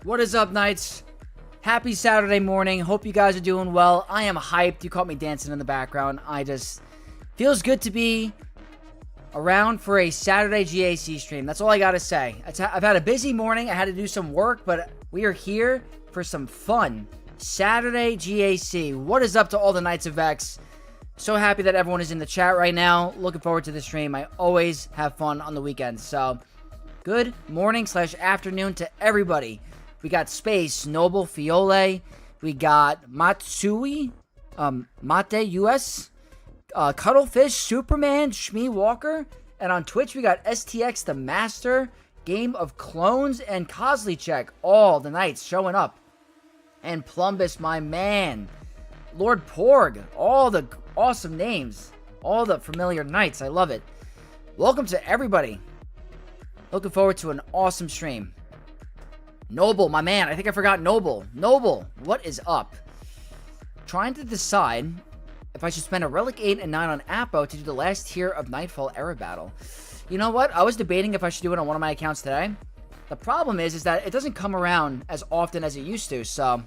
What is up, Knights? Happy Saturday morning. Hope you guys are doing well. I am hyped. You caught me dancing in the background. Feels good to be around for a Saturday GAC stream. That's all I gotta say. I've had a busy morning. I had to do some work, but we are here for some fun. Saturday GAC. What is up to all the Knights of Vex? So happy that everyone is in the chat right now. Looking forward to the stream. I always have fun on the weekends. So, good morning / afternoon to everybody. We got Space, Noble, Fiole. We got Matsui, Mate US, Cuttlefish, Superman, Shmee Walker. And on Twitch, we got STX, the Master, Game of Clones, and Kozlichek. All the Knights showing up. And Plumbus, my man. Lord Porg. All the awesome names. All the familiar Knights. I love it. Welcome to everybody. Looking forward to an awesome stream. Noble, my man. I think I forgot Noble. Noble, what is up? Trying to decide if I should spend a Relic 8 and 9 on Apo to do the last tier of Nightfall era battle. You know what? I was debating if I should do it on one of my accounts today. The problem is that it doesn't come around as often as it used to. So,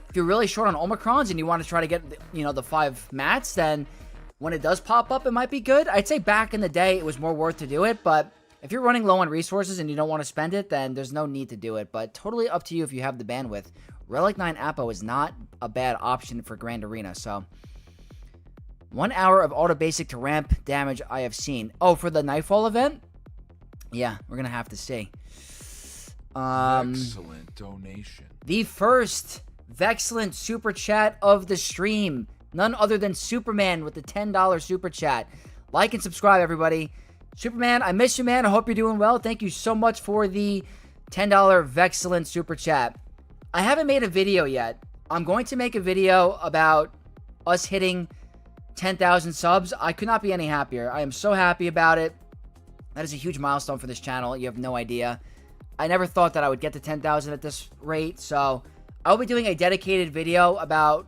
if you're really short on Omicrons and you want to try to get, the 5 mats, then when it does pop up, it might be good. I'd say back in the day, it was more worth to do it, but if you're running low on resources and you don't want to spend it, then there's no need to do it. But totally up to you if you have the bandwidth. Relic 9 Apo is not a bad option for Grand Arena. So, 1 hour of auto basic to ramp damage I have seen. Oh, for the Nightfall event? Yeah, we're going to have to see. Excellent donation. The first Vexcellent super chat of the stream. None other than Superman with the $10 super chat. Like and subscribe, everybody. Superman, I miss you, man. I hope you're doing well. Thank you so much for the $10 Vexcellent super chat. I haven't made a video yet. I'm going to make a video about us hitting 10,000 subs. I could not be any happier. I am so happy about it. That is a huge milestone for this channel. You have no idea. I never thought that I would get to 10,000 at this rate. So, I'll be doing a dedicated video about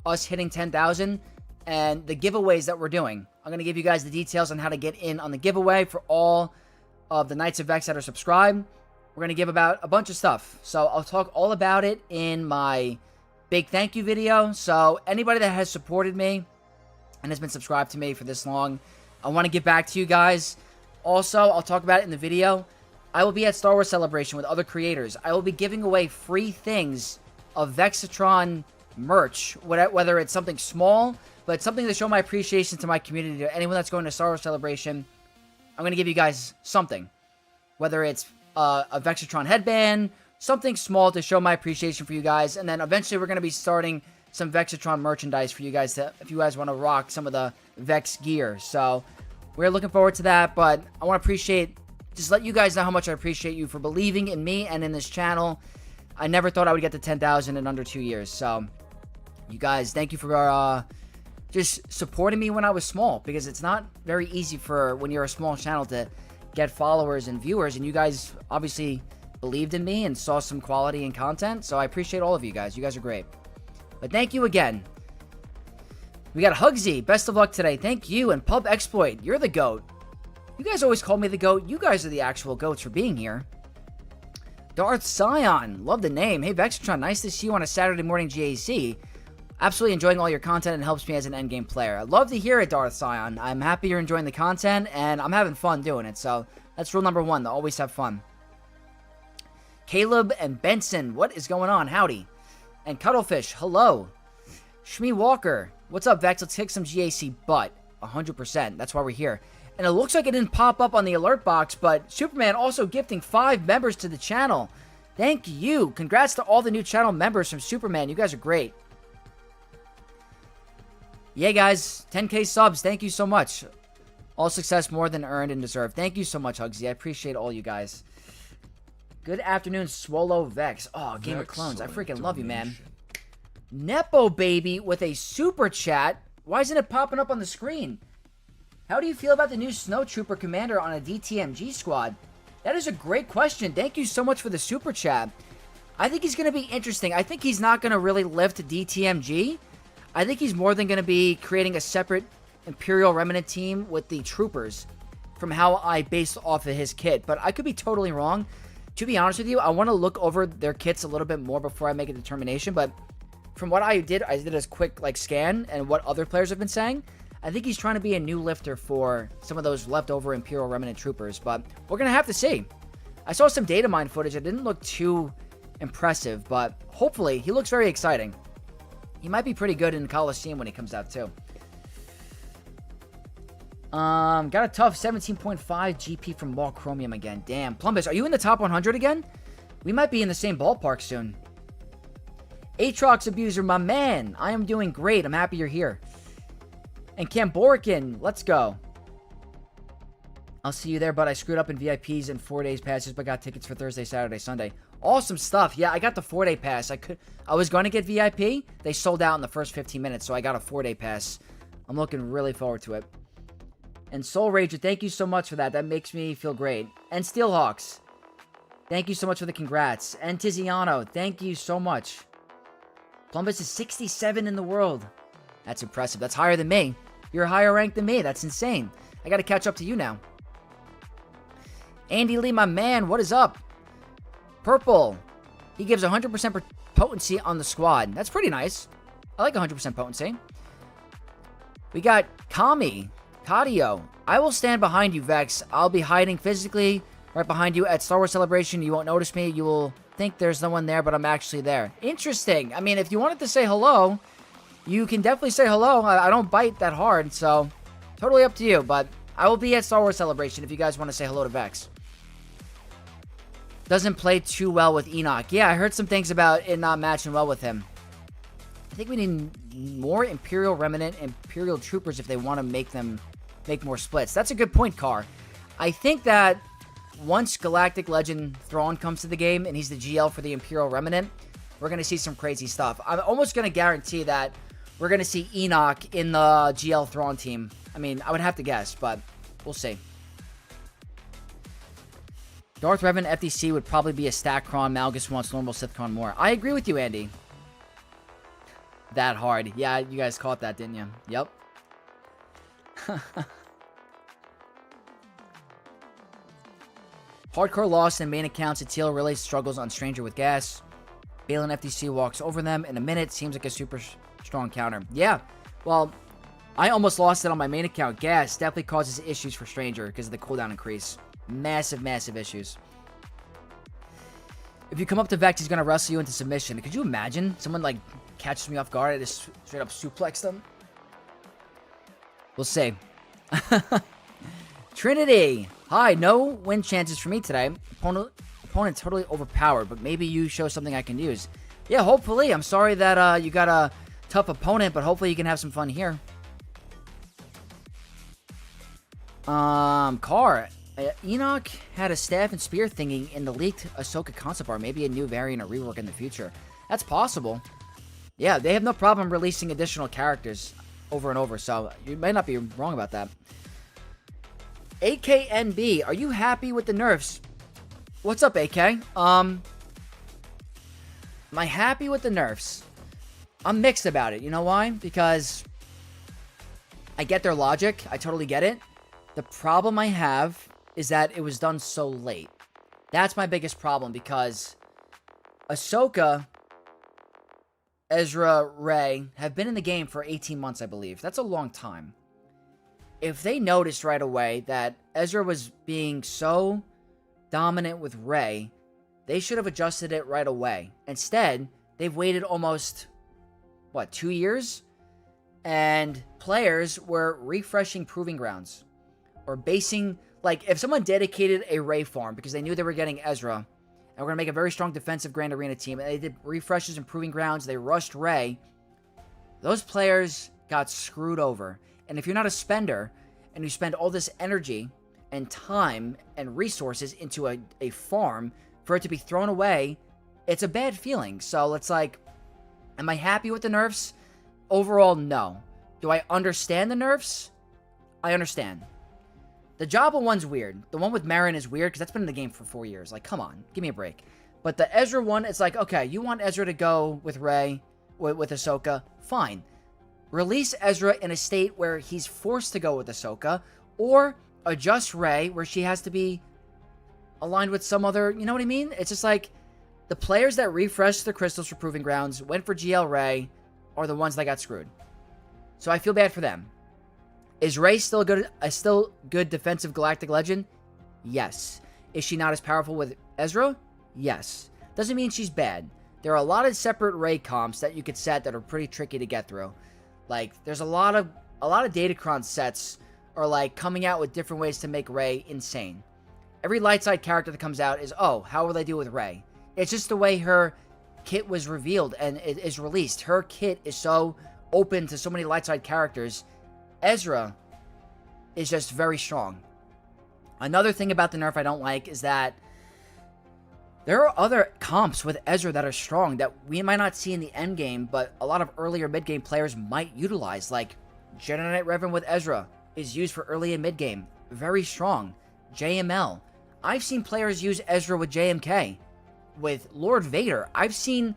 us hitting 10,000 and the giveaways that we're doing. I'm going to give you guys the details on how to get in on the giveaway for all of the Knights of Vex that are subscribed. We're going to give about a bunch of stuff. So I'll talk all about it in my big thank you video. So anybody that has supported me and has been subscribed to me for this long, I want to get back to you guys. Also, I'll talk about it in the video. I will be at Star Wars Celebration with other creators. I will be giving away free things of Vexatron merch, whether it's something small, but something to show my appreciation to my community, to anyone that's going to Star Wars Celebration. I'm going to give you guys something, whether it's a Vexatron headband, something small to show my appreciation for you guys, and then eventually we're going to be starting some Vexatron merchandise for you guys, if you guys want to rock some of the Vex gear. So we're looking forward to that, but I want to just let you guys know how much I appreciate you for believing in me and in this channel. I never thought I would get to 10,000 in under 2 years, so you guys, thank you for just supporting me when I was small, because it's not very easy for when you're a small channel to get followers and viewers, and you guys obviously believed in me and saw some quality in content, so I appreciate all of you guys. You guys are great. But thank you again. We got Hugsy, best of luck today. Thank you, and Pub Exploit, you're the GOAT. You guys always call me the GOAT. You guys are the actual GOATs for being here. Darth Scion, love the name. Hey Vexatron, nice to see you on a Saturday morning GAC. Absolutely enjoying all your content and helps me as an endgame player. I love to hear it, Darth Scion. I'm happy you're enjoying the content, and I'm having fun doing it. So that's rule number 1, to always have fun. Caleb and Benson, what is going on? Howdy. And Cuttlefish, hello. Shmee Walker, what's up, Vex? Let's kick some GAC butt. 100%. That's why we're here. And it looks like it didn't pop up on the alert box, but Superman also gifting 5 members to the channel. Thank you. Congrats to all the new channel members from Superman. You guys are great. Yeah, guys, 10K subs. Thank you so much. All success more than earned and deserved. Thank you so much, Hugsy. I appreciate all you guys. Good afternoon, Swallow Vex. Oh, Game of Clones. I freaking love you, man. Nepo Baby with a super chat. Why isn't it popping up on the screen? How do you feel about the new Snowtrooper commander on a DTMG squad? That is a great question. Thank you so much for the super chat. I think he's going to be interesting. I think he's not going to really live to DTMG. I think he's more than going to be creating a separate Imperial Remnant team with the Troopers from how I based off of his kit. But I could be totally wrong. To be honest with you, I want to look over their kits a little bit more before I make a determination, but from what I did a quick like scan and what other players have been saying, I think he's trying to be a new lifter for some of those leftover Imperial Remnant troopers, but we're going to have to see. I saw some data mine footage. It didn't look too impressive, but hopefully he looks very exciting. He might be pretty good in Coliseum when he comes out too. Got a tough 17.5 GP from Wall Chromium again. Damn. Plumbus, are you in the top 100 again? We might be in the same ballpark soon. Aatrox Abuser, my man. I am doing great. I'm happy you're here. And Camborican, let's go. I'll see you there, but I screwed up in VIPs and 4 days passes, but got tickets for Thursday, Saturday, Sunday. Awesome stuff. Yeah, I got the 4-day pass. I was going to get VIP. They sold out in the first 15 minutes, so I got a 4-day pass. I'm looking really forward to it. And Soul Rager, thank you so much for that. That makes me feel great. And Steelhawks, thank you so much for the congrats. And Tiziano, thank you so much. Columbus is 67 in the world. That's impressive. That's higher than me. You're higher ranked than me. That's insane. I got to catch up to you now. Andy Lee, my man, what is up? Purple, he gives 100% potency on the squad. That's pretty nice. I like 100% potency. We got Kami. Cadio, I will stand behind you, Vex. I'll be hiding physically right behind you at Star Wars Celebration. You won't notice me. You will think there's no one there, but I'm actually there. Interesting. I mean, if you wanted to say hello, you can definitely say hello. I don't bite that hard, so totally up to you. But I will be at Star Wars Celebration if you guys want to say hello to Vex. Doesn't play too well with Enoch. Yeah, I heard some things about it not matching well with him. I think we need more Imperial Remnant, Imperial Troopers if they want to make more splits. That's a good point, Carr. I think that once Galactic Legend Thrawn comes to the game and he's the GL for the Imperial Remnant, we're going to see some crazy stuff. I'm almost going to guarantee that we're going to see Enoch in the GL Thrawn team. I mean, I would have to guess, but we'll see. Darth Revan FDC would probably be a Stakron. Malgus wants normal Sithcon more. I agree with you, Andy. That hard. Yeah, you guys caught that, didn't you? Yep. Hardcore lost in main accounts. Atil really struggles on Stranger with gas. Balin FTC walks over them in a minute. Seems like a super strong counter. Yeah, well, I almost lost it on my main account. Gas definitely causes issues for Stranger because of the cooldown increase. Massive, massive issues. If you come up to Vex, he's going to wrestle you into submission. Could you imagine? Someone, like, catches me off guard. I just straight up suplex them. We'll see. Trinity. Hi, no win chances for me today. Opponent totally overpowered, but maybe you show something I can use. Yeah, hopefully. I'm sorry that you got a tough opponent, but hopefully you can have some fun here. Carr. Enoch had a staff and spear thingy in the leaked Ahsoka concept art. Maybe a new variant or rework in the future. That's possible. Yeah, they have no problem releasing additional characters over and over, so you might not be wrong about that. AKNB, are you happy with the nerfs? What's up, AK? Am I happy with the nerfs? I'm mixed about it. You know why? Because I get their logic. I totally get it. The problem I have is that it was done so late. That's my biggest problem, because Ahsoka, Ezra, Rey have been in the game for 18 months, I believe. That's a long time. If they noticed right away that Ezra was being so dominant with Rey, they should have adjusted it right away. Instead, they've waited almost, 2 years? And players were refreshing Proving Grounds. Or basing, if someone dedicated a Rey farm because they knew they were getting Ezra, and we're going to make a very strong defensive Grand Arena team, and they did refreshes and Proving Grounds, they rushed Rey, those players got screwed over. And if you're not a spender, and you spend all this energy and time and resources into a farm for it to be thrown away, it's a bad feeling. So it's like, am I happy with the nerfs? Overall, no. Do I understand the nerfs? I understand. The Jabba one's weird. The one with Marin is weird because that's been in the game for 4 years. Like, come on, give me a break. But the Ezra one, it's like, okay, you want Ezra to go with Rey, with Ahsoka, fine. Release Ezra in a state where he's forced to go with Ahsoka, or adjust Rey where she has to be aligned with some other, you know what I mean? It's just like the players that refreshed the crystals for Proving Grounds, went for GL Ray, are the ones that got screwed. So I feel bad for them. Is Ray still good defensive Galactic Legend? Yes. Is she not as powerful with Ezra? Yes. Doesn't mean she's bad. There are a lot of separate Ray comps that you could set that are pretty tricky to get through. Like, there's a lot of Datacron sets are like coming out with different ways to make Ray insane. Every light side character that comes out is, oh, how will they do with Ray? It's just the way her kit was revealed and it is released. Her kit is so open to so many light side characters. Ezra is just very strong. Another thing about the nerf I don't like is that there are other comps with Ezra that are strong that we might not see in the endgame, but a lot of earlier mid-game players might utilize. Like, Jedi Knight Reverend with Ezra is used for early and mid-game. Very strong. JML. I've seen players use Ezra with JMK. With Lord Vader, I've seen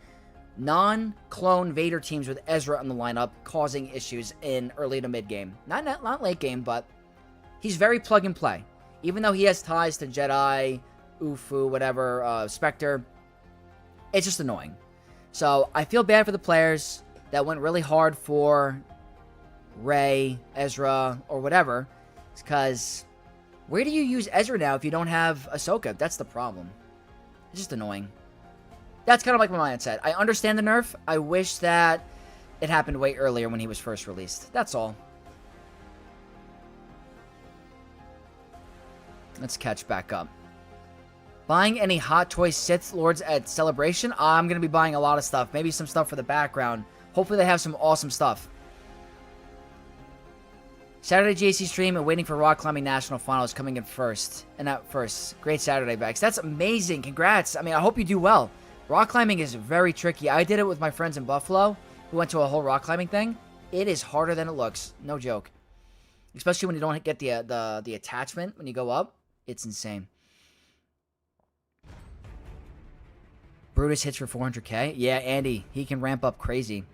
non-clone Vader teams with Ezra in the lineup causing issues in early to mid-game. Not late game, but he's very plug-and-play. Even though he has ties to Jedi, Ufu, whatever, Spectre, it's just annoying. So I feel bad for the players that went really hard for Rey, Ezra, or whatever. It's because where do you use Ezra now if you don't have Ahsoka? That's the problem. It's just annoying. That's kind of like my mindset. I understand the nerf. I wish that it happened way earlier when he was first released. That's all. Let's catch back up. Buying any Hot Toy Sith Lords at Celebration? I'm going to be buying a lot of stuff. Maybe some stuff for the background. Hopefully they have some awesome stuff. Saturday GAC stream and waiting for Rock Climbing National Finals coming in first. And at first. Great Saturday, Vex. That's amazing. Congrats. I mean, I hope you do well. Rock climbing is very tricky. I did it with my friends in Buffalo who went to a whole rock climbing thing. It is harder than it looks. No joke. Especially when you don't get the attachment when you go up. It's insane. Brutus hits for 400k. Yeah, Andy. He can ramp up crazy.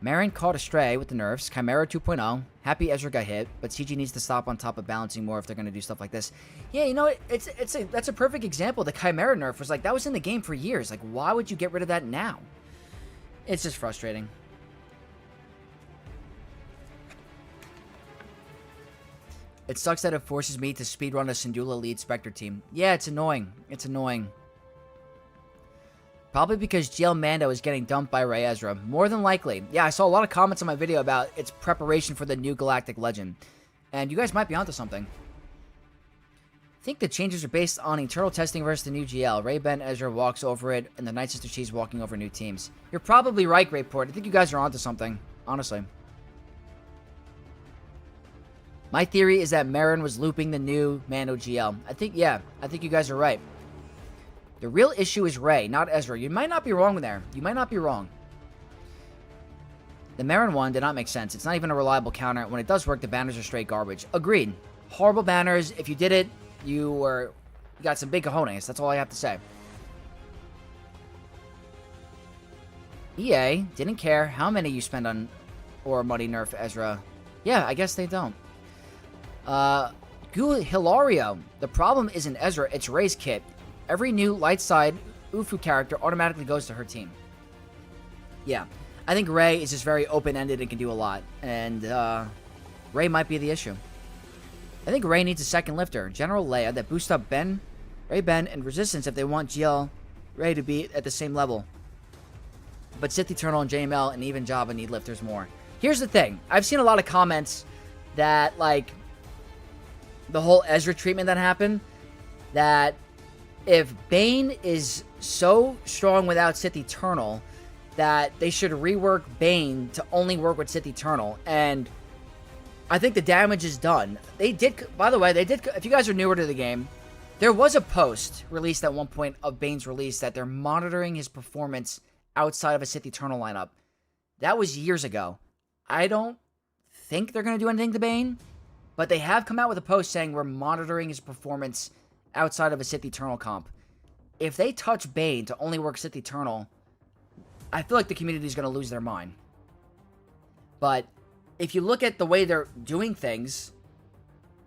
Marin caught astray with the nerfs. Chimera 2.0. Happy Ezra got hit, but CG needs to stop on top of balancing more if they're going to do stuff like this. Yeah, you know, that's a perfect example. The Chimera nerf was like, that was in the game for years. Like, why would you get rid of that now? It's just frustrating. It sucks that it forces me to speedrun a Syndulla lead Spectre team. Yeah, it's annoying. It's annoying. Probably because GL Mando is getting dumped by Rey Ezra. More than likely. Yeah, I saw a lot of comments on my video about its preparation for the new Galactic Legend. And you guys might be onto something. I think the changes are based on internal testing versus the new GL. Rey, Ben, Ezra walks over it, and the Night Sister Cheese walking over new teams. You're probably right, Greyport. I think you guys are onto something. Honestly. My theory is that Marin was looping the new Mando GL. I think you guys are right. The real issue is Rey, not Ezra. You might not be wrong there. You might not be wrong. The Marin one did not make sense. It's not even a reliable counter. When it does work, the banners are straight garbage. Agreed. Horrible banners. If you did it, you got some big cojones. That's all I have to say. EA didn't care how many you spend on or money nerf Ezra. Yeah, I guess they don't. Hilario. The problem isn't Ezra, it's Rey's kit. Every new light side Ufu character automatically goes to her team. Yeah. I think Rey is just very open-ended and can do a lot. And, Rey might be the issue. I think Rey needs a second lifter. General Leia that boosts up Ben, Rey Ben, and Resistance if they want GL Rey to be at the same level. But Sith Eternal and JML and even Jabba need lifters more. Here's the thing. I've seen a lot of comments that, like, the whole Ezra treatment that happened, that if Bane is so strong without Sith Eternal, that they should rework Bane to only work with Sith Eternal. And I think the damage is done. They did, by the way, if you guys are newer to the game, there was a post released at one point of Bane's release that they're monitoring his performance outside of a Sith Eternal lineup. That was years ago. I don't think they're going to do anything to Bane, but they have come out with a post saying we're monitoring his performance outside of a Sith Eternal comp. If they touch Bane to only work Sith Eternal, I feel like the community is going to lose their mind. But if you look at the way they're doing things,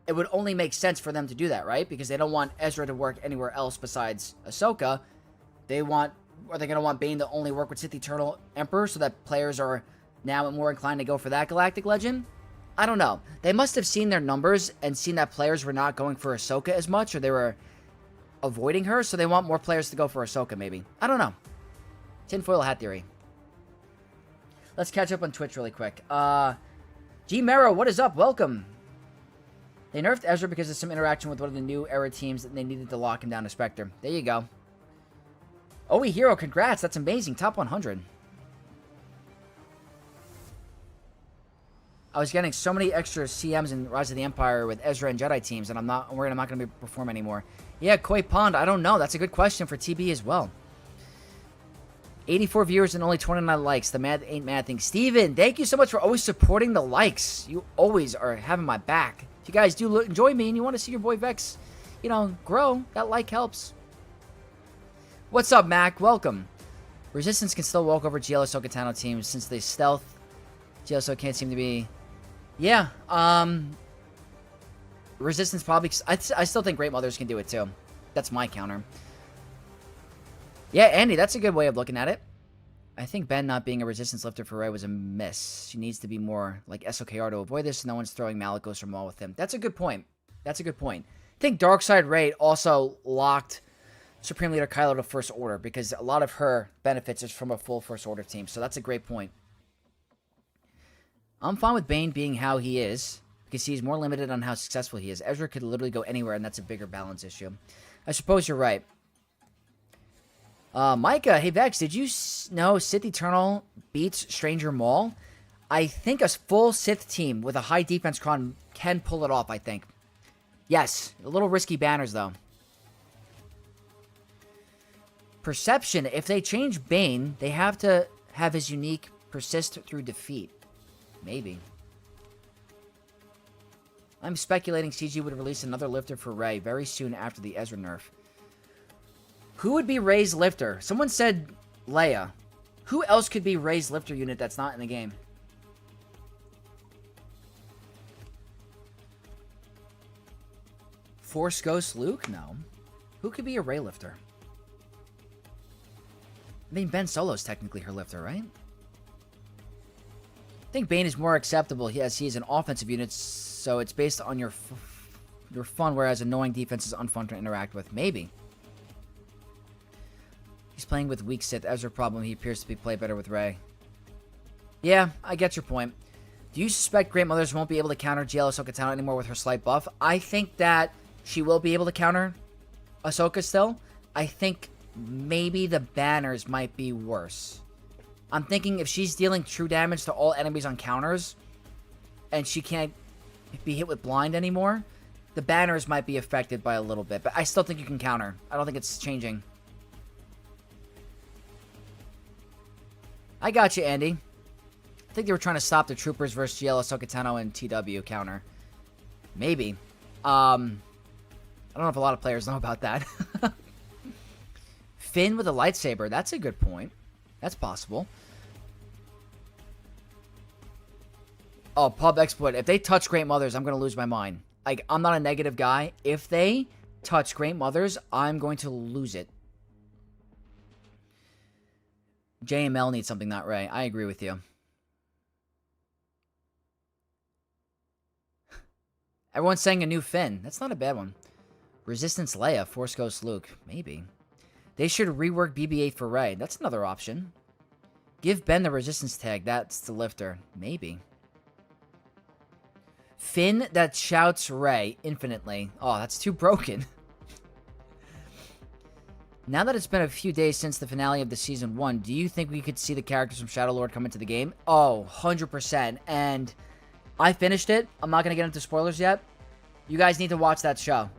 it would only make sense for them to do that, right? Because they don't want Ezra to work anywhere else besides Ahsoka. Are they going to want Bane to only work with Sith Eternal Emperor so that players are now more inclined to go for that galactic legend? I don't know. They must have seen their numbers and seen that players were not going for Ahsoka as much, or they were avoiding her, so they want more players to go for Ahsoka, maybe. I don't know. Tinfoil hat theory. Let's catch up on Twitch really quick. G Mero, what is up? Welcome. They nerfed Ezra because of some interaction with one of the new era teams and they needed to lock him down to Spectre. There you go. OE Hero, congrats. That's amazing. Top 100. I was getting so many extra CMs in Rise of the Empire with Ezra and Jedi teams, and I'm not worried I'm not going to perform anymore. Yeah, Koi Pond, I don't know. That's a good question for TB as well. 84 viewers and only 29 likes. The mad ain't mad thing. Steven, thank you so much for always supporting the likes. You always are having my back. If you guys do enjoy me and you want to see your boy Vex, you know, grow, that like helps. What's up, Mac? Welcome. Resistance can still walk over GLSO Katano teams since they stealth. GLSO can't seem to be... Yeah, Resistance probably... I still think Great Mothers can do it, too. That's my counter. Yeah, Andy, that's a good way of looking at it. I think Ben not being a Resistance lifter for Rey was a miss. She needs to be more like SOKR to avoid this. No one's throwing Malicos or Maul with him. That's a good point. That's a good point. I think Darkseid Rey also locked Supreme Leader Kylo to First Order because a lot of her benefits is from a full First Order team. So that's a great point. I'm fine with Bane being how he is because he's more limited on how successful he is. Ezra could literally go anywhere, and that's a bigger balance issue. I suppose you're right. Micah, hey Vex, did you know Sith Eternal beats Stranger Maul? I think a full Sith team with a high defense con can pull it off, I think. Yes, a little risky banners, though. Perception, if they change Bane, they have to have his unique persist through defeat. Maybe. I'm speculating CG would release another lifter for Rey very soon after the Ezra nerf. Who would be Rey's lifter? Someone said Leia. Who else could be Rey's lifter unit that's not in the game? Force Ghost Luke? No. Who could be a Rey lifter? I mean, Ben Solo's technically her lifter, right? I think Bane is more acceptable as he is an offensive unit, so it's based on your fun, whereas annoying defense is unfun to interact with. Maybe. He's playing with weak Sith. Ezra problem, he appears to be play better with Rey. Yeah, I get your point. Do you suspect Great Mothers won't be able to counter GL Ahsoka Tano anymore with her slight buff? I think that she will be able to counter Ahsoka still. I think maybe the banners might be worse. I'm thinking if she's dealing true damage to all enemies on counters, and she can't be hit with blind anymore, the banners might be affected by a little bit. But I still think you can counter. I don't think it's changing. I got you, Andy. I think they were trying to stop the Troopers versus GL Ahsoka Tano and TW counter. Maybe. I don't know if a lot of players know about that. Finn with a lightsaber. That's a good point. That's possible. Oh, pub exploit. If they touch Great Mothers, I'm going to lose my mind. Like, I'm not a negative guy. If they touch Great Mothers, I'm going to lose it. JML needs something not Rey. I agree with you. Everyone's saying a new Finn. That's not a bad one. Resistance Leia. Force Ghost Luke. Maybe. They should rework BB-8 for Rey. That's another option. Give Ben the resistance tag. That's the lifter. Maybe. Finn that shouts Rey infinitely. Oh, that's too broken. Now that it's been a few days since the finale of the Season 1, do you think we could see the characters from Shadow Lord come into the game? Oh, 100%. And I finished it. I'm not going to get into spoilers yet. You guys need to watch that show.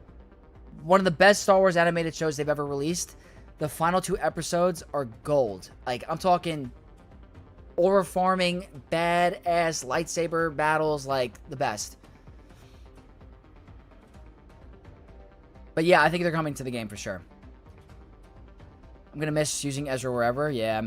One of the best Star Wars animated shows they've ever released. The final 2 episodes are gold. Like, I'm talking aura farming, badass lightsaber battles, like, the best. But yeah, I think they're coming to the game for sure. I'm going to miss using Ezra wherever. Yeah.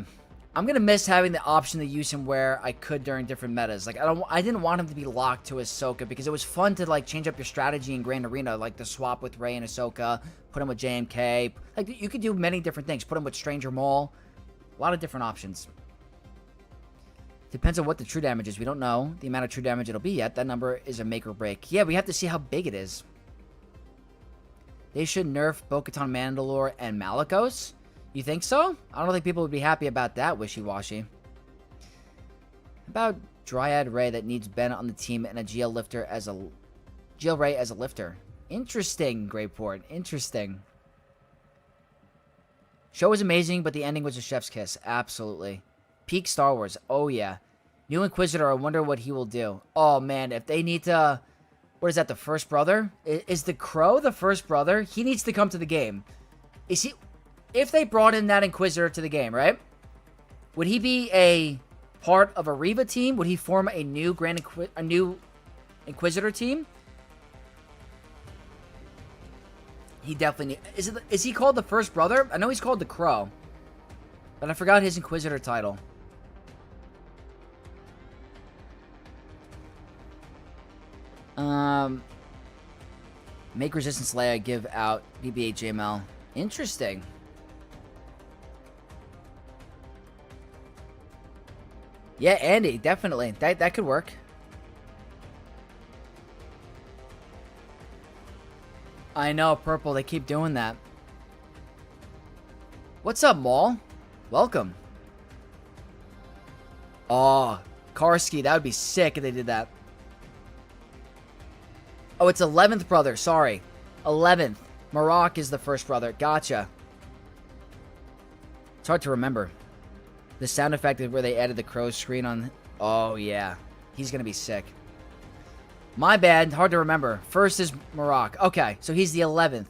I'm gonna miss having the option to use him where I could during different metas. Like, I didn't want him to be locked to Ahsoka because it was fun to, like, change up your strategy in Grand Arena, like the swap with Rey and Ahsoka, put him with JMK. Like, you could do many different things. Put him with Stranger Maul. A lot of different options. Depends on what the true damage is. We don't know the amount of true damage it'll be yet. That number is a make or break. Yeah, we have to see how big it is. They should nerf Bo-Katan Mandalore and Malicos. You think so? I don't think people would be happy about that, wishy-washy. About Dryad Rey that needs Ben on the team and a GL lifter as a... GL Rey as a lifter. Interesting, Greyport. Interesting. Show was amazing, but the ending was a chef's kiss. Absolutely. Peak Star Wars. Oh, yeah. New Inquisitor, I wonder what he will do. Oh, man, if they need to... What is that, the first brother? Is the Crow the first brother? He needs to come to the game. Is he... If they brought in that Inquisitor to the game, right? Would he be a part of a Reva team? Would he form a new Inquisitor team? He definitely... Is he called the first brother? I know he's called the Crow. But I forgot his Inquisitor title. Make Resistance Leia give out BB-8 JML. Interesting. Yeah, Andy, definitely. That could work. I know, Purple, they keep doing that. What's up, Maul? Welcome. Oh, Karski, that would be sick if they did that. Oh, it's 11th brother. Sorry. 11th. Marok is the first brother. Gotcha. It's hard to remember. The sound effect is where they added the crow screen on... Oh, yeah. He's going to be sick. My bad. Hard to remember. First is Marok. Okay, so he's the 11th.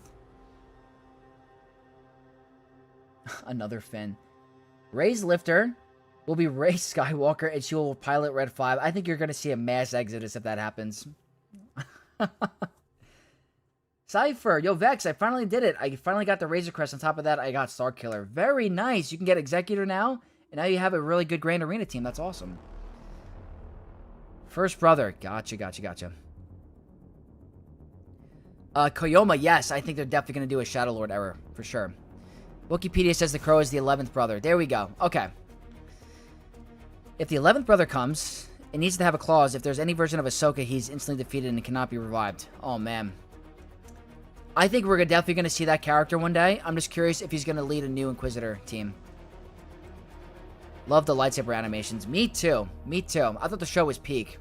Another Finn. Rey's lifter will be Rey Skywalker, and she will pilot Red 5. I think you're going to see a mass exodus if that happens. Cypher, yo Vex, I finally did it. I finally got the Razor Crest. On top of that, I got Starkiller. Very nice. You can get Executor now, and now you have a really good Grand Arena team. That's awesome. First brother. Gotcha. Koyoma, yes. I think they're definitely going to do a Shadow Lord error, for sure. Wikipedia says the Crow is the 11th brother. There we go. Okay. If the 11th brother comes, it needs to have a clause. If there's any version of Ahsoka, he's instantly defeated and cannot be revived. Oh, man. I think we're definitely going to see that character one day. I'm just curious if he's going to lead a new Inquisitor team. Love the lightsaber animations. Me too. Me too. I thought the show was peak.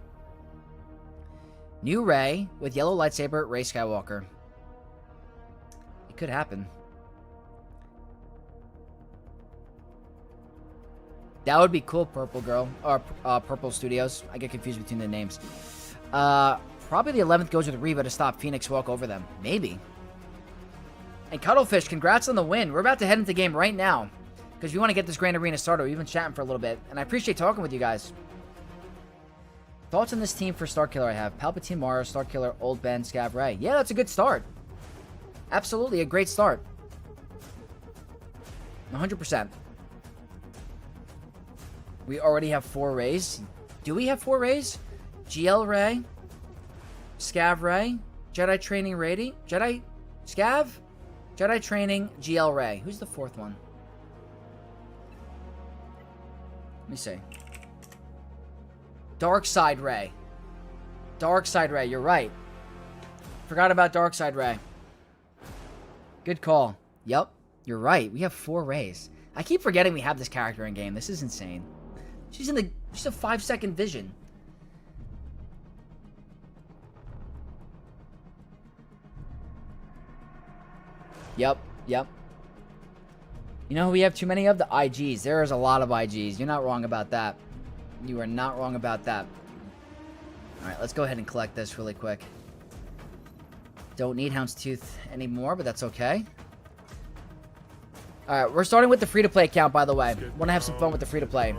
New Rey with yellow lightsaber, Rey Skywalker. It could happen. That would be cool, Purple Girl. Or Purple Studios. I get confused between the names. Probably the 11th goes with Reva to stop Phoenix walk over them. Maybe. And Cuttlefish, congrats on the win. We're about to head into game right now. Because we want to get this Grand Arena started. We've been chatting for a little bit. And I appreciate talking with you guys. Thoughts on this team for Starkiller I have? Palpatine, Mara, Starkiller, Old Ben, Scav, Rey. Yeah, that's a good start. Absolutely a great start. 100%. We already have 4 Reys. Do we have 4 Reys? GL Rey. Scav Rey. Jedi Training Rady. Jedi... Scav? Jedi Training GL Rey. Who's the 4th one? Let me see. Darkside Rey. Darkside Rey, you're right. Forgot about Darkside Rey. Good call. Yep, you're right. We have 4 Reys. I keep forgetting we have this character in game. This is insane. She's a 5-second vision. Yep. You know who we have too many of? The IGs. There is a lot of IGs. You're not wrong about that. You are not wrong about that. Alright, let's go ahead and collect this really quick. Don't need Houndstooth anymore, but that's okay. Alright, we're starting with the free-to-play account, by the way. Want to have some fun with the free-to-play.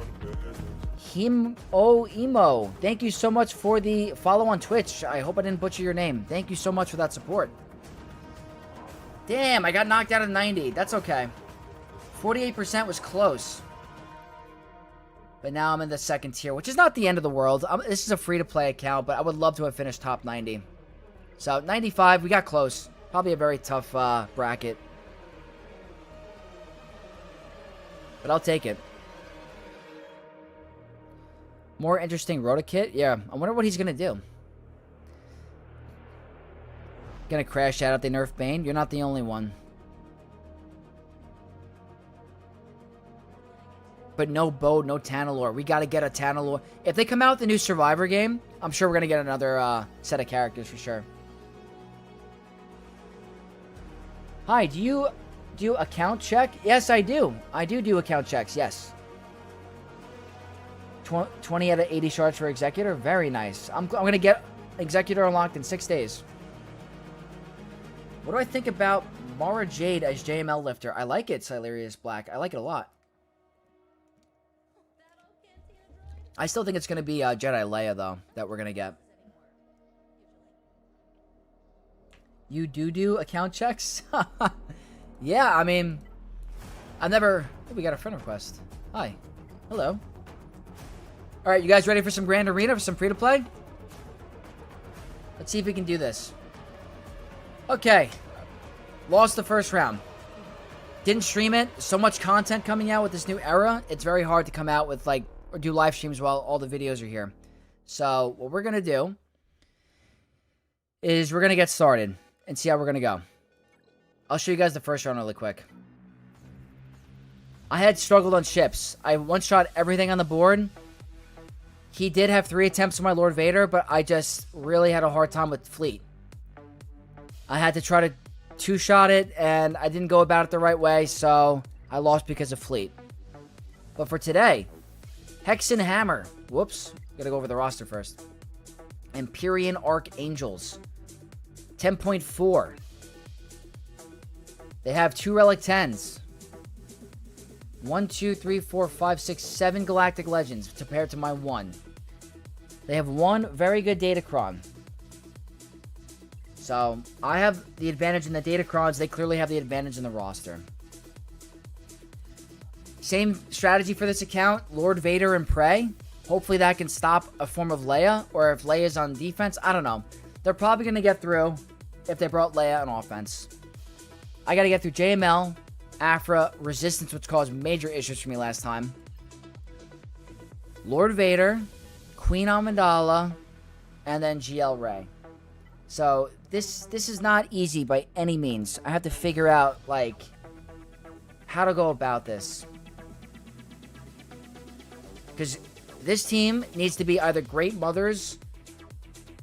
Emo. Thank you so much for the follow on Twitch. I hope I didn't butcher your name. Thank you so much for that support. Damn, I got knocked out of 90. That's okay. 48% was close. But now I'm in the second tier, which is not the end of the world. This is a free-to-play account, but I would love to have finished top 90. So, 95, we got close. Probably a very tough bracket. But I'll take it. More interesting Rota-Kit? Yeah, I wonder what he's going to do. Gonna crash out if they nerf Bane? You're not the only one. But no Bode, no Tanalor. We gotta get a Tanalor. If they come out with the new Survivor game, I'm sure we're gonna get another set of characters for sure. Hi, do you do account check? Yes, I do. I do account checks, yes. 20 out of 80 shards for Executor? Very nice. I'm gonna get Executor unlocked in 6 days. What do I think about Mara Jade as JML lifter? I like it, Silerius Black. I like it a lot. I still think it's going to be Jedi Leia, though, that we're going to get. You do account checks? Yeah, I mean, I've never... Oh, we got a friend request. Hi. Hello. All right, you guys ready for some Grand Arena, for some free-to-play? Let's see if we can do this. Okay. Lost the first round. Didn't stream it. So much content coming out with this new era. It's very hard to come out with, like, or do live streams while all the videos are here. So, what we're going to do is we're going to get started and see how we're going to go. I'll show you guys the first round really quick. I had struggled on ships. I one-shot everything on the board. He did have 3 attempts on my Lord Vader, but I just really had a hard time with fleet. I had to try to 2-shot it, and I didn't go about it the right way, so I lost because of fleet. But for today... Hexen Hammer. Whoops. Gotta go over the roster first. Empyrean Archangels. 10.4. They have 2 Relic 10s. 1, 2, 3, 4, 5, 6, 7 Galactic Legends compared to my 1. They have 1 very good Datacron. So, I have the advantage in the Datacrons. They clearly have the advantage in the roster. Same strategy for this account. Lord Vader and Prey. Hopefully that can stop a form of Leia. Or if Leia's on defense. I don't know. They're probably going to get through if they brought Leia on offense. I got to get through JML, Afra, Resistance, which caused major issues for me last time. Lord Vader, Queen Amidala, and then GL Rey. So this is not easy by any means. I have to figure out, like, how to go about this. Because this team needs to be either Great Mothers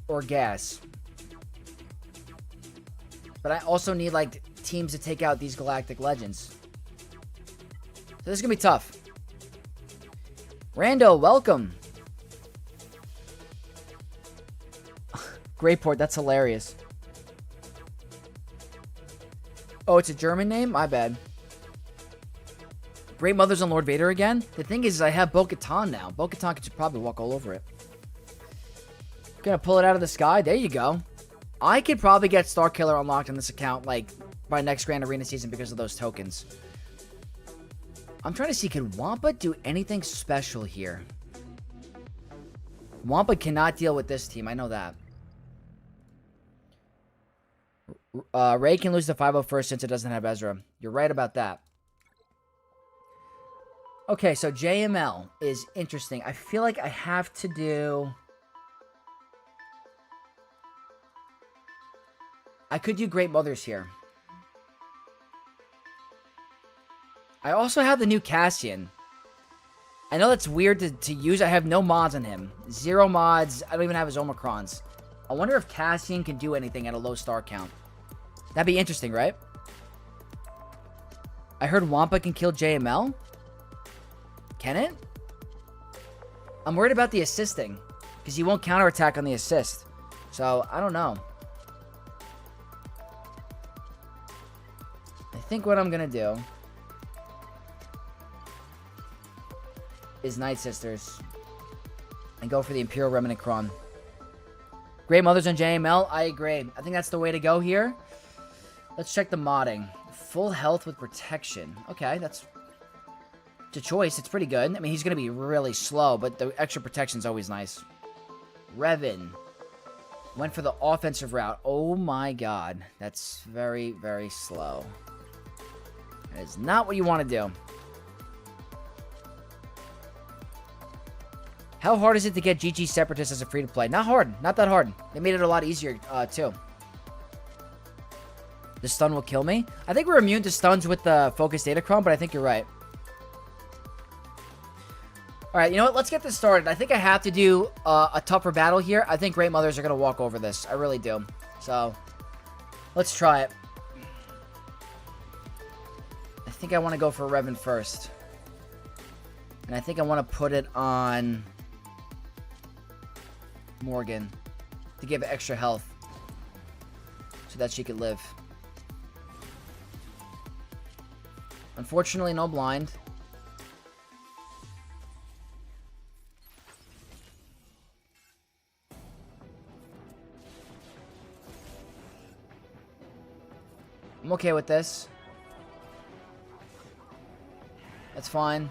or Gas. But I also need, like, teams to take out these Galactic Legends. So this is going to be tough. Rando, welcome. Greyport, that's hilarious. Oh, it's a German name? My bad. Great Mothers on Lord Vader again? The thing is I have Bo-Katan now. Bo-Katan could probably walk all over it. Gonna pull it out of the sky. There you go. I could probably get Starkiller unlocked on this account, like, by next Grand Arena season because of those tokens. I'm trying to see, can Wampa do anything special here? Wampa cannot deal with this team. I know that. Rey can lose the 501st since it doesn't have Ezra. You're right about that. Okay, so JML is interesting. I feel like I have to do... I could do Great Mothers here. I also have the new Cassian. I know that's weird to use. I have no mods on him. 0 mods. I don't even have his Omicrons. I wonder if Cassian can do anything at a low star count. That'd be interesting, right? I heard Wampa can kill JML. Can it? I'm worried about the assisting. Because he won't counterattack on the assist. So, I don't know. I think what I'm going to do is Night Sisters. And go for the Imperial Remnant Kron. Great Mothers on JML. I agree. I think that's the way to go here. Let's check the modding. Full health with protection. Okay, that's It's a choice. It's pretty good. I mean, he's going to be really slow, but the extra protection's always nice. Revan went for the offensive route. Oh my god. That's very, very slow. That is not what you want to do. How hard is it to get GG Separatist as a free-to-play? Not hard. Not that hard. They made it a lot easier, too. The stun will kill me. I think we're immune to stuns with the Focus Datacron, but I think you're right. Alright, you know what? Let's get this started. I think I have to do a tougher battle here. I think Great Mothers are going to walk over this. I really do. So, let's try it. I think I want to go for Revan first. And I think I want to put it on Morgan to give it extra health so that she could live. Unfortunately, no blind. I'm okay with this. That's fine.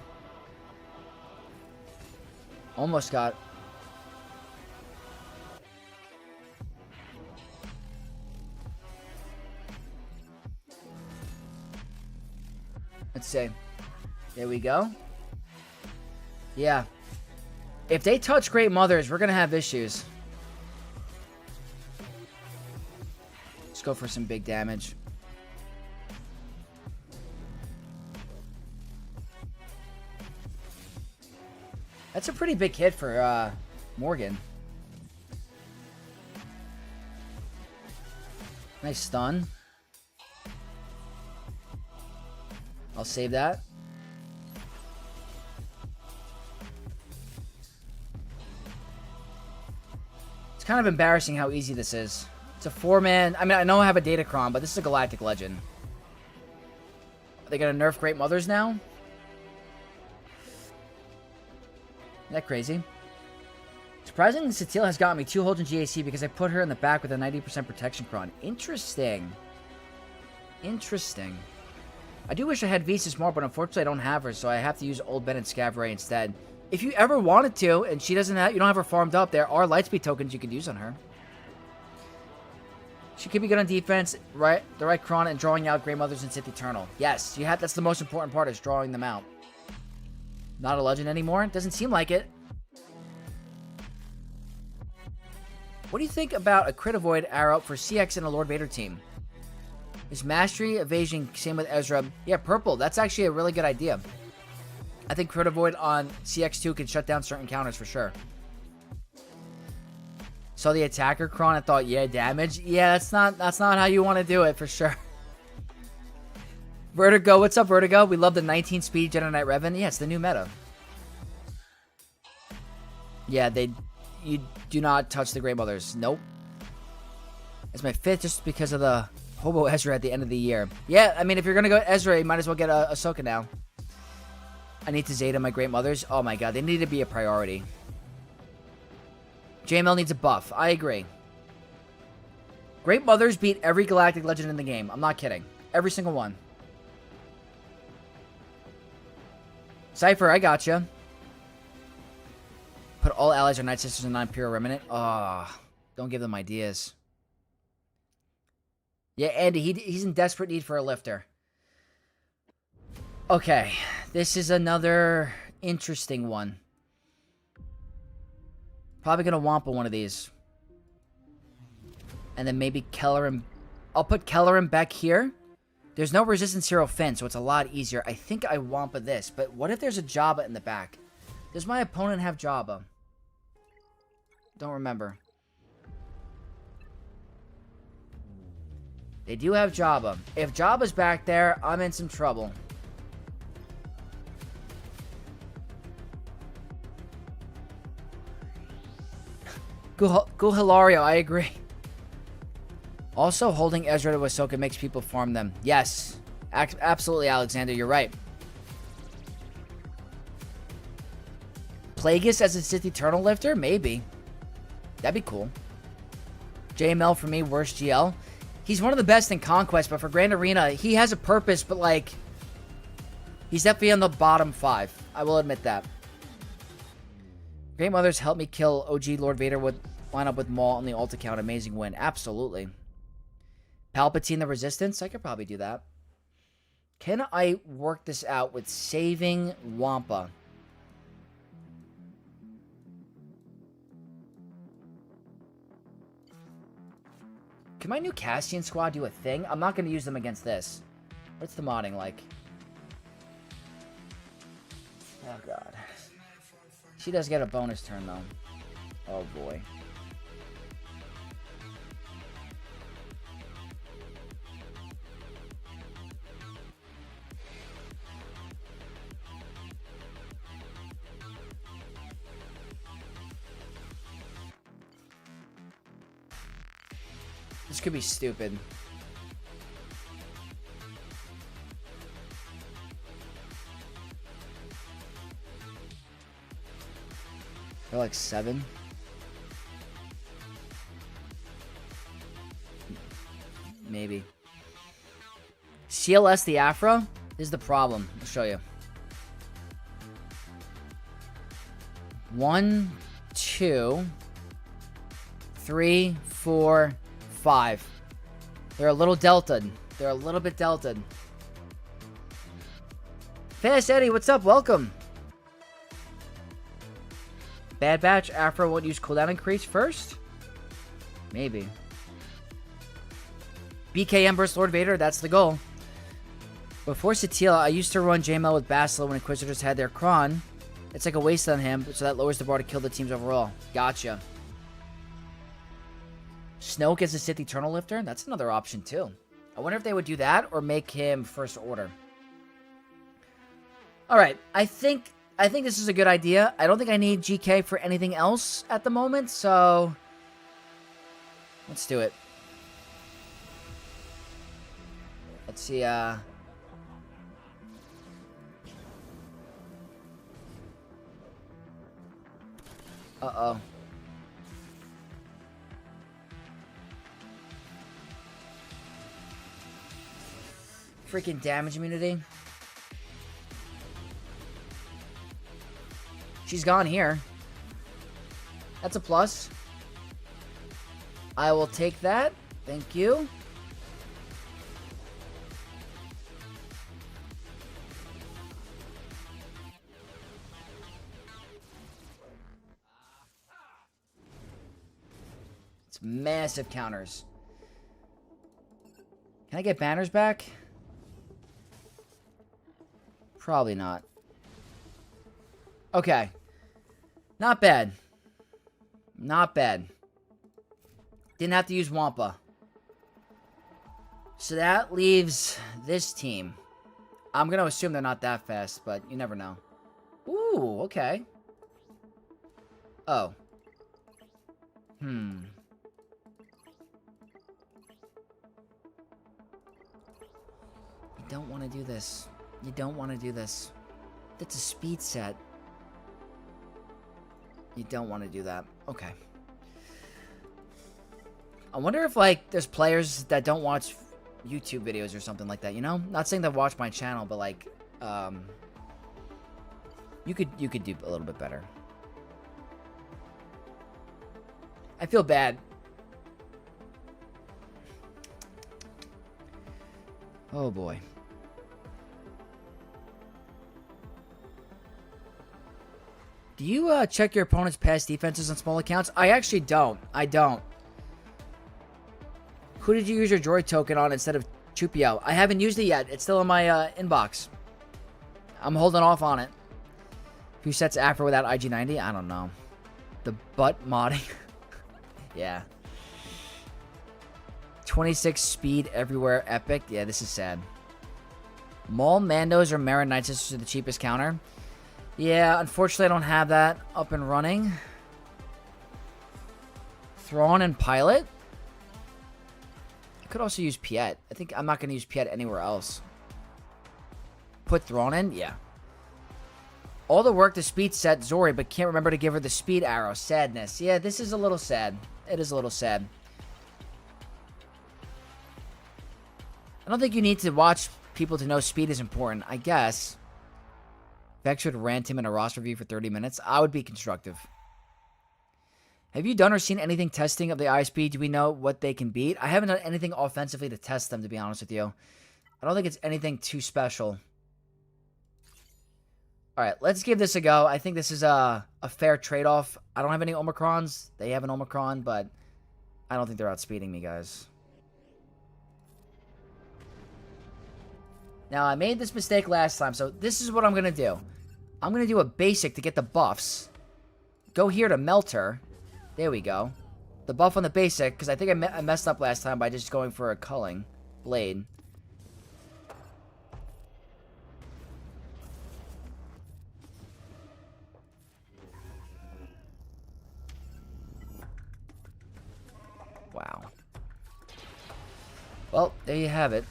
Almost got. Let's see. There we go. Yeah. If they touch Great Mothers, we're going to have issues. Let's go for some big damage. That's a pretty big hit for Morgan. Nice stun. I'll save that. It's kind of embarrassing how easy this is. It's a 4-man. I mean, I know I have a Datacron, but this is a Galactic Legend. Are they going to nerf Great Mothers now? Isn't that crazy? Surprisingly, Satil has gotten me 2 holds in GAC because I put her in the back with a 90% protection cron. Interesting. Interesting. I do wish I had Visa Smart, but unfortunately I don't have her, so I have to use Old Ben and Scavray instead. If you ever wanted to, and she doesn't have, you don't have her farmed up, there are Lightspeed tokens you could use on her. She could be good on defense, right? The right cron and drawing out Grey Mothers and Sith Eternal. Yes, you have. That's the most important part, is drawing them out. Not a legend anymore? Doesn't seem like it. What do you think about a Crit Avoid arrow for CX and a Lord Vader team? Is Mastery, Evasion, same with Ezra. Yeah, purple. That's actually a really good idea. I think Crit Avoid on CX2 can shut down certain counters for sure. So the attacker cron, I thought, yeah, damage. Yeah, that's not how you want to do it for sure. Vertigo, what's up, Vertigo? We love the 19 speed Jedi Knight Revan. Yeah, it's the new meta. Yeah, you do not touch the Grey Mothers. Nope. It's my 5th just because of the Hobo Ezra at the end of the year. Yeah, I mean, if you're going to go Ezra, you might as well get Ahsoka now. I need to Zeta my Great Mothers. Oh my god, they need to be a priority. JML needs a buff. I agree. Great Mothers beat every Galactic Legend in the game. I'm not kidding. Every single one. Cypher, I gotcha. Put all allies or Night Sisters in non-Pure Remnant. Oh, don't give them ideas. Yeah, Andy, he's in desperate need for a lifter. Okay, this is another interesting one. Probably gonna Wampa one of these. And then maybe Keller and... I'll put Keller and Beck here. There's no Resistance Hero Finn, so it's a lot easier. I think I Wampa this, but what if there's a Jabba in the back? Does my opponent have Jabba? Don't remember. They do have Jabba. If Jabba's back there, I'm in some trouble. Go Hilario, I agree. Also, holding Ezra to Ahsoka makes people farm them. Yes. Absolutely, Alexander, you're right. Plagueis as a Sith Eternal lifter? Maybe. That'd be cool. JML for me, worst GL. He's one of the best in Conquest, but for Grand Arena, he has a purpose, but like... He's definitely on the bottom 5. I will admit that. Great Mothers helped me kill OG Lord Vader with line up with Maul on the ult account. Amazing win. Absolutely. Palpatine the Resistance. I could probably do that. Can I work this out with saving Wampa? Can my new Cassian squad do a thing? I'm not going to use them against this. What's the modding like? Oh, God. She does get a bonus turn, though. Oh, boy. This could be stupid. They're like 7. Maybe. CLS the Afro is the problem. I'll show you. 1, 2, 3, 4, 5. They're a little deltaed. They're a little bit deltaed. Fast Eddie, what's up? Welcome. Bad Batch, Afro won't use cooldown increase first? Maybe. BKM versus Lord Vader, that's the goal. Before Satila, I used to run JML with Bastila when Inquisitors had their Kron. It's like a waste on him, so that lowers the bar to kill the teams overall. Gotcha. Snoke as a Sith Eternal Lifter? That's another option, too. I wonder if they would do that or make him First Order. Alright, I think this is a good idea. I don't think I need GK for anything else at the moment, so let's do it. Let's see, uh-oh. Freaking damage immunity. She's gone here. That's a plus. I will take that. Thank you. It's massive counters. Can I get banners back? Probably not. Okay. Not bad. Not bad. Didn't have to use Wampa. So that leaves this team. I'm going to assume they're not that fast, but you never know. Ooh, okay. Oh. You don't want to do this. You don't want to do this. That's a speed set. You don't want to do that. Okay. I wonder if, like, there's players that don't watch YouTube videos or something like that, you know? Not saying they watch my channel, but, like, you could do a little bit better. I feel bad. Oh, boy. Do you check your opponent's past defenses on small accounts? I actually don't. I don't. Who did you use your droid token on instead of Chupio? I haven't used it yet. It's still in my inbox. I'm holding off on it. Who sets Afro without IG90? I don't know. The butt modding. Yeah. 26 speed everywhere. Epic. Yeah, this is sad. Maul, Mandos, or Mara Night Sisters are the cheapest counter. Yeah, unfortunately, I don't have that up and running. Thrawn and Pilot. I could also use Piet. I think I'm not going to use Piet anywhere else. Put Thrawn in? Yeah. All the work to speed set Zori, but can't remember to give her the speed arrow. Sadness. Yeah, this is a little sad. It is a little sad. I don't think you need to watch people to know speed is important, I guess. Vex would rant him in a roster review for 30 minutes. I would be constructive. Have you done or seen anything testing of the ISP? Do we know what they can beat? I haven't done anything offensively to test them, to be honest with you. I don't think it's anything too special. All right, let's give this a go. I think this is a fair trade-off. I don't have any Omicrons. They have an Omicron, but I don't think they're outspeeding me, guys. Now, I made this mistake last time, so this is what I'm going to do. I'm going to do a basic to get the buffs. Go here to Melter. There we go. The buff on the basic, because I think I messed up last time by just going for a culling blade. Wow. Well, there you have it.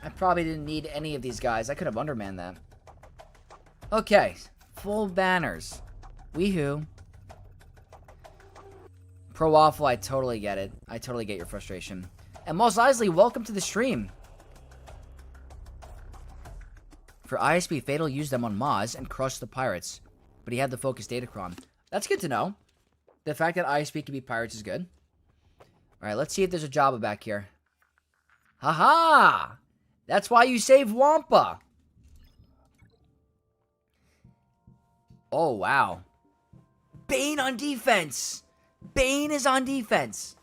I probably didn't need any of these guys. I could have undermanned that. Okay. Full banners. Weehoo. Pro Waffle, I totally get it. I totally get your frustration. And Mos Eisley, welcome to the stream. For ISP, Fatal used them on Maz and crushed the pirates. But he had the focus Datacron. That's good to know. The fact that ISP can beat pirates is good. Alright, let's see if there's a Jabba back here. Haha! That's why you save Wampa! Oh, wow. Bane on defense! Bane is on defense!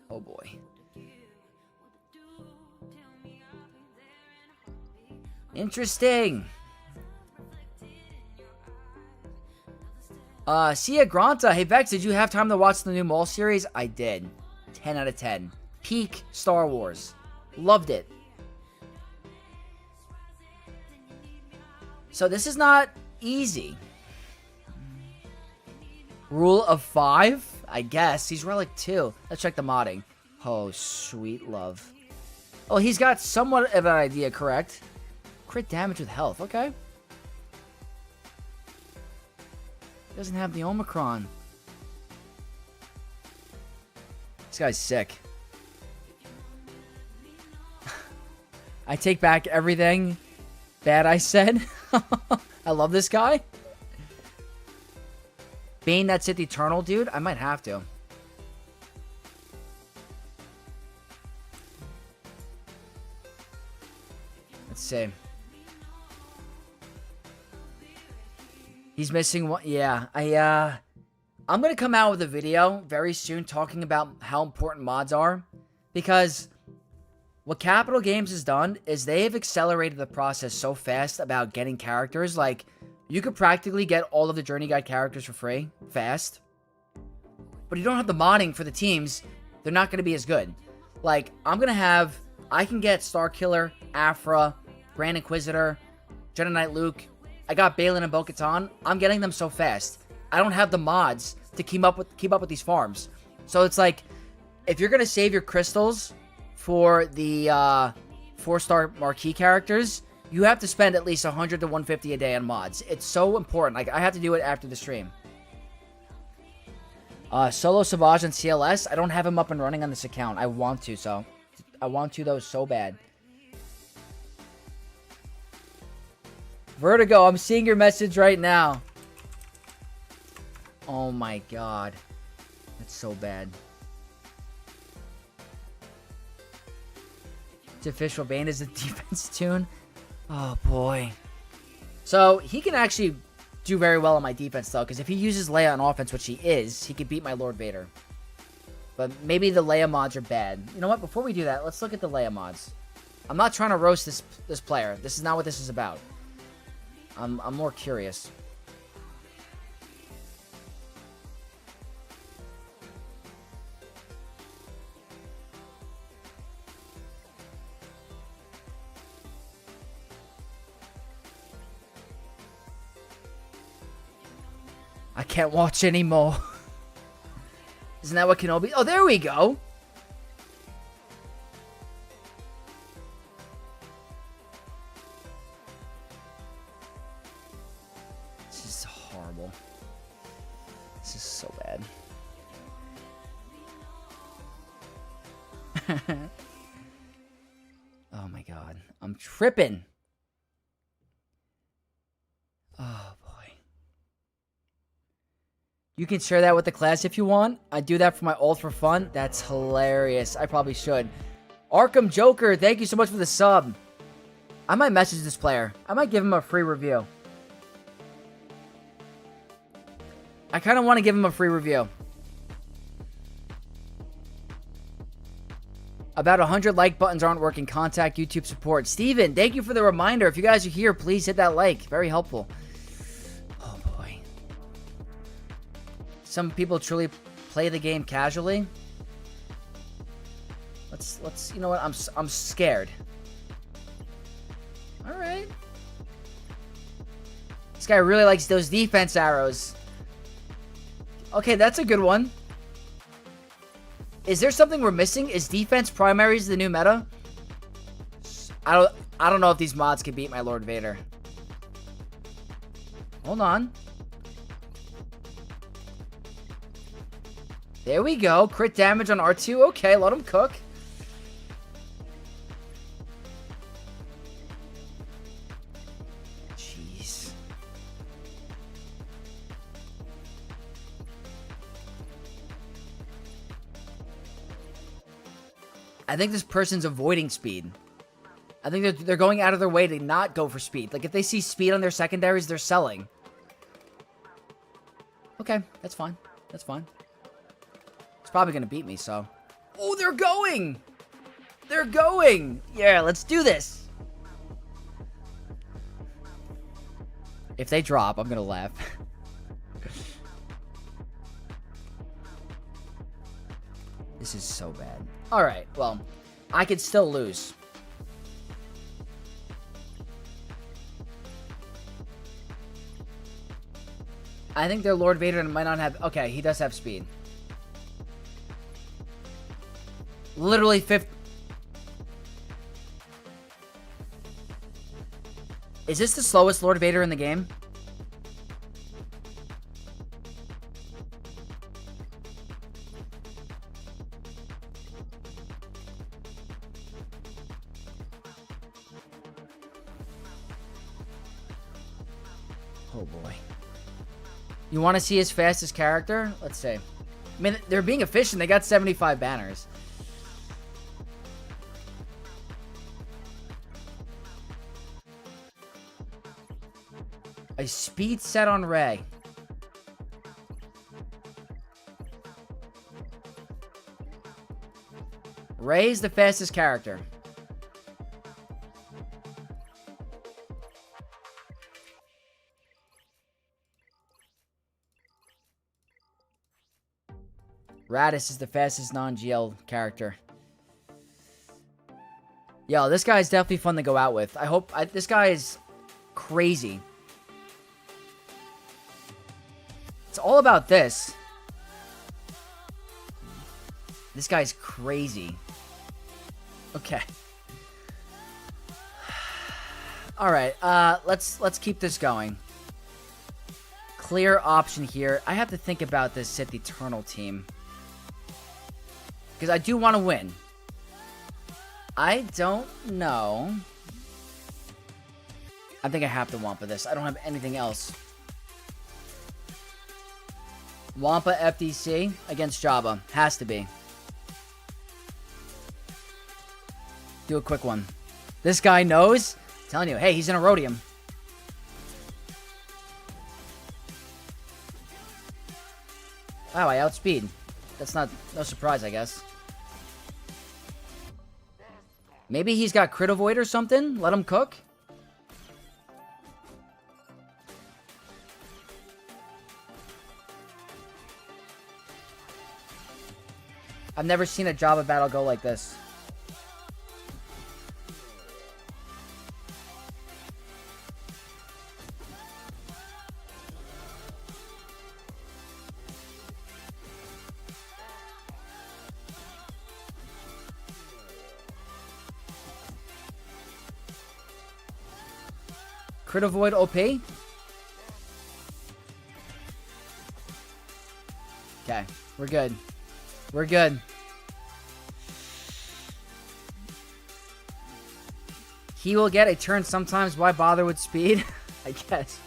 Oh, boy. Interesting! Sia Granta. Hey, Vex, did you have time to watch the new Maul series? I did. 10 out of 10. Peak Star Wars. Loved it. So this is not easy. Rule of 5? I guess. He's Relic 2. Let's check the modding. Oh, sweet love. Oh, he's got somewhat of an idea, correct? Crit damage with health. Okay. Doesn't have the Omicron. This guy's sick. I take back everything bad I said. I love this guy. Bane that Sith Eternal, dude. I might have to. Let's see. He's missing one. Yeah, I'm going to come out with a video very soon talking about how important mods are. Because what Capital Games has done is they have accelerated the process so fast about getting characters. Like, you could practically get all of the Journey Guide characters for free, fast. But if you don't have the modding for the teams, they're not going to be as good. Like, I can get Starkiller, Aphra, Grand Inquisitor, Jedi Knight Luke. I got Balin and Bo-Katan. I'm getting them so fast. I don't have the mods to keep up with these farms. So it's like, if you're gonna save your crystals for the 4-star marquee characters, you have to spend at least 100 to 150 a day on mods. It's so important. Like, I have to do it after the stream. Solo Savage and CLS. I don't have him up and running on this account. I want to though so bad. Vertigo, I'm seeing your message right now. Oh my god. That's so bad. It's official. Bane is a defense tune. Oh boy. So, he can actually do very well on my defense though, because if he uses Leia on offense, which he is, he could beat my Lord Vader. But maybe the Leia mods are bad. You know what? Before we do that, let's look at the Leia mods. I'm not trying to roast this player. This is not what this is about. I'm more curious. I can't watch anymore. Isn't that what Kenobi... Oh, there we go. This is horrible. This is so bad. Oh my god. I'm tripping. Oh boy. You can share that with the class if you want. I do that for my ult for fun. That's hilarious. I probably should. Arkham Joker, thank you so much for the sub. I might message this player. I might give him a free review. I kind of want to give him a free review. About 100 like buttons aren't working. Contact YouTube support. Steven, thank you for the reminder. If you guys are here, please hit that like. Very helpful. Oh, boy. Some people truly play the game casually. Let's, you know what? I'm scared. All right. This guy really likes those defense arrows. Okay, that's a good one. Is there something we're missing? Is defense primaries the new meta? I don't know if these mods can beat my Lord Vader. Hold on. There we go. Crit damage on R2. Okay, let him cook. Jeez. I think this person's avoiding speed. I think they're going out of their way to not go for speed. Like, if they see speed on their secondaries, they're selling. Okay, that's fine. That's fine. It's probably going to beat me, so... Oh, they're going! They're going! Yeah, let's do this! If they drop, I'm going to laugh. This is so bad. Alright, well, I could still lose. I think their Lord Vader might not have... Okay, he does have speed. Literally 5th... Is this the slowest Lord Vader in the game? Oh boy. You want to see his fastest character? Let's see. I mean, they're being efficient. They got 75 banners. A speed set on Rey. Rey's the fastest character. Radis is the fastest non-GL character. Yo, this guy's definitely fun to go out with. I hope... this guy is crazy. It's all about this. This guy's crazy. Okay. Alright, let's keep this going. Clear option here. I have to think about this Sith Eternal team. Because I do want to win. I don't know. I think I have to Wampa this. I don't have anything else. Wampa FDC against Jabba. Has to be. Do a quick one. This guy knows. I'm telling you, hey, he's in a Rhodium. Wow, I outspeed. That's no surprise, I guess. Maybe he's got crit avoid or something? Let him cook? I've never seen a Jabba battle go like this. Crit avoid OP? Okay, we're good. We're good. He will get a turn sometimes. Why bother with speed? I guess.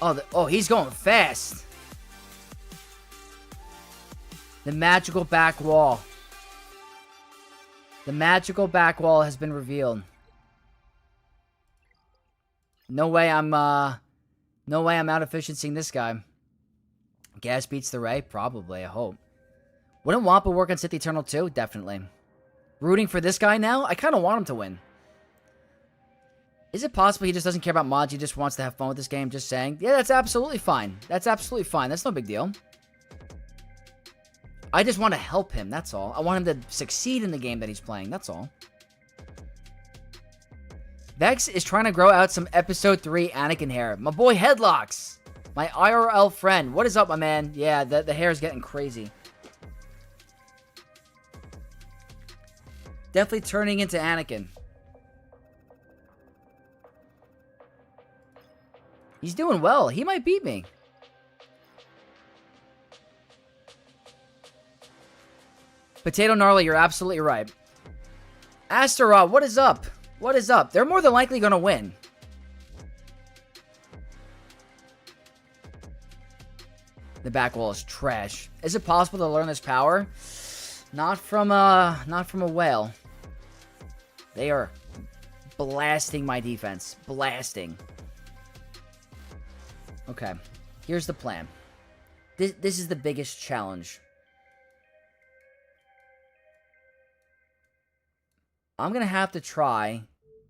Oh, he's going fast. The magical back wall. The magical back wall has been revealed. No way I'm out efficiencying this guy. Gas beats the Ray? Probably, I hope. Wouldn't Wampa work on Sith Eternal too? Definitely. Rooting for this guy now? I kind of want him to win. Is it possible he just doesn't care about mods? He just wants to have fun with this game? Just saying. Yeah, that's absolutely fine. That's absolutely fine. That's no big deal. I just want to help him. That's all. I want him to succeed in the game that he's playing. That's all. Vex is trying to grow out some Episode 3 Anakin hair. My boy Headlocks. My IRL friend. What is up, my man? Yeah, the hair is getting crazy. Definitely turning into Anakin. He's doing well. He might beat me. Potato Gnarly, you're absolutely right. Astaroth, what is up? What is up? They're more than likely going to win. The back wall is trash. Is it possible to learn this power? Not from a whale. They are blasting my defense. Blasting. Okay. Here's the plan. This is the biggest challenge. I'm going to have to try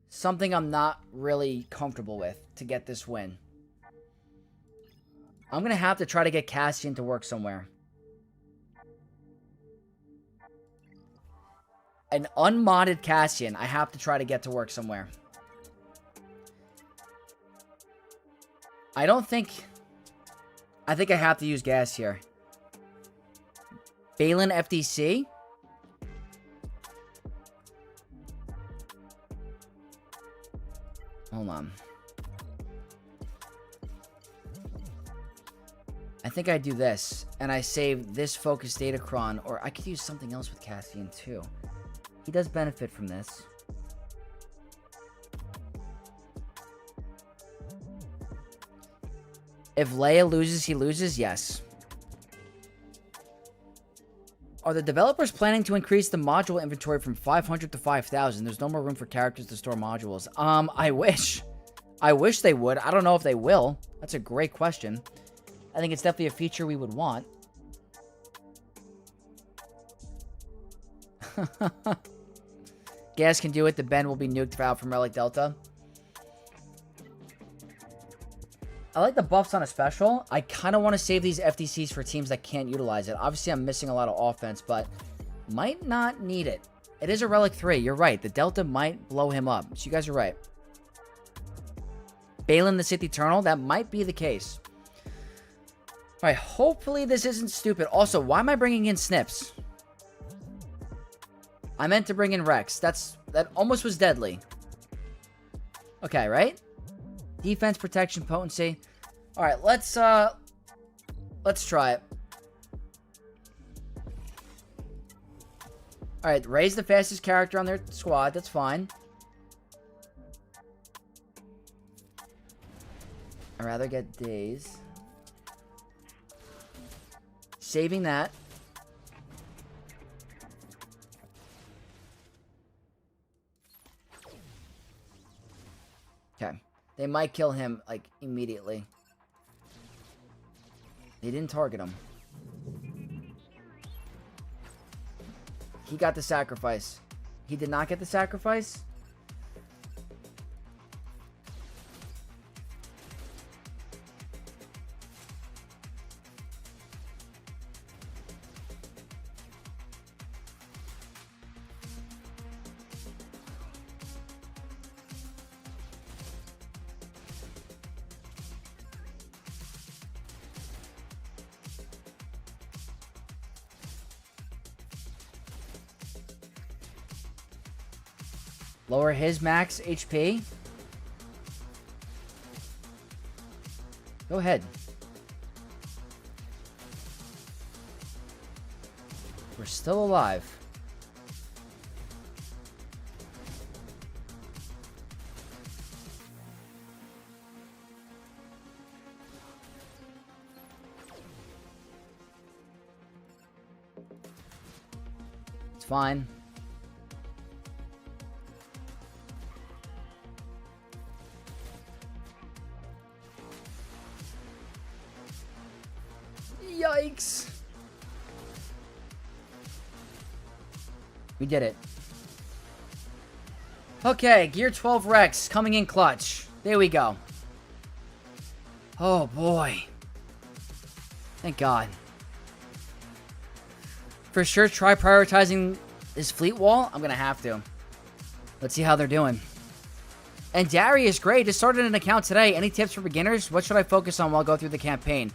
something I'm not really comfortable with to get this win. I'm going to have to try to get Cassian to work somewhere. An unmodded Cassian, I have to try to get to work somewhere. I think I have to use gas here. Balin FDC? Hold on. I think I do this, and I save this focus datachron, or I could use something else with Cassian too. He does benefit from this. If Leia loses, he loses? Yes. Are the developers planning to increase the module inventory from 500 to 5,000? There's no more room for characters to store modules. I wish. I wish they would. I don't know if they will. That's a great question. I think it's definitely a feature we would want. Gas can do it. The Ben will be nuked out from Relic Delta. I like the buffs on a special. I kind of want to save these FTCs for teams that can't utilize it. Obviously, I'm missing a lot of offense, but might not need it. It is a Relic 3. You're right. The Delta might blow him up. So you guys are right. Balin the Sith Eternal. That might be the case. All right. Hopefully, this isn't stupid. Also, why am I bringing in Snips? I meant to bring in Rex. That almost was deadly. Okay, right? Defense, protection, potency. All right, let's try it. All right, Rey's the fastest character on their squad. That's fine. I'd rather get Daze. Saving that. Okay. They might kill him, like, immediately. They didn't target him. He got the sacrifice. He did not get the sacrifice? Lower his max HP. Go ahead. We're still alive. It's fine. Yikes. We did it. Okay, Gear 12 Rex coming in clutch. There we go. Oh boy. Thank God. For sure, try prioritizing this fleet wall. I'm going to have to. Let's see how they're doing. And Darius, great. Just started an account today. Any tips for beginners? What should I focus on while I go through the campaign?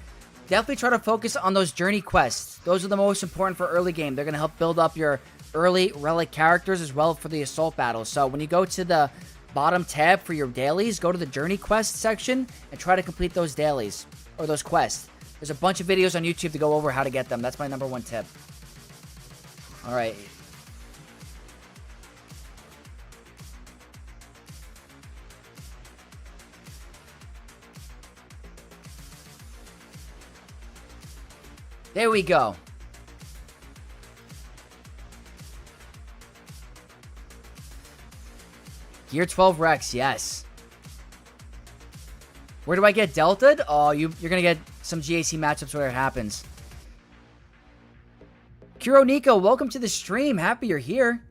Definitely try to focus on those journey quests. Those are the most important for early game. They're going to help build up your early relic characters as well for the assault battles. So when you go to the bottom tab for your dailies, go to the journey quest section and try to complete those dailies or those quests. There's a bunch of videos on YouTube to go over how to get them. That's my #1 tip. All right. There we go. Gear 12 Rex, yes. Where do I get delta'd? Oh, you're going to get some GAC matchups where it happens. Kuro Nico, welcome to the stream. Happy you're here.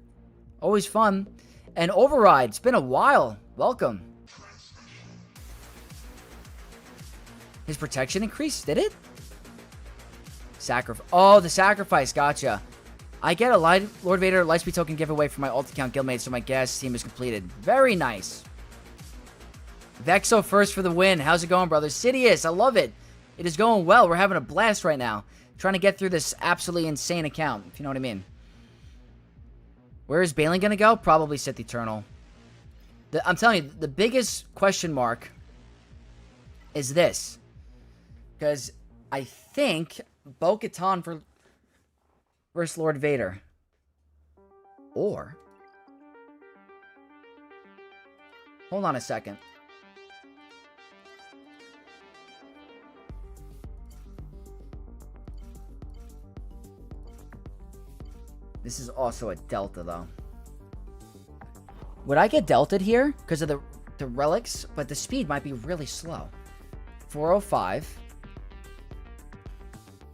Always fun. And Override, it's been a while. Welcome. His protection increased, did it? Oh, the sacrifice, gotcha. I get a Lord Vader Lightspeed token giveaway for my ult account guildmate, so my gas team is completed. Very nice. Vexo first for the win. How's it going, brother? Sidious, I love it. It is going well. We're having a blast right now. Trying to get through this absolutely insane account, if you know what I mean. Where is Bailey going to go? Probably Sith Eternal. I'm telling you, the biggest question mark is this. Because I think Bo-Katan versus Lord Vader. Or... hold on a second. This is also a delta, though. Would I get delta'd here? Because of the relics? But the speed might be really slow. 405.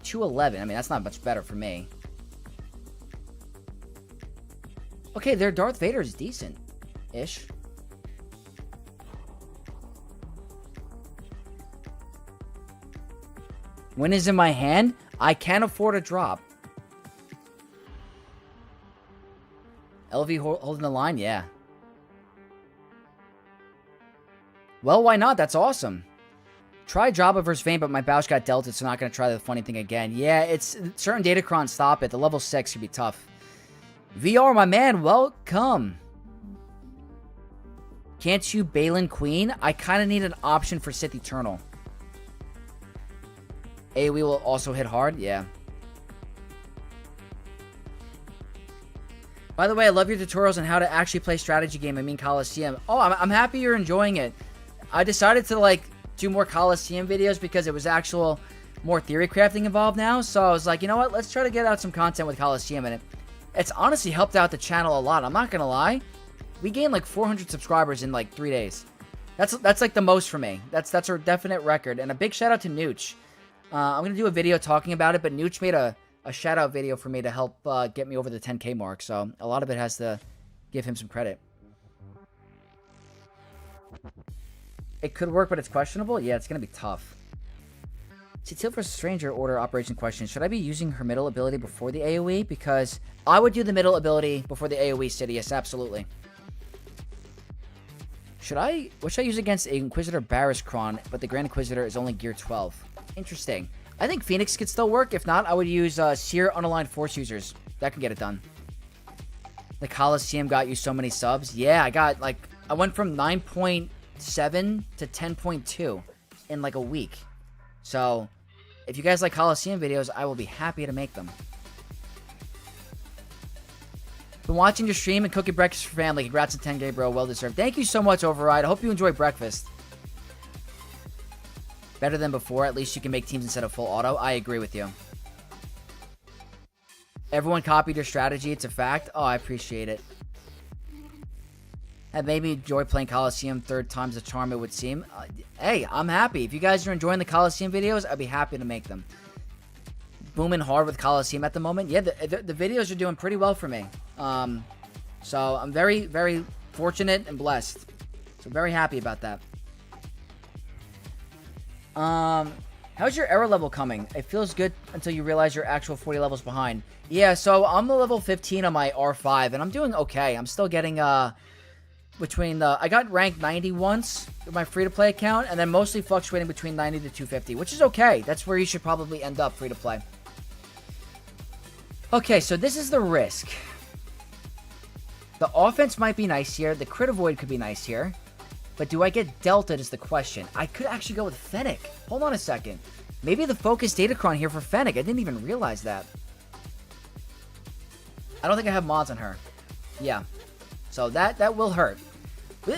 211. I mean, that's not much better for me. Okay, their Darth Vader is decent-ish. Win is in my hand. I can't afford a drop. LV holding the line? Yeah. Well, why not? That's awesome. Try Jabba versus Vayne, but my Bausch got delta, so not going to try the funny thing again. Yeah, it's certain Datacrons stop it. The level 6 could be tough. VR, my man, welcome. Can't you Balin Queen? I kind of need an option for Sith Eternal. AoE will also hit hard? Yeah. By the way, I love your tutorials on how to actually play strategy game. I mean Coliseum. Oh, I'm happy you're enjoying it. I decided to, like, do more Coliseum videos because it was actual more theory crafting involved now. So I was like, you know what? Let's try to get out some content with Coliseum in it. It's honestly helped out the channel a lot. I'm not going to lie. We gained like 400 subscribers in like 3 days. That's like the most for me. That's our definite record. And a big shout out to Nooch. I'm going to do a video talking about it, but Nooch made a shout out video for me to help get me over the 10K mark. So a lot of it has to give him some credit. It could work, but it's questionable. Yeah, it's going to be tough. See, Teal vs. Stranger order operation question. Should I be using her middle ability before the AoE? Because I would do the middle ability before the AoE, Sidious. Absolutely. What should I use against Inquisitor Barriskron, but the Grand Inquisitor is only gear 12? Interesting. I think Phoenix could still work. If not, I would use Seer Unaligned Force Users. That can get it done. The Coliseum got you so many subs. Yeah, I went from 9.7 to 10.2 in like a week. So, if you guys like Coliseum videos, I will be happy to make them. Been watching your stream and cooking breakfast for family. Congrats on 10K, bro. Well deserved. Thank you so much, Override. I hope you enjoy breakfast. Better than before. At least you can make teams instead of full auto. I agree with you. Everyone copied your strategy. It's a fact. Oh, I appreciate it. That made me enjoy playing Coliseum 3 times the charm, it would seem. Hey, I'm happy. If you guys are enjoying the Coliseum videos, I'd be happy to make them. Booming hard with Coliseum at the moment. Yeah, the videos are doing pretty well for me. So I'm very, very fortunate and blessed. So very happy about that. How's your error level coming? It feels good until you realize you're actual 40 levels behind. Yeah, so I'm a level 15 on my R5, and I'm doing okay. I'm still getting, between the... I got ranked 90 once with my free-to-play account, and then mostly fluctuating between 90 to 250, which is okay. That's where you should probably end up free-to-play. Okay, so this is the risk. The offense might be nice here. The crit avoid could be nice here. But do I get Delta is the question. I could actually go with Fennec. Hold on a second. Maybe the focus Datacron here for Fennec. I didn't even realize that. I don't think I have mods on her. Yeah. So that will hurt.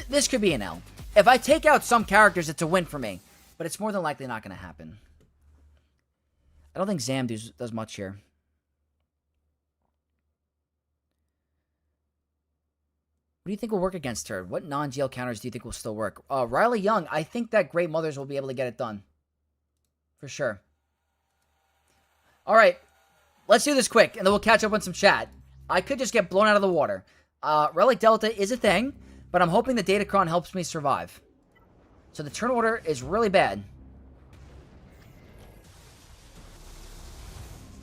This could be an L. If I take out some characters, it's a win for me. But it's more than likely not going to happen. I don't think Zam does much here. What do you think will work against her? What non-GL counters do you think will still work? Riley Young, I think that Great Mothers will be able to get it done. For sure. All right. Let's do this quick, and then we'll catch up on some chat. I could just get blown out of the water. Relic Delta is a thing, but I'm hoping the Datacron helps me survive. So the turn order is really bad.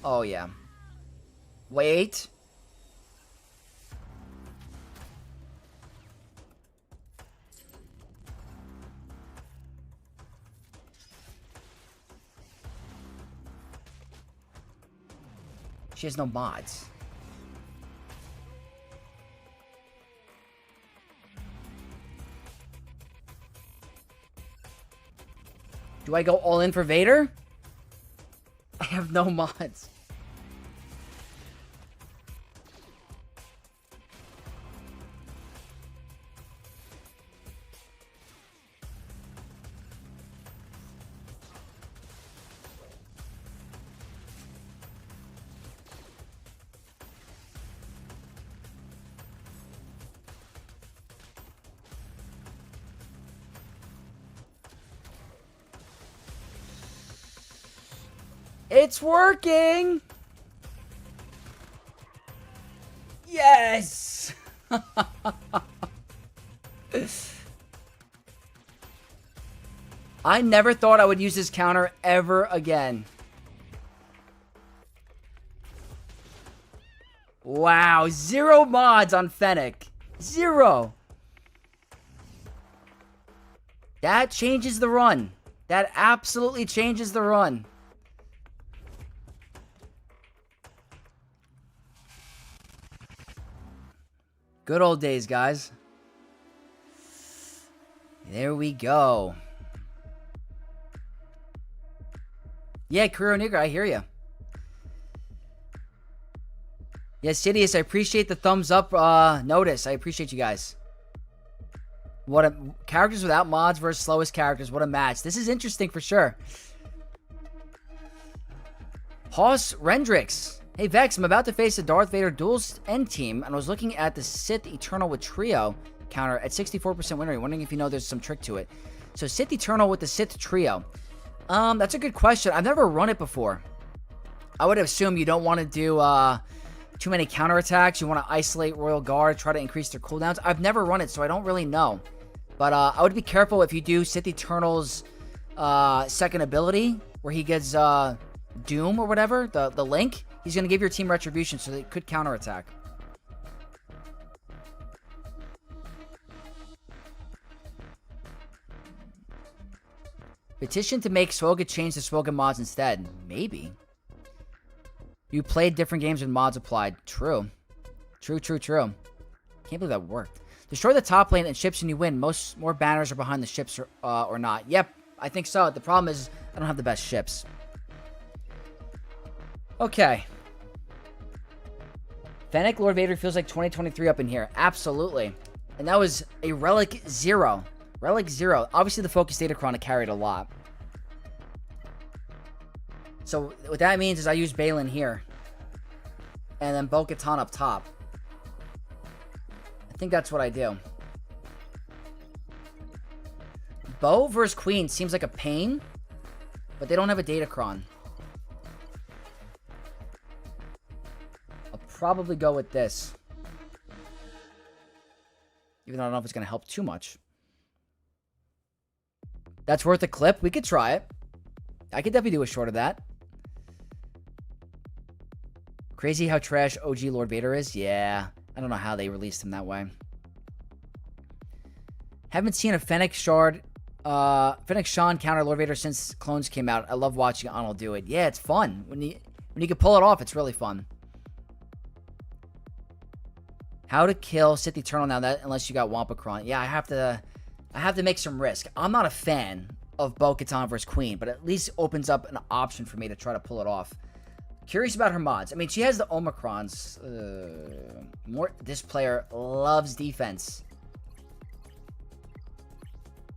Oh, yeah. Wait. She has no mods. Do I go all in for Vader? I have no mods. It's working! Yes! I never thought I would use this counter ever again. Wow, 0 mods on Fennec. 0. That changes the run. That absolutely changes the run. Good old days, guys. There we go. Yeah, Kuro Nigger, I hear you. Yeah, Sidious, I appreciate the thumbs up notice. I appreciate you guys. What a... Characters without mods versus slowest characters. What a match. This is interesting for sure. Hoss Rendrix. Hey Vex, I'm about to face the Darth Vader dual end team, and I was looking at the Sith Eternal with Trio counter at 64% win rate. Wondering if you know there's some trick to it. So Sith Eternal with the Sith Trio. That's a good question. I've never run it before. I would assume you don't want to do too many counterattacks. You want to isolate Royal Guard, try to increase their cooldowns. I've never run it, so I don't really know. But I would be careful if you do Sith Eternal's second ability, where he gets Doom or whatever, the link. He's going to give your team Retribution, so they could counterattack. Petition to make Swoga change the Swoga mods instead. Maybe. You played different games with mods applied. True. True. Can't believe that worked. Destroy the top lane and ships and you win. More banners are behind the ships or not. Yep, I think so. The problem is I don't have the best ships. Okay. Fennec Lord Vader feels like 2023 up in here. Absolutely. And that was a Relic 0. Relic 0. Obviously, the Focus Datacron carried a lot. So, what that means is I use Balin here. and then Bo-Katan up top. I think that's what I do. Bo versus Queen seems like a pain, but they don't have a Datacron. I'll probably go with this. Even though I don't know if it's going to help too much. That's worth a clip. We could try it. I could definitely do a short of that. Crazy how trash OG Lord Vader is? Yeah. I don't know how they released him that way. Haven't seen a Fennec Shard... Fennec Shan counter Lord Vader since Clones came out. I love watching Arnold do it. Yeah, it's fun. When you can pull it off, it's really fun. How to kill Sith Eternal now that unless you got Wampacron. Yeah, I have to make some risk. I'm not a fan of Bo-Katan versus Queen, but at least opens up an option for me to try to pull it off. Curious about her mods. I mean, she has the Omicrons. This player loves defense.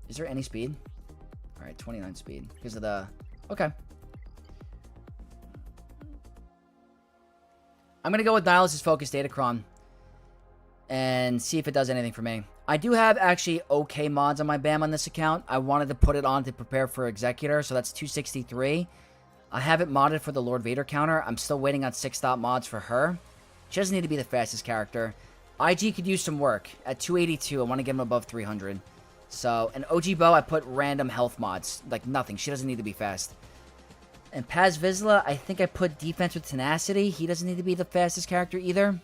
Is there any speed? All right, 29 speed because of the... Okay. I'm going to go with Nihilus' Focus Datacron and see if it does anything for me. I do have actually okay mods on my BAM on this account. I wanted to put it on to prepare for Executor, so that's 263. I have it modded for the Lord Vader counter. I'm still waiting on 6-stop mods for her. She doesn't need to be the fastest character. IG could use some work. At 282, I want to get him above 300. So, and OG Bo, I put random health mods. Like, nothing. She doesn't need to be fast. And Paz Vizsla, I think I put defense with tenacity. He doesn't need to be the fastest character either.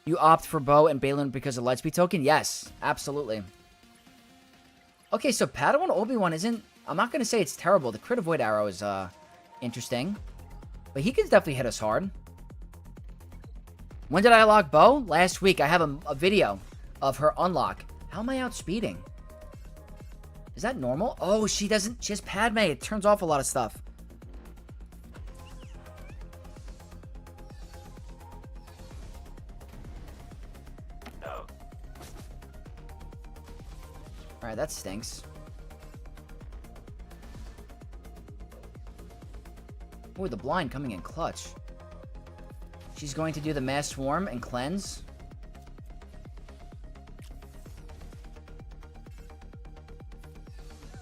You opt for Bo and Balin because of Lightspeed token? Yes, absolutely. Okay, so Padawan Obi-Wan isn't... I'm not going to say it's terrible. The crit avoid arrow is interesting. But he can definitely hit us hard. When did I unlock Bo? Last week. I have a video of her unlock. How am I outspeeding? Is that normal? Oh, she doesn't... She has Padme. It turns off a lot of stuff. No. Alright, that stinks. Ooh, the blind coming in clutch. She's going to do the Mass Swarm and Cleanse.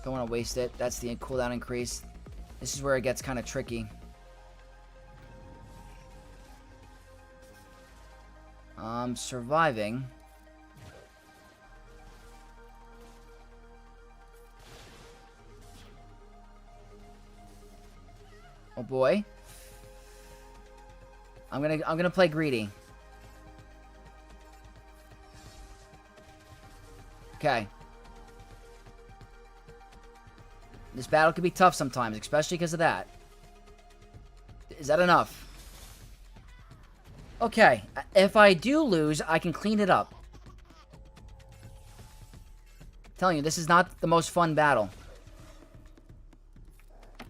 Don't want to waste it. That's the cooldown increase. This is where it gets kind of tricky. Surviving. Oh boy. I'm gonna play greedy. Okay. This battle could be tough sometimes, especially because of that. Is that enough? Okay. If I do lose, I can clean it up. I'm telling you, this is not the most fun battle.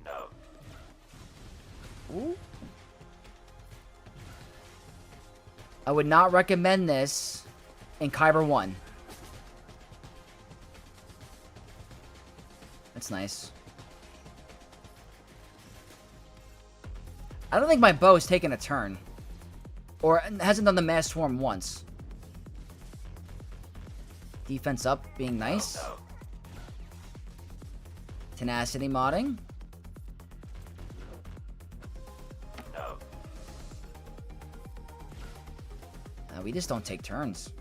No. Ooh. I would not recommend this in Kyber 1. That's nice. I don't think my bow has taken a turn. Or hasn't done the Mass Swarm once. Defense up being nice. Oh, no. Tenacity modding. No. We just don't take turns.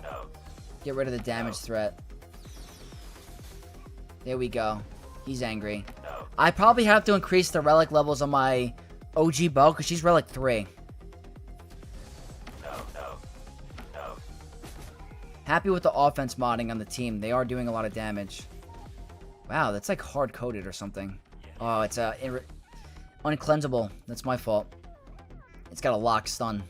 No. Get rid of the damage threat. There we go. He's angry. No. I probably have to increase the relic levels on my OG bow because she's relic 3. No. Happy with the offense modding on the team. They are doing a lot of damage. Wow, that's like hard-coded or something. Oh, it's uncleansable. That's my fault. It's got a lock stun.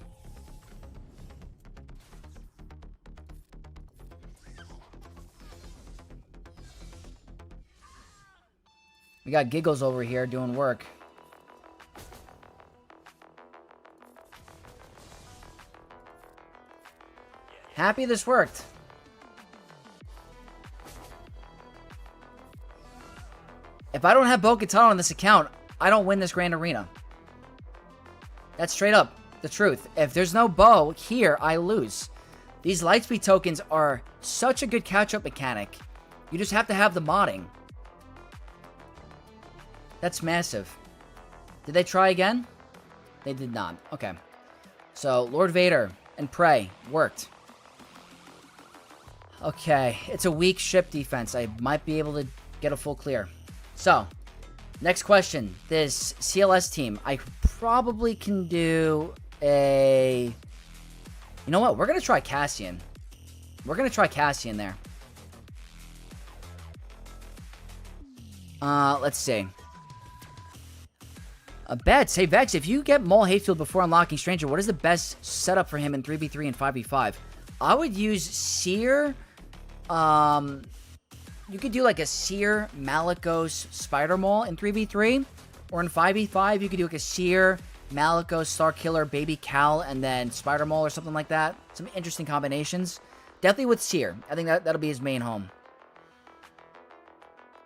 We got Giggles over here doing work. Happy this worked. If I don't have Bo-Katan on this account, I don't win this Grand Arena. That's straight up the truth. If there's no Bo here, I lose. These Lightspeed tokens are such a good catch-up mechanic. You just have to have the modding. That's massive. Did they try again? They did not. Okay. So, Lord Vader and Prey worked. Okay. It's a weak ship defense. I might be able to get a full clear. So, next question. This CLS team. I probably can do a... You know what? We're going to try Cassian. We're going to try Cassian there. Let's see. A bet. Say, Vex, if you get Maul Hayfield before unlocking Stranger, what is the best setup for him in 3v3 and 5v5? I would use Seer. You could do like a Seer, Malicos, Spider Maul in 3v3. Or in 5v5, you could do like a Seer, Malicos, Starkiller, Baby Cal, and then Spider Maul or something like that. Some interesting combinations. Definitely with Seer. I think that'll be his main home.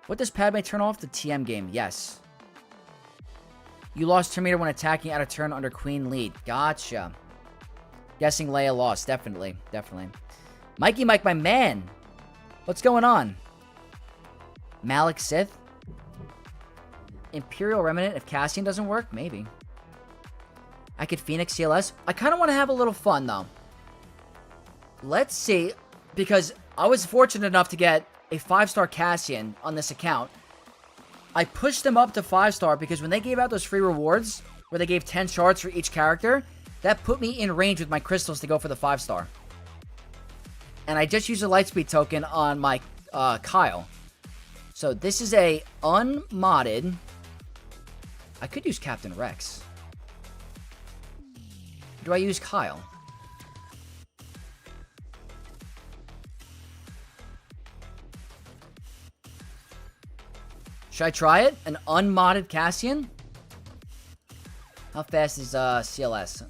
What does Padme turn off? The TM game. Yes. You lost Terminator when attacking out of turn under Queen lead. Gotcha. Guessing Leia lost. Definitely. Definitely. Mikey Mike, my man. What's going on? Malik Sith? Imperial Remnant if Cassian doesn't work? Maybe. I could Phoenix CLS. I kind of want to have a little fun, though. Let's see. Because I was fortunate enough to get a 5-star Cassian on this account. I pushed them up to 5-star because when they gave out those free rewards, where they gave 10 shards for each character, that put me in range with my crystals to go for the 5-star. And I just used a Lightspeed token on my Kyle. So this is a unmodded... I could use Captain Rex. Do I use Kyle? Should I try it? An unmodded Cassian? How fast is CLS?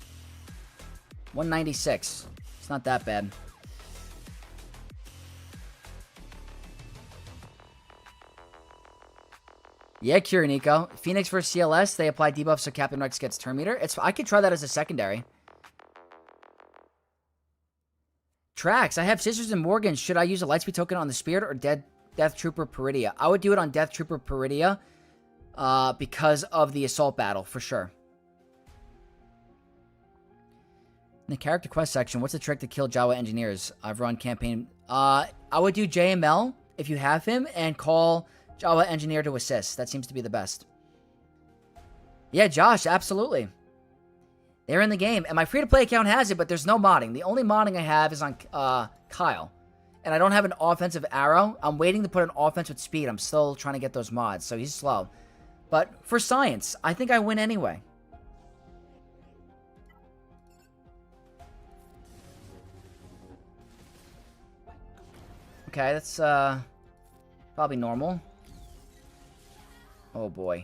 196. It's not that bad. Yeah, Kirinico. Phoenix versus CLS, they apply debuffs so Captain Rex gets turn meter. I could try that as a secondary. Tracks. I have Scissors and Morgan. Should I use a Lightspeed token on the Spirit or Death Trooper Peridia? I would do it on Death Trooper Peridia because of the Assault Battle, for sure. In the character quest section, what's the trick to kill Jawa engineers? I've run campaign. I would do JML if you have him and call Jawa engineer to assist. That seems to be the best. Yeah, Josh, absolutely. They're in the game. And my free-to-play account has it, but there's no modding. The only modding I have is on Kyle. And I don't have an offensive arrow. I'm waiting to put an offense with speed. I'm still trying to get those mods, so he's slow. But for science, I think I win anyway. Okay, that's probably normal. Oh boy.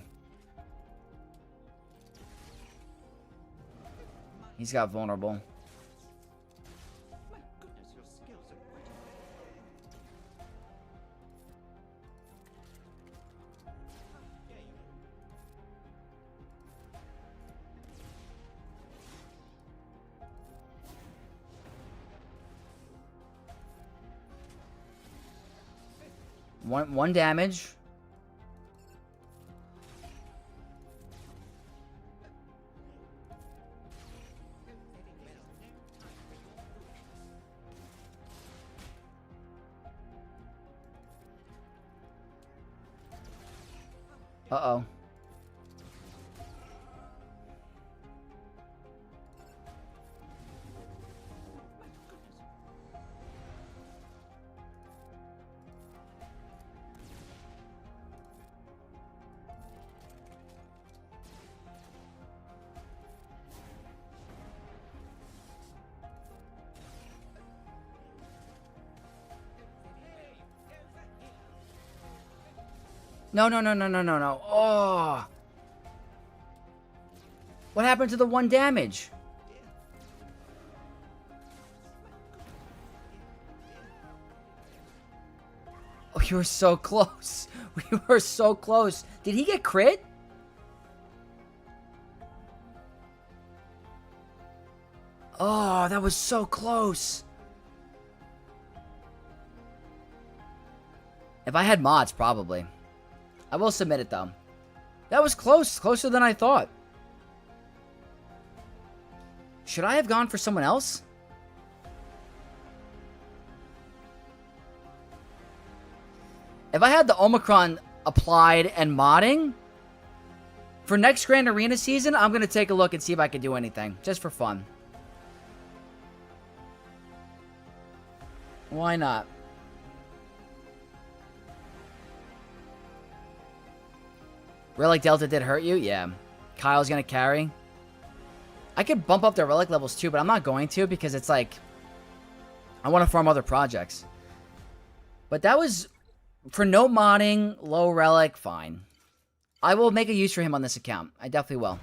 He's got vulnerable. One damage. Uh-oh. No. Oh. What happened to the 1 damage? We were so close. We were so close. Did he get crit? Oh, that was so close. If I had mods, probably. I will submit it, though. That was close. Closer than I thought. Should I have gone for someone else? If I had the Omicron applied and modding, for next Grand Arena season, I'm going to take a look and see if I can do anything. Just for fun. Why not? Relic Delta did hurt you? Yeah. Kyle's going to carry. I could bump up their Relic levels too, but I'm not going to because it's like, I want to farm other projects. But that was, for no modding, low Relic, fine. I will make a use for him on this account. I definitely will.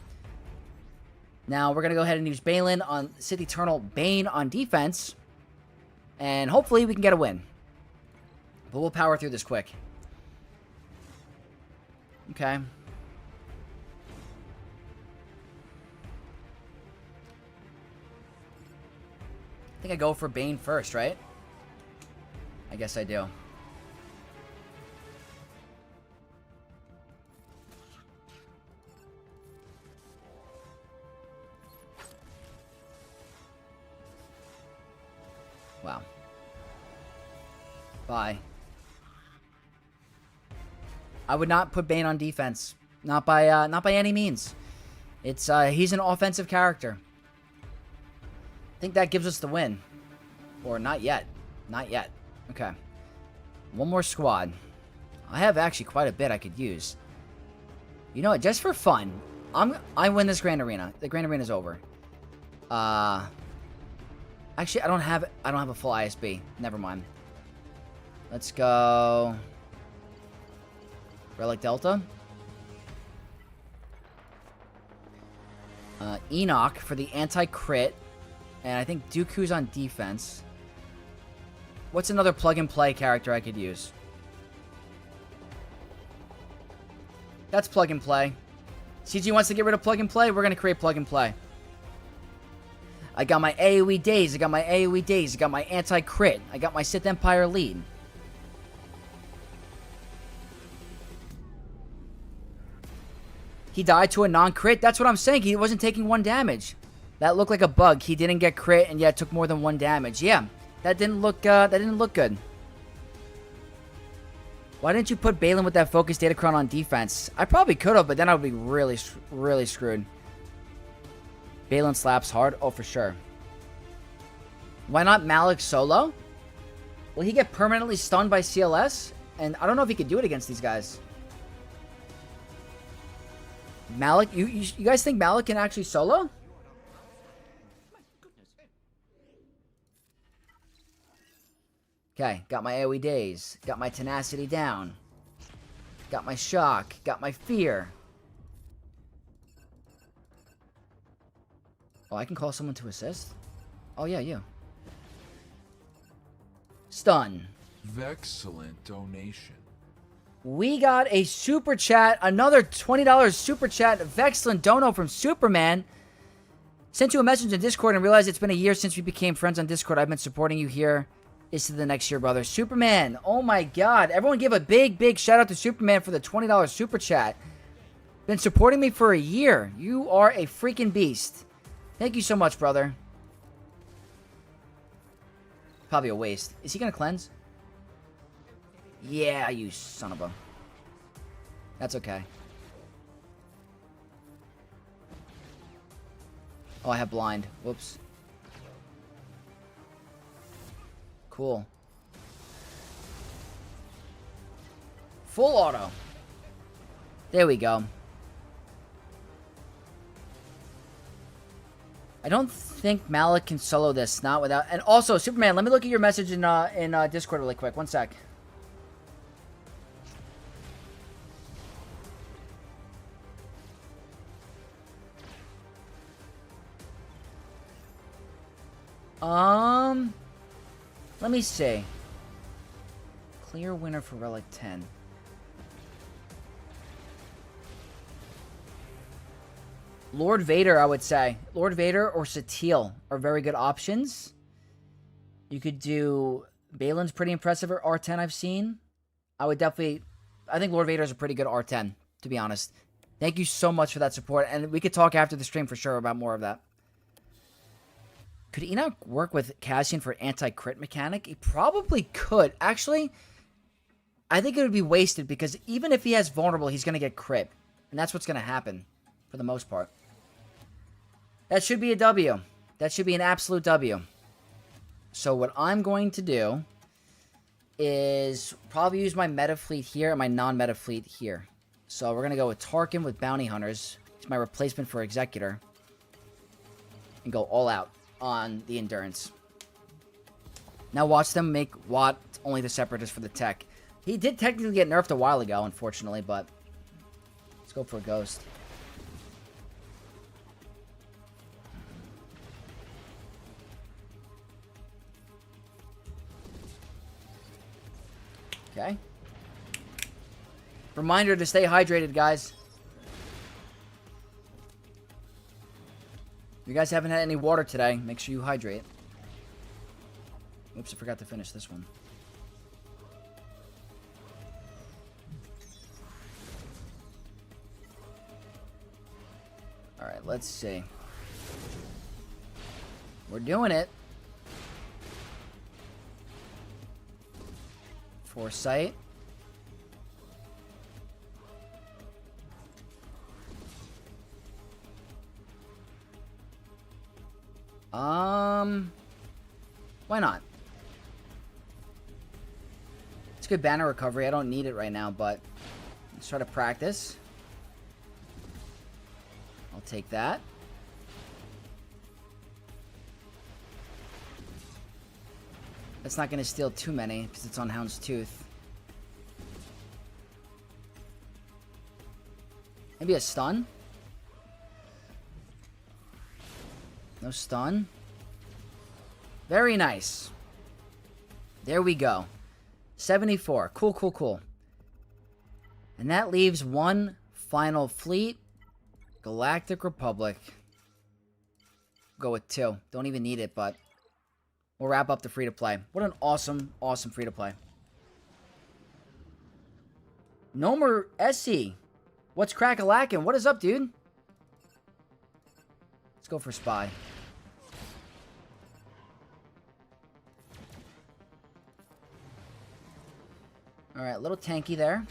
Now, we're going to go ahead and use Balin on Sith Eternal Bane on defense. And hopefully we can get a win. But we'll power through this quick. Okay. I think I go for Bane first, right? I guess I do. Wow. Bye. I would not put Bane on defense. Not by any means. It's he's an offensive character. I think that gives us the win. Or not yet. Not yet. Okay. One more squad. I have actually quite a bit I could use. You know what? Just for fun, I win this Grand Arena. The Grand Arena is over. Actually, I don't have a full ISB. Never mind. Let's go. Relic Delta. Enoch for the anti-crit. And I think Dooku's on defense. What's another plug-and-play character I could use? That's plug-and-play. CG wants to get rid of plug-and-play. We're going to create plug-and-play. I got my AoE days. I got my AoE days. I got my anti-crit. I got my Sith Empire lead. He died to a non-crit. That's what I'm saying. He wasn't taking 1 damage. That looked like a bug. He didn't get crit and yet took more than 1 damage. Yeah, that didn't look good. Why didn't you put Balin with that focus Datacron on defense? I probably could have, but then I would be really, really screwed. Balin slaps hard. Oh, for sure. Why not Malik solo? Will he get permanently stunned by CLS? And I don't know if he could do it against these guys. Malik, you guys think Malik can actually solo? Okay, got my AoE days. Got my tenacity down. Got my shock. Got my fear. Oh, I can call someone to assist? Oh, yeah, you. Stun. Vexcellent donation. We got a super chat. Another $20 super chat. Vexcellent dono from Superman. Sent you a message in Discord and realized it's been a year since we became friends on Discord. I've been supporting you here. Is to the next year, brother. Superman. Oh, my God. Everyone give a big, big shout out to Superman for the $20 super chat. Been supporting me for a year. You are a freaking beast. Thank you so much, brother. Probably a waste. Is he going to cleanse? Yeah, you son of a... That's okay. Oh, I have blind. Whoops. Cool. Full auto. There we go. I don't think Malik can solo this, not without... And also, Superman, let me look at your message in Discord really quick. 1 sec. Let me see. Clear winner for Relic 10. Lord Vader, I would say. Lord Vader or Satele are very good options. You could do... Balin's pretty impressive at R10 I've seen. I would definitely... I think Lord Vader is a pretty good R10, to be honest. Thank you so much for that support. And we could talk after the stream for sure about more of that. Could Enoch work with Cassian for anti-crit mechanic? He probably could. Actually, I think it would be wasted because even if he has vulnerable, he's going to get crit. And that's what's going to happen for the most part. That should be a W. That should be an absolute W. So what I'm going to do is probably use my meta fleet here and my non-meta fleet here. So we're going to go with Tarkin with Bounty Hunters. It's my replacement for Executor. And go all out on the Endurance. Now watch them make Watt only the Separatist for the tech. He did technically get nerfed a while ago, unfortunately, but let's go for a Ghost. Okay. Reminder to stay hydrated, guys. If you guys haven't had any water today, make sure you hydrate. Oops, I forgot to finish this one. Alright, let's see. We're doing it. Foresight. Why not? It's good banner recovery. I don't need it right now, but let's try to practice. I'll take that. That's not going to steal too many because it's on Hound's Tooth. Maybe a stun? No stun. Very nice. There we go. 74. Cool, cool, cool. And that leaves one final fleet. Galactic Republic. Go with 2. Don't even need it, but we'll wrap up the free-to-play. What an awesome, awesome free-to-play. Nomer SE. What's crack-a-lackin'? What is up, dude? Let's go for Spy. Alright, a little tanky there.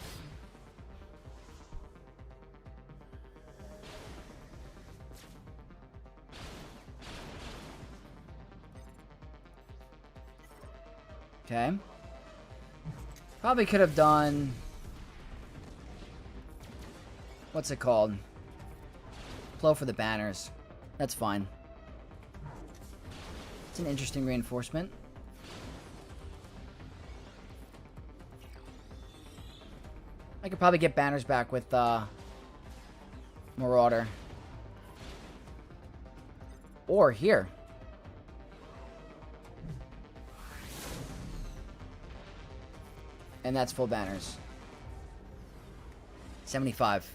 Okay. Probably could have done... What's it called? Blow for the banners. That's fine. It's an interesting reinforcement. I could probably get banners back with Marauder. Or here. And that's full banners. 75.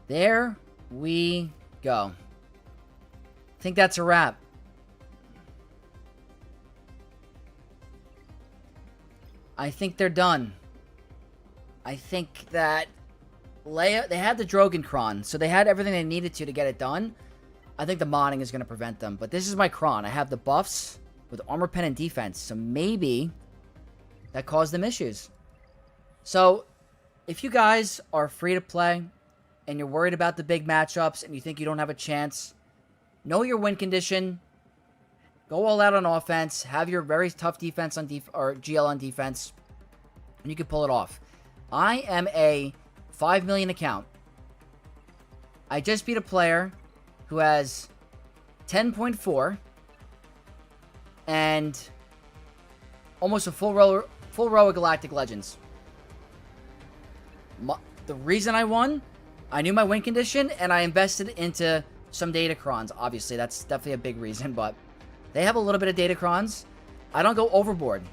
There we go. I think that's a wrap. I think they're done. I think that Leia... They had the Drogon-Kron, so they had everything they needed to get it done. I think the modding is going to prevent them. But this is my Kron. I have the buffs with armor pen and defense. So maybe that caused them issues. So if you guys are free to play and you're worried about the big matchups and you think you don't have a chance, know your win condition. Go all out on offense. Have your very tough defense on or GL on defense. And you can pull it off. I am a 5 million account. I just beat a player who has 10.4 and almost a full row of Galactic Legends. The reason I won, I knew my win condition and I invested into some Datacrons. Obviously, that's definitely a big reason, but they have a little bit of Datacrons. I don't go overboard.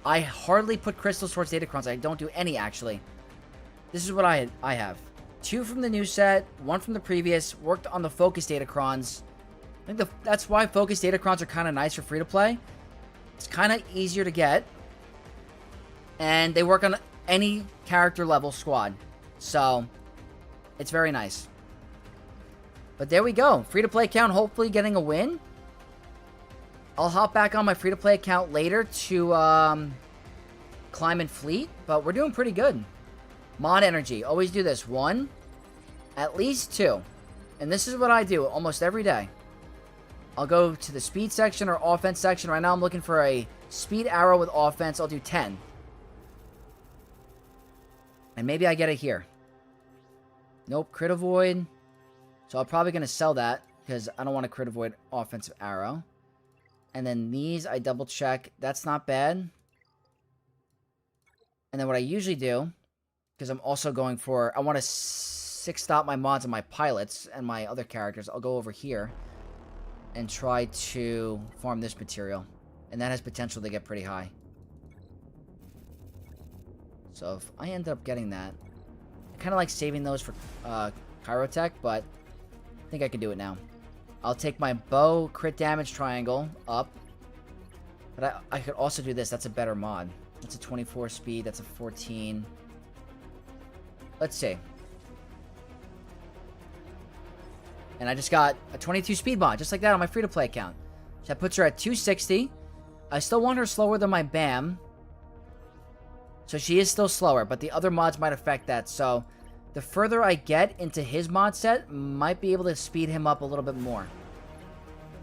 I hardly put crystals towards datacrons. I don't do any, actually. This is what I have. 2 from the new set, 1 from the previous. Worked on the focus datacrons. I think that's why focus datacrons are kind of nice for free-to-play. It's kind of easier to get. And they work on any character level squad. So, it's very nice. But there we go. Free-to-play account hopefully getting a win. I'll hop back on my free-to-play account later to climb and fleet. But we're doing pretty good. Mod energy. Always do this. 1. At least 2. And this is what I do almost every day. I'll go to the speed section or offense section. Right now I'm looking for a speed arrow with offense. I'll do 10. And maybe I get it here. Nope, crit avoid. So I'm probably going to sell that because I don't want to crit avoid offensive arrow. And then these I double check. That's not bad. And then what I usually do, because I'm also going for, I want to 6-stop my mods and my pilots and my other characters. I'll go over here and try to farm this material. And that has potential to get pretty high. So if I end up getting that, I kind of like saving those for Chirotech, but I think I can do it now. I'll take my bow crit damage triangle up. But I could also do this. That's a better mod. That's a 24 speed. That's a 14. Let's see. And I just got a 22 speed mod, just like that on my free-to-play account. So that puts her at 260. I still want her slower than my BAM. So she is still slower, but the other mods might affect that. So the further I get into his mod set, might be able to speed him up a little bit more.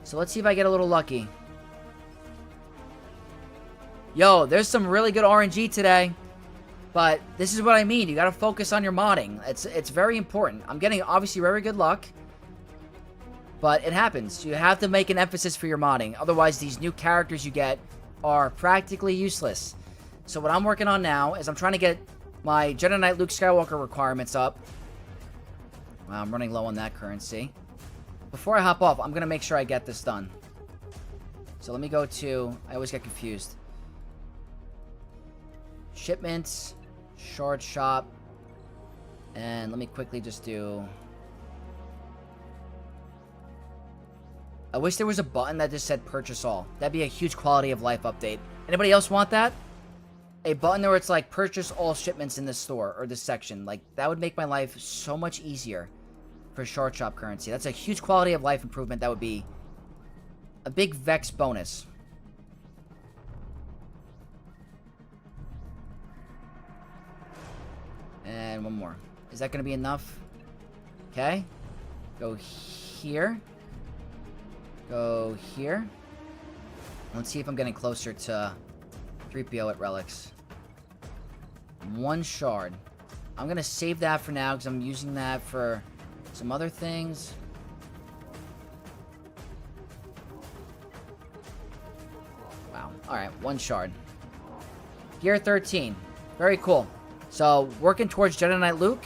So let's see if I get a little lucky. Yo, there's some really good RNG today. But this is what I mean. You got to focus on your modding. It's very important. I'm getting, obviously, very good luck. But it happens. You have to make an emphasis for your modding. Otherwise, these new characters you get are practically useless. So what I'm working on now is I'm trying to get my Jedi Knight Luke Skywalker requirements up. Wow, I'm running low on that currency. Before I hop off, I'm going to make sure I get this done. So let me go to... I always get confused. Shipments. Shard shop. And let me quickly just do... I wish there was a button that just said purchase all. That'd be a huge quality of life update. Anybody else want that? A button where it's like purchase all shipments in this store or this section. Like, that would make my life so much easier for shard shop currency. That's a huge quality of life improvement. That would be a big Vex bonus. And one more. Is that going to be enough? Okay. Go here. Go here. Let's see if I'm getting closer to 3PO at relics. 1 shard. I'm going to save that for now because I'm using that for some other things. Wow. Alright, 1 shard. Gear 13. Very cool. So, working towards Jedi Knight Luke.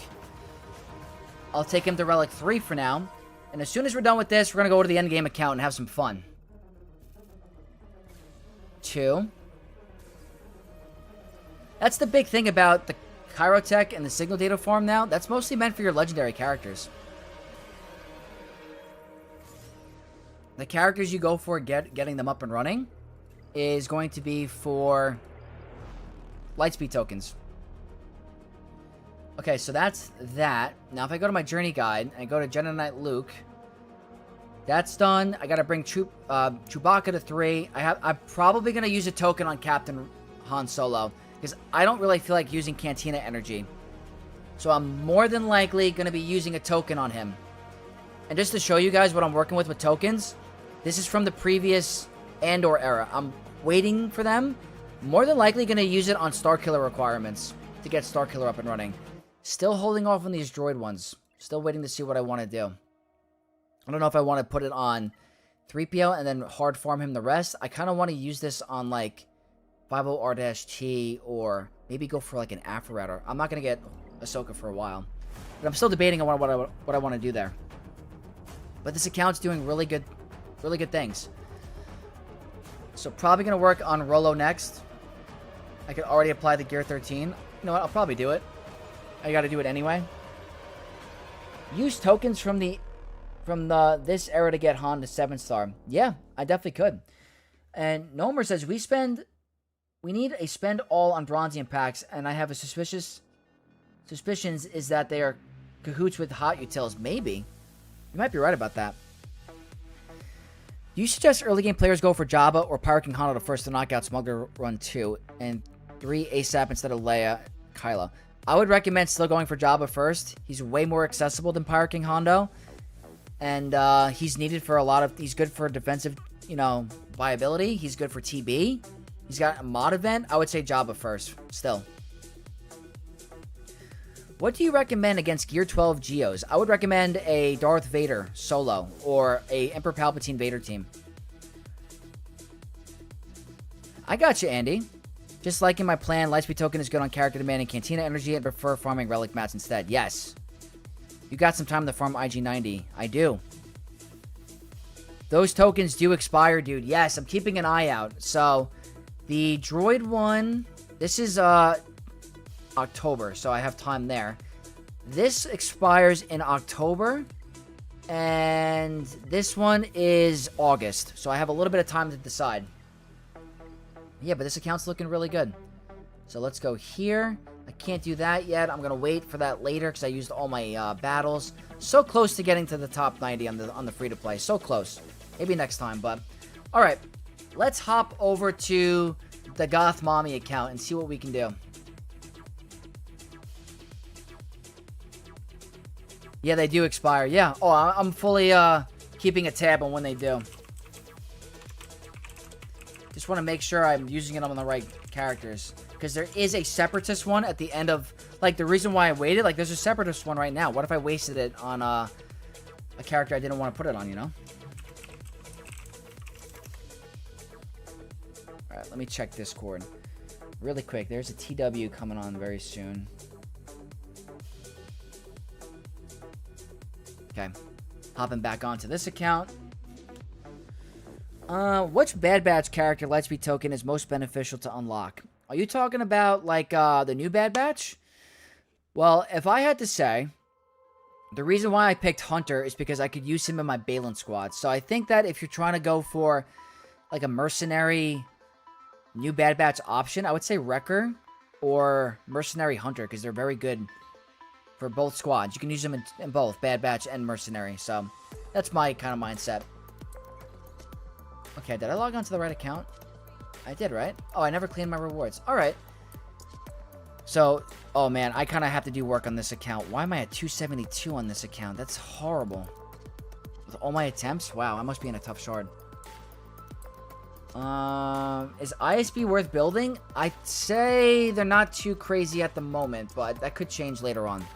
I'll take him to Relic 3 for now. And as soon as we're done with this, we're going to go to the Endgame account and have some fun. 2. That's the big thing about the Chirotech and the Signal Data Farm now. That's mostly meant for your legendary characters. The characters you go for getting them up and running is going to be for Lightspeed tokens. Okay, so that's that. Now, if I go to my journey guide and I go to Jedi Knight Luke, that's done. I gotta bring Chewbacca to 3. I'm probably gonna use a token on Captain Han Solo because I don't really feel like using Cantina energy. So I'm more than likely gonna be using a token on him. And just to show you guys what I'm working with tokens, this is from the previous Andor era. I'm waiting for them. More than likely gonna use it on Starkiller requirements to get Starkiller up and running. Still holding off on these droid ones. Still waiting to see what I want to do. I don't know if I want to put it on 3PO and then hard farm him the rest. I kind of want to use this on like 50R-T or maybe go for like an Afro-Router. I'm not going to get Ahsoka for a while. But I'm still debating on what I want to do there. But this account's doing really good things. So probably going to work on Rolo next. I could already apply the Gear 13. You know what? I'll probably do it. I got to do it anyway. Use tokens from this era to get Han to 7-star. Yeah, I definitely could. And Nomer says, we need a spend all on Bronzium packs, and I have a suspicions is that they are cahoots with hot utils. Maybe. You might be right about that. Do you suggest early game players go for Jabba or Pirate King Hondo to first to knock out Smuggler Run 2 and 3 ASAP instead of Leia, Kylo? I would recommend still going for Jabba first. He's way more accessible than Pirate King Hondo. And he's needed for a lot of... He's good for defensive, viability. He's good for TB. He's got a mod event. I would say Jabba first, still. What do you recommend against Gear 12 Geos? I would recommend a Darth Vader solo or a Emperor Palpatine Vader team. I got you, Andy. Just like in my plan, Lightspeed token is good on character demand and Cantina energy and prefer farming relic mats instead. Yes. You got some time to farm IG-90. I do. Those tokens do expire, dude. Yes, I'm keeping an eye out. So, the droid one, this is October, so I have time there. This expires in October, and this one is August, so I have a little bit of time to decide. Yeah, but this account's looking really good. So let's go here. I can't do that yet. I'm gonna wait for that later because I used all my battles. So close to getting to the top 90 on the free-to-play. So close. Maybe next time, but... Alright, let's hop over to the Goth Mommy account and see what we can do. Yeah, they do expire. Yeah. Oh, I'm fully keeping a tab on when they do. Just want to make sure I'm using it on the right characters. Because there is a Separatist one at the end of... Like, the reason why I waited... Like, there's a Separatist one right now. What if I wasted it on a character I didn't want to put it on, Alright, let me check Discord. Really quick. There's a TW coming on very soon. Okay. Hopping back onto this account. Which Bad Batch character Lightspeed token is most beneficial to unlock? Are you talking about, like, the new Bad Batch? Well, if I had to say, the reason why I picked Hunter is because I could use him in my Balin squad. So I think that if you're trying to go for, like, a mercenary new Bad Batch option, I would say Wrecker or Mercenary Hunter, because they're very good for both squads. You can use them in both, Bad Batch and Mercenary. So, that's my kind of mindset. Okay, did I log on to the right account? I did, right? Oh, I never cleaned my rewards. Alright. So, oh man, I kind of have to do work on this account. Why am I at 272 on this account? That's horrible. With all my attempts? Wow, I must be in a tough shard. Is ISB worth building? I'd say they're not too crazy at the moment, but that could change later on.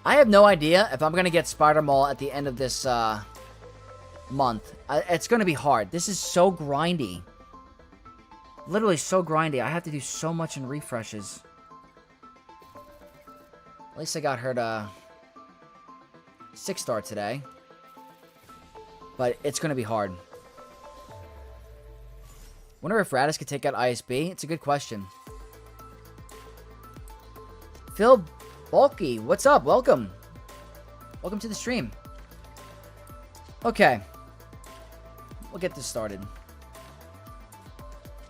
I have no idea if I'm going to get Spider Mall at the end of this month. It's going to be hard. This is so grindy. Literally so grindy. I have to do so much in refreshes. At least I got her to 6-star today. But it's going to be hard. Wonder if Radis could take out ISB? It's a good question. Phil Bulky, what's up? Welcome. Welcome to the stream. Okay. We'll get this started.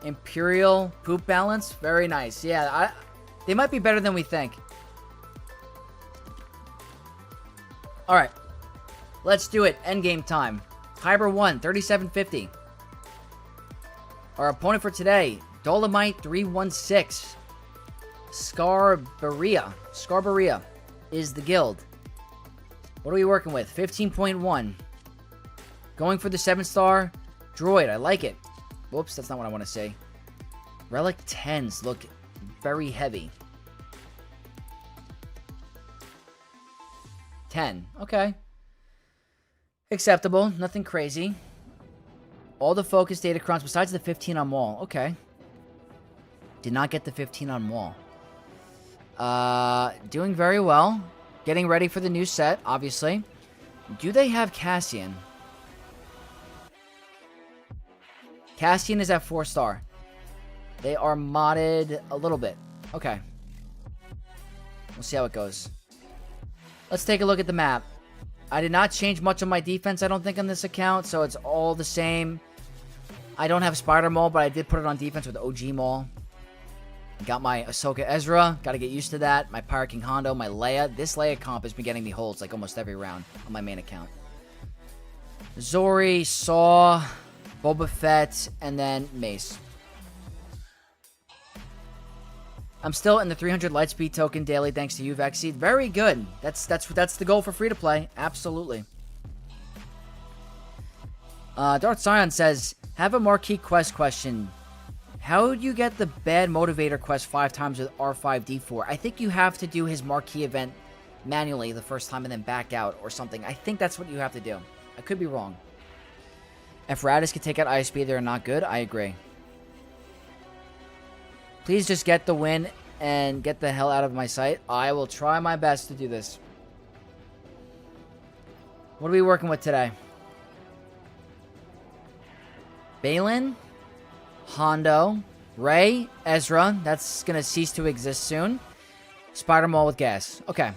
Imperial poop balance. Very nice. Yeah, they might be better than we think. Alright. Let's do it. Endgame time. Kyber 1, 3750. Our opponent for today, Dolomite 316. Scarberia is the guild. What are we working with? 15.1. Going for the 7-star droid. I like it. Whoops, that's not what I want to say. Relic 10s look very heavy. 10. Okay. Acceptable. Nothing crazy. All the focus data crowns besides the 15 on Maul. Okay. Did not get the 15 on Maul. Doing very well. Getting ready for the new set, obviously. Do they have Cassian? Cassian is at 4-star. They are modded a little bit. Okay. We'll see how it goes. Let's take a look at the map. I did not change much of my defense, I don't think, on this account, so it's all the same. I don't have Spider Maul, but I did put it on defense with OG Maul. Got my Ahsoka Ezra. Got to get used to that. My Pirate King Hondo, my Leia. This Leia comp has been getting me holds like almost every round on my main account. Zori, Saw, Boba Fett, and then Mace. I'm still in the 300 Lightspeed token daily thanks to you, Vexy. Very good. That's the goal for free-to-play. Absolutely. Darth Scion says, have a marquee quest question. How do you get the bad motivator quest 5 times with R5D4? I think you have to do his marquee event manually the first time and then back out or something. I think that's what you have to do. I could be wrong. If Radis could take out ISP, they're not good. I agree. Please just get the win and get the hell out of my sight. I will try my best to do this. What are we working with today? Balin, Hondo, Rey, Ezra. That's going to cease to exist soon. Spider Maul with gas. Okay.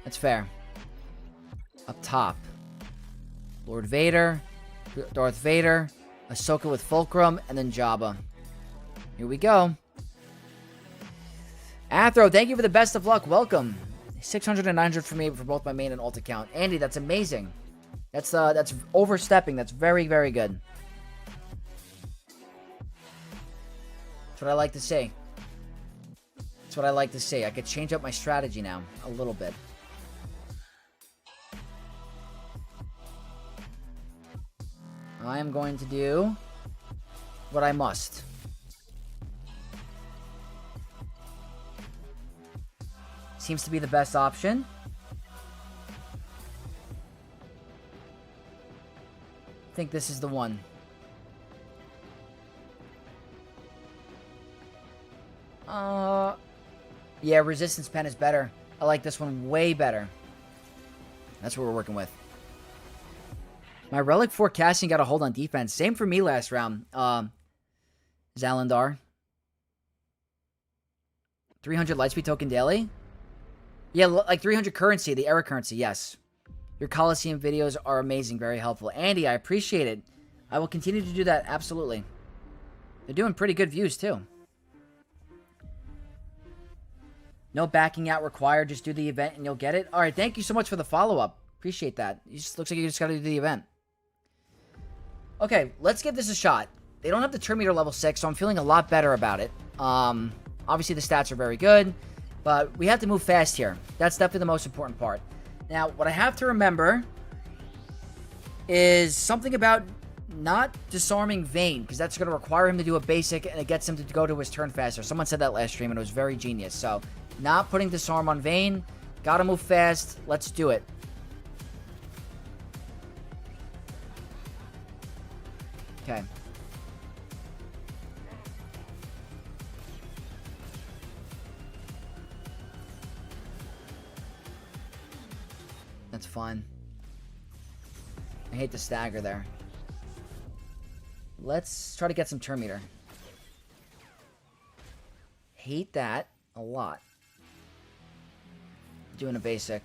That's fair. Up top. Lord Vader, Darth Vader, Ahsoka with Fulcrum, and then Jabba. Here we go. Athro, thank you for the best of luck. Welcome. 600 and 900 for me for both my main and alt account. Andy, that's amazing. That's overstepping. That's very, very good. That's what I like to see. That's what I like to see. I could change up my strategy now a little bit. I am going to do what I must. Seems to be the best option. I think this is the one. Yeah, resistance pen is better. I like this one way better. That's what we're working with. My Relic 4 casting got a hold on defense. Same for me last round. Zalandar. 300 Lightspeed token daily? Yeah, like 300 currency, the era currency, yes. Your Coliseum videos are amazing, very helpful. Andy, I appreciate it. I will continue to do that, absolutely. They're doing pretty good views, too. No backing out required, just do the event and you'll get it. Alright, thank you so much for the follow-up. Appreciate that. Looks like you just gotta do the event. Okay, let's give this a shot. They don't have the turn meter level 6, so I'm feeling a lot better about it. Obviously, the stats are very good, but we have to move fast here. That's definitely the most important part. Now, what I have to remember is something about not disarming Vayne, because that's going to require him to do a basic, and it gets him to go to his turn faster. Someone said that last stream, and it was very genius. So, not putting disarm on Vayne. Gotta move fast. Let's do it. Okay. That's fine. I hate the stagger there. Let's try to get some turn meter. Hate that a lot. Doing a basic.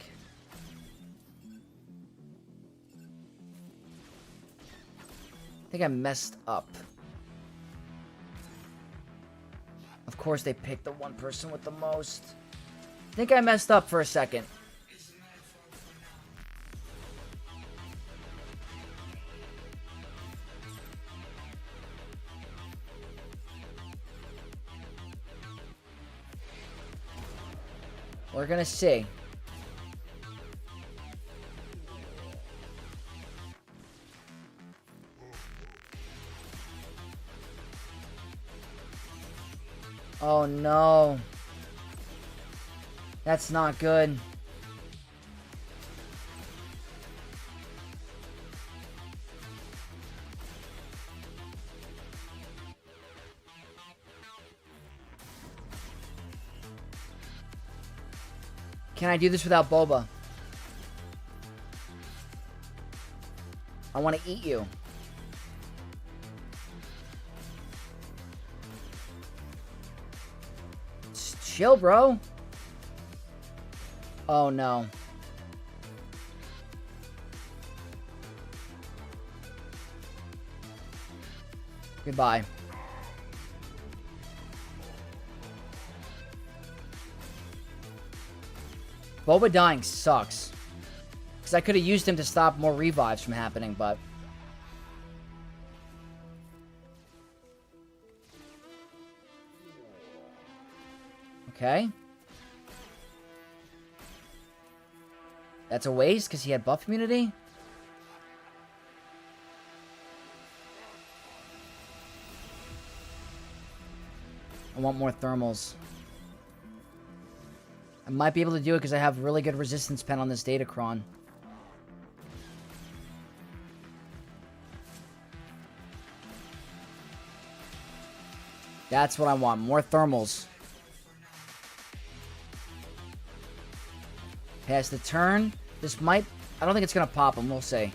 I think I messed up. Of course they picked the one person with the most. I think I messed up for a second. We're gonna see. Oh no. That's not good. Can I do this without Boba? I want to eat you. Chill, bro. Oh, no. Goodbye. Boba dying sucks. Because I could have used him to stop more revives from happening, but... Okay. That's a waste because he had buff immunity. I want more thermals. I might be able to do it because I have really good resistance pen on this Datacron. That's what I want. More thermals. Pass the turn. This might... I don't think it's going to pop him. We'll see.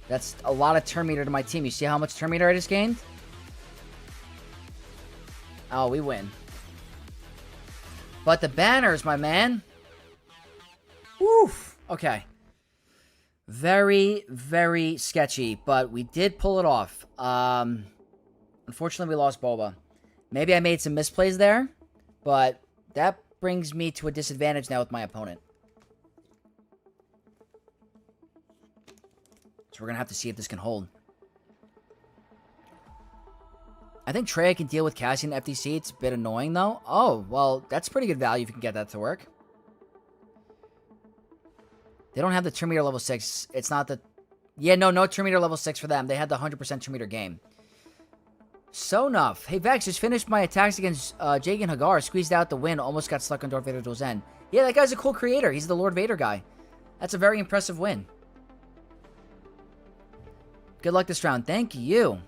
That's a lot of turn meter to my team. You see how much turn meter I just gained? Oh, we win. But the banners, my man. Woof. Okay. Very, very sketchy. But we did pull it off. Unfortunately, we lost Boba. Maybe I made some misplays there. But that brings me to a disadvantage now with my opponent. So we're going to have to see if this can hold. I think Trey can deal with Cassian FTC. It's a bit annoying, though. Oh, well, that's pretty good value if you can get that to work. They don't have the turn meter level 6. It's not the... Yeah, no turn meter level 6 for them. They had the 100% turn meter game. So enough. Hey, Vex, just finished my attacks against Jake and Hagar. Squeezed out the win. Almost got stuck on Darth Vader Duel's End. Yeah, that guy's a cool creator. He's the Lord Vader guy. That's a very impressive win. Good luck this round. Thank you.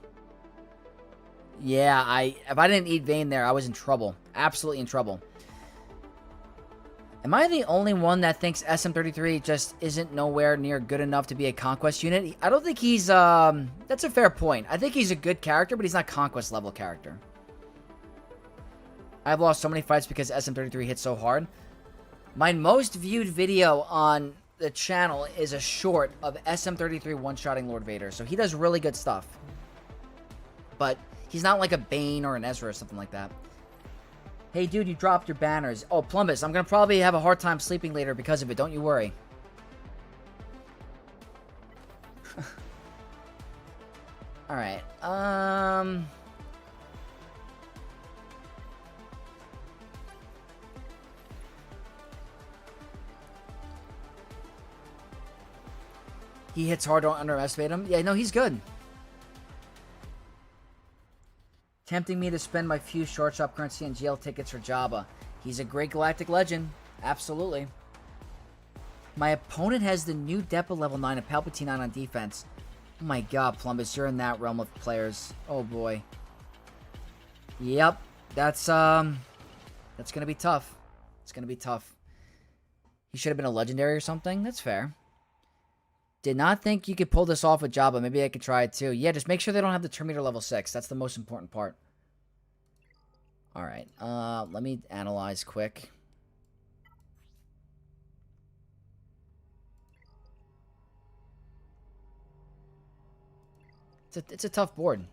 Yeah, if I didn't eat Vayne there, I was in trouble. Absolutely in trouble. Am I the only one that thinks SM33 just isn't nowhere near good enough to be a Conquest unit? I don't think he's, that's a fair point. I think he's a good character, but he's not Conquest level character. I've lost so many fights because SM33 hits so hard. My most viewed video on the channel is a short of SM33 one-shotting Lord Vader, so he does really good stuff. But he's not like a Bane or an Ezra or something like that. Hey, dude, you dropped your banners. Oh, Plumbus, I'm going to probably have a hard time sleeping later because of it. Don't you worry. Alright, he hits hard, don't underestimate him. Yeah, no, he's good. Tempting me to spend my few short shop currency and GL tickets for Jabba. He's a great galactic legend. Absolutely. My opponent has the new Depa level 9 and Palpatine 9 on defense. Oh my god, Plumbus, you're in that realm of players. Oh boy. Yep. That's gonna be tough. It's gonna be tough. He should have been a legendary or something. That's fair. Did not think you could pull this off with Jabba. Maybe I could try it too. Yeah, just make sure they don't have the turn meter level 6. That's the most important part. Alright, let me analyze quick. It's a tough board.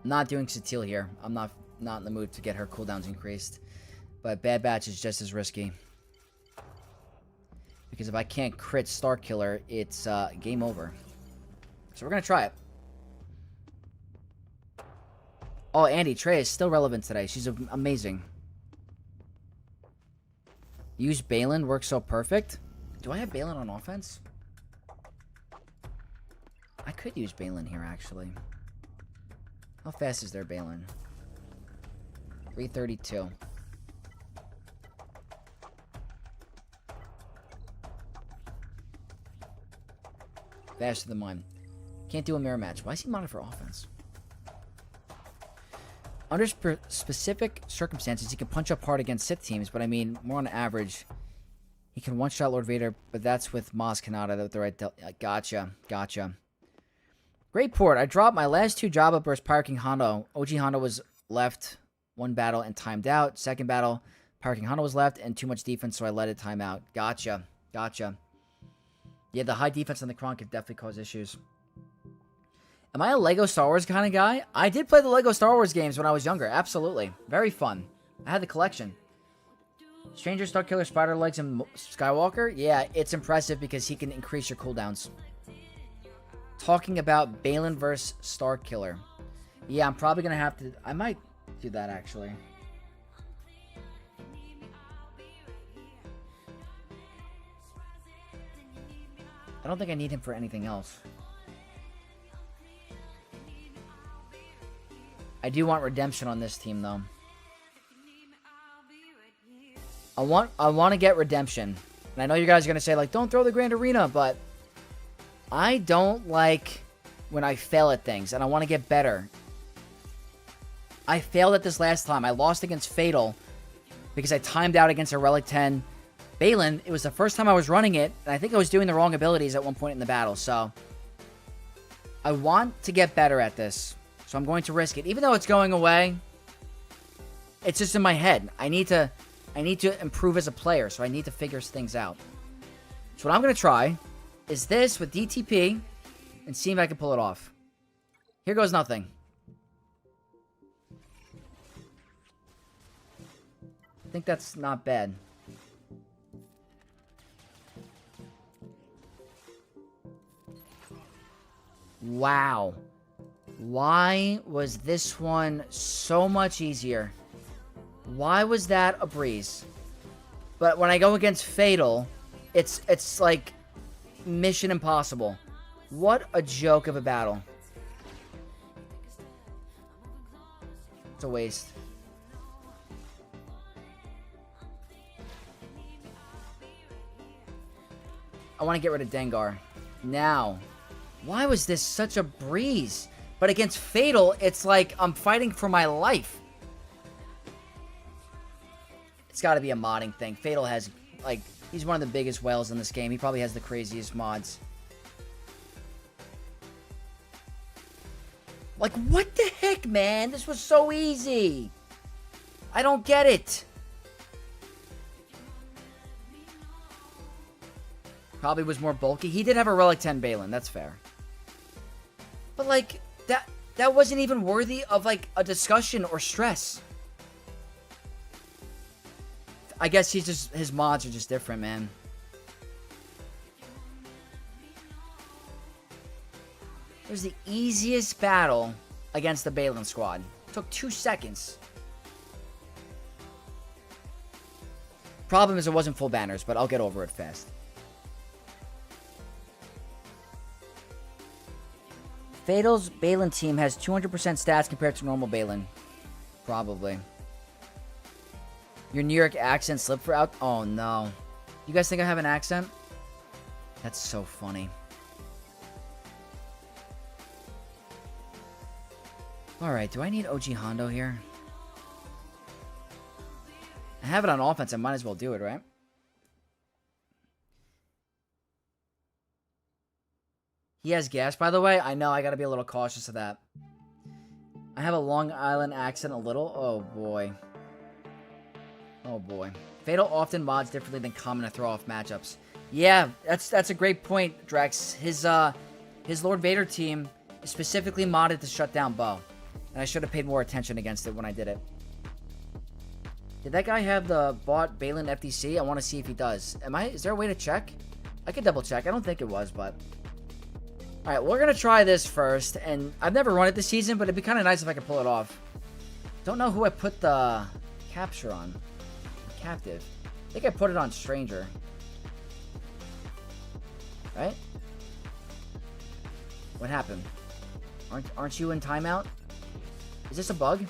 I'm not doing Satil here. I'm not in the mood to get her cooldowns increased. But Bad Batch is just as risky. Because if I can't crit Starkiller, it's game over. So we're going to try it. Oh, Andy, Trey is still relevant today. She's amazing. Use Balin, works so perfect. Do I have Balin on offense? I could use Balin here, actually. How fast is their Balin? 332. Faster than mine. Can't do a mirror match. Why is he modded for offense? Under specific circumstances, he can punch up hard against Sith teams, but I mean, more on average, he can one-shot Lord Vader, but that's with Maz Kanata with the right... Gotcha. Great port. I dropped my last two Jabba versus Pirate King Hondo. OG Hondo was left one battle and timed out. Second battle, Power King Hondo was left and too much defense, so I let it time out. Gotcha. Gotcha. Yeah, the high defense on the Kronk could definitely cause issues. Am I a Lego Star Wars kind of guy? I did play the Lego Star Wars games when I was younger. Absolutely. Very fun. I had the collection. Stranger, Starkiller, Spider Legs, and Skywalker? Yeah, it's impressive because he can increase your cooldowns. Talking about Balin versus Starkiller. Yeah, I'm probably going to have to... I might do that, actually. I don't think I need him for anything else. I do want redemption on this team, though. I want to get redemption. And I know you guys are going to say, like, don't throw the Grand Arena, but I don't like when I fail at things, and I want to get better. I failed at this last time. I lost against Fatal because I timed out against a Relic 10 Balin. It was the first time I was running it, and I think I was doing the wrong abilities at one point in the battle, so I want to get better at this. So I'm going to risk it. Even though it's going away, it's just in my head. I need to improve as a player, so I need to figure things out. So what I'm going to try is this with DTP and see if I can pull it off. Here goes nothing. I think that's not bad. Wow. Why was this one so much easier? Why was that a breeze? But when I go against Fatal, it's like Mission Impossible. What a joke of a battle. It's a waste. I want to get rid of Dengar. Now, why was this such a breeze? But against Fatal, it's like I'm fighting for my life. It's got to be a modding thing. Fatal has, like, he's one of the biggest whales in this game. He probably has the craziest mods. Like, what the heck, man? This was so easy. I don't get it. Probably was more bulky. He did have a Relic 10 Balin. That's fair. But, like, that wasn't even worthy of, like, a discussion or stress. I guess his mods are just different, man. It was the easiest battle against the Balin squad. It took 2 seconds. Problem is it wasn't full banners, but I'll get over it fast. Fatal's Balin team has 200% stats compared to normal Balin. Probably. Your New York accent slipped for out... Oh, no. You guys think I have an accent? That's so funny. Alright, do I need OG Hondo here? I have it on offense. I might as well do it, right? He has gas, by the way. I know, I gotta be a little cautious of that. I have a Long Island accent a little. Oh, boy. Oh, boy. Fatal often mods differently than common to throw off matchups. Yeah, that's a great point, Drex. His Lord Vader team is specifically modded to shut down Bo. And I should have paid more attention against it when I did it. Did that guy have the bought Balin FTC? I want to see if he does. Is there a way to check? I could double check. I don't think it was, but... Alright, we're going to try this first. And I've never run it this season, but it'd be kind of nice if I could pull it off. Don't know who I put the capture on. Captive. I think I put it on Stranger. Right? What happened? Aren't you in timeout? Is this a bug?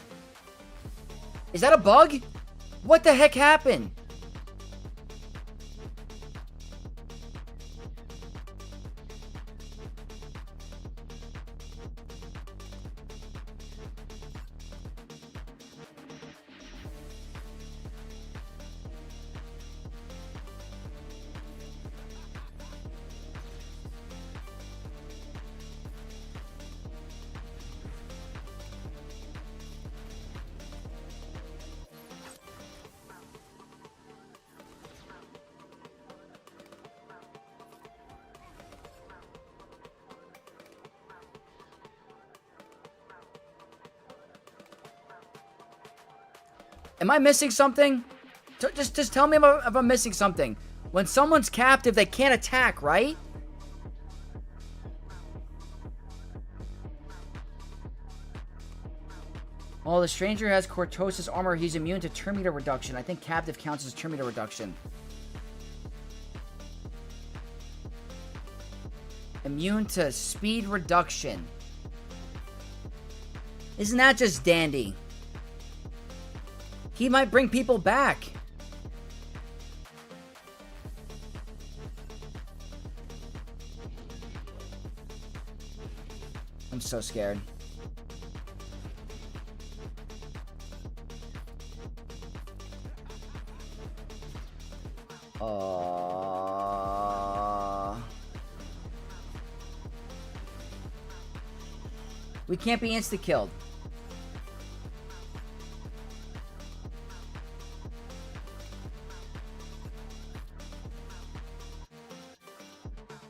Is that a bug? What the heck happened? Am I missing something? Just tell me if I'm missing something. When someone's captive, they can't attack, right? Oh, the stranger has Cortosis armor. He's immune to turn meter reduction. I think captive counts as turn meter reduction. Immune to speed reduction. Isn't that just dandy? He might bring people back. I'm so scared. We can't be insta-killed.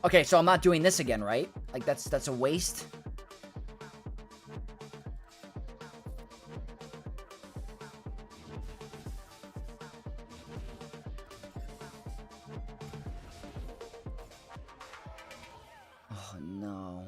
Okay, so I'm not doing this again, right? Like, that's a waste. Oh, no.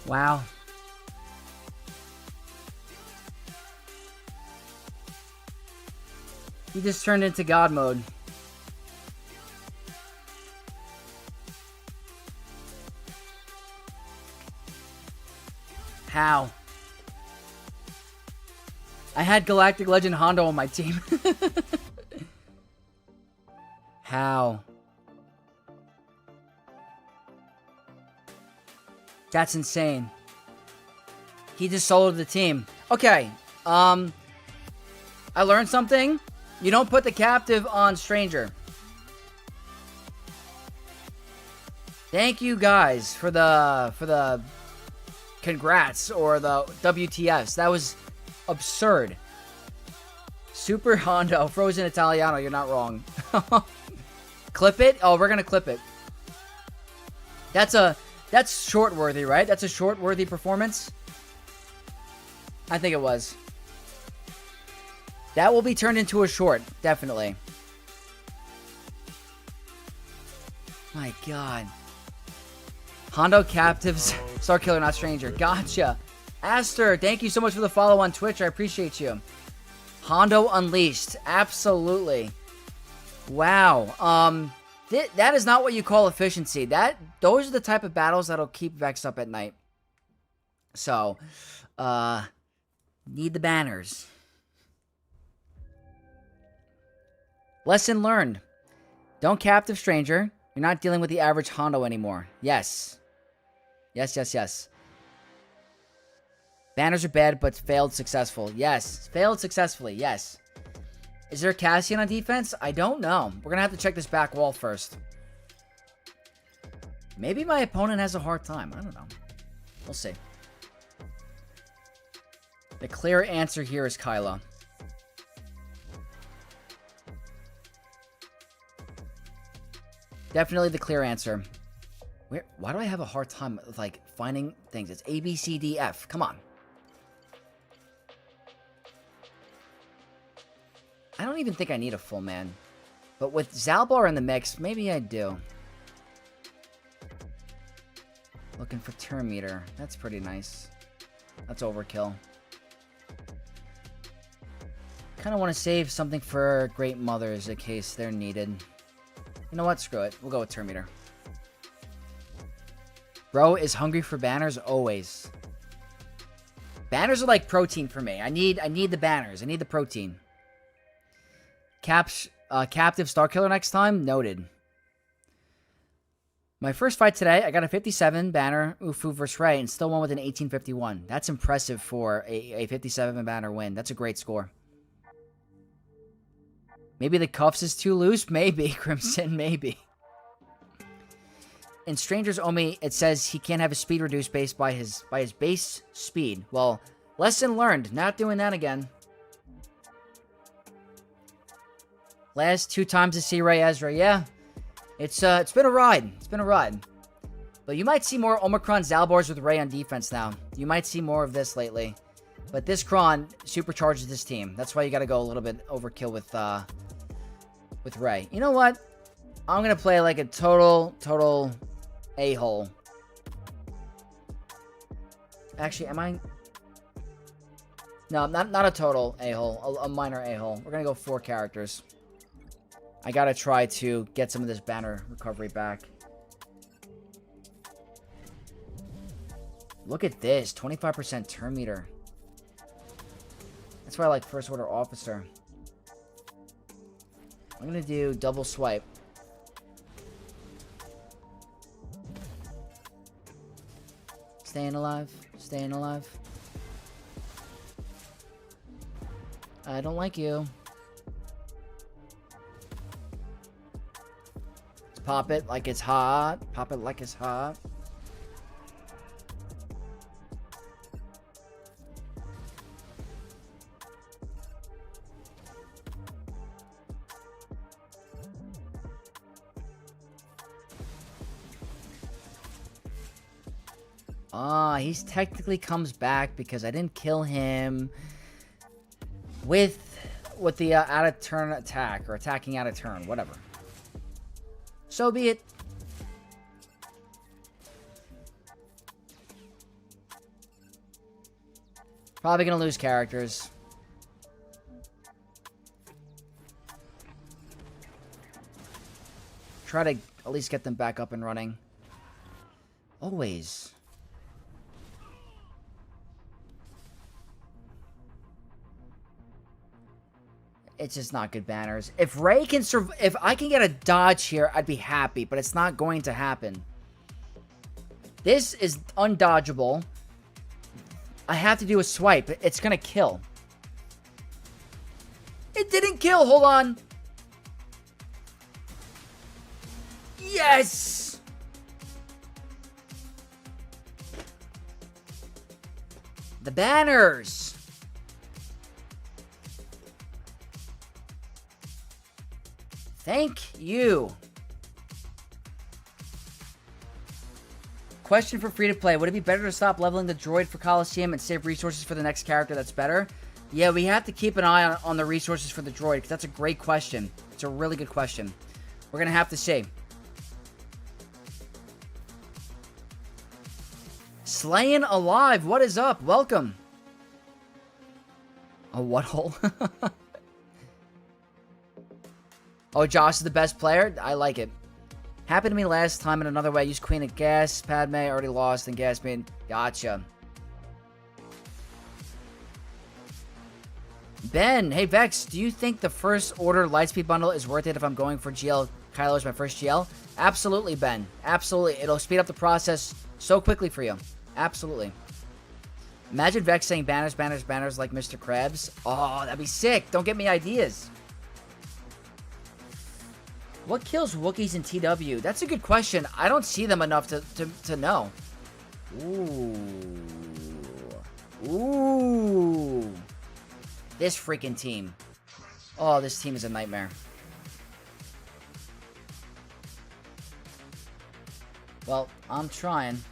Wow. He just turned into God mode. How? I had Galactic Legend Hondo on my team. How? That's insane. He just soloed the team. Okay. I learned something. You don't put the captive on stranger. Thank you guys for the congrats or the WTFs. That was absurd. Super Hondo, Frozen Italiano, you're not wrong. Clip it? Oh, we're gonna clip it. That's short-worthy, right? That's a short-worthy performance? I think it was. That will be turned into a short, definitely. My God. Hondo Captives, Star Killer, not Stranger. Gotcha. Aster, thank you so much for the follow on Twitch. I appreciate you. Hondo Unleashed. Absolutely. Wow. That is not what you call efficiency. Those are the type of battles that'll keep Vex up at night. So, need the banners. Lesson learned. Don't captive stranger. You're not dealing with the average Hondo anymore. Yes. Yes. Banners are bad, but failed successful. Yes. Failed successfully. Yes. Is there a Cassian on defense? I don't know. We're going to have to check this back wall first. Maybe my opponent has a hard time. I don't know. We'll see. The clear answer here is Kyla. Definitely the clear answer. Why do I have a hard time with, like, finding things? It's A, B, C, D, F. Come on. I don't even think I need a full man. But with Zalbar in the mix, maybe I do. Looking for turn meter. That's pretty nice. That's overkill. Kind of want to save something for Great Mothers in case they're needed. You know what? Screw it. We'll go with turn meter. Bro is hungry for banners always. Banners are like protein for me. I need the banners. I need the protein. Captive Star Killer next time. Noted. My first fight today, I got a 57 banner Ufu versus Ray and still won with an 1851. That's impressive for a 57 banner win. That's a great score. Maybe the cuffs is too loose. Maybe, Crimson, maybe. In Stranger's Omi, it says he can't have his speed reduced based by his base speed. Well, lesson learned. Not doing that again. Last 2 times to see Ray Ezra. Yeah. It's been a ride. It's been a ride. But you might see more Omicron Zalbars with Ray on defense now. You might see more of this lately. But this Kron supercharges this team. That's why you got to go a little bit overkill with Ray. You know what? I'm going to play like a total a-hole. Actually, am I? No, not a total a-hole. A minor a-hole. We're going to go 4 characters. I gotta try to get some of this banner recovery back. Look at this. 25% turn meter. That's why I like First Order Officer. I'm gonna do double swipe. Staying alive. Staying alive. I don't like you. Pop it like it's hot. Pop it like it's hot. He's technically comes back because I didn't kill him with the out of turn attack or attacking out of turn, whatever. So be it. Probably gonna lose characters. Try to at least get them back up and running. Always. It's just not good banners. If Ray can if I can get a dodge here, I'd be happy, but it's not going to happen. This is undodgeable. I have to do a swipe. It's gonna kill. It didn't kill. Hold on. Yes! The banners. Thank you. Question for free to play. Would it be better to stop leveling the droid for Coliseum and save resources for the next character that's better? Yeah, we have to keep an eye on the resources for the droid, because that's a great question. It's a really good question. We're going to have to see. Slayin' Alive, what is up? Welcome. A what hole? Oh, Josh is the best player? I like it. Happened to me last time in another way. I used Queen of Gas. Padme already lost and Gas made. Gotcha. Ben, hey Vex, do you think the First Order Lightspeed bundle is worth it if I'm going for GL? Kylo is my first GL? Absolutely, Ben. Absolutely. It'll speed up the process so quickly for you. Absolutely. Imagine Vex saying banners, banners, banners like Mr. Krabs. Oh, that'd be sick. Don't get me ideas. What kills Wookiees in TW? That's a good question. I don't see them enough to know. Ooh. Ooh. This freaking team. Oh, this team is a nightmare. Well, I'm trying.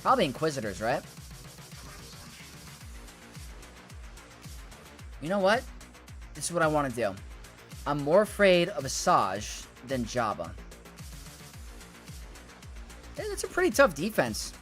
Probably Inquisitors, right? You know what? This is what I want to do. I'm more afraid of Asajj than Jabba. Yeah, that's a pretty tough defense.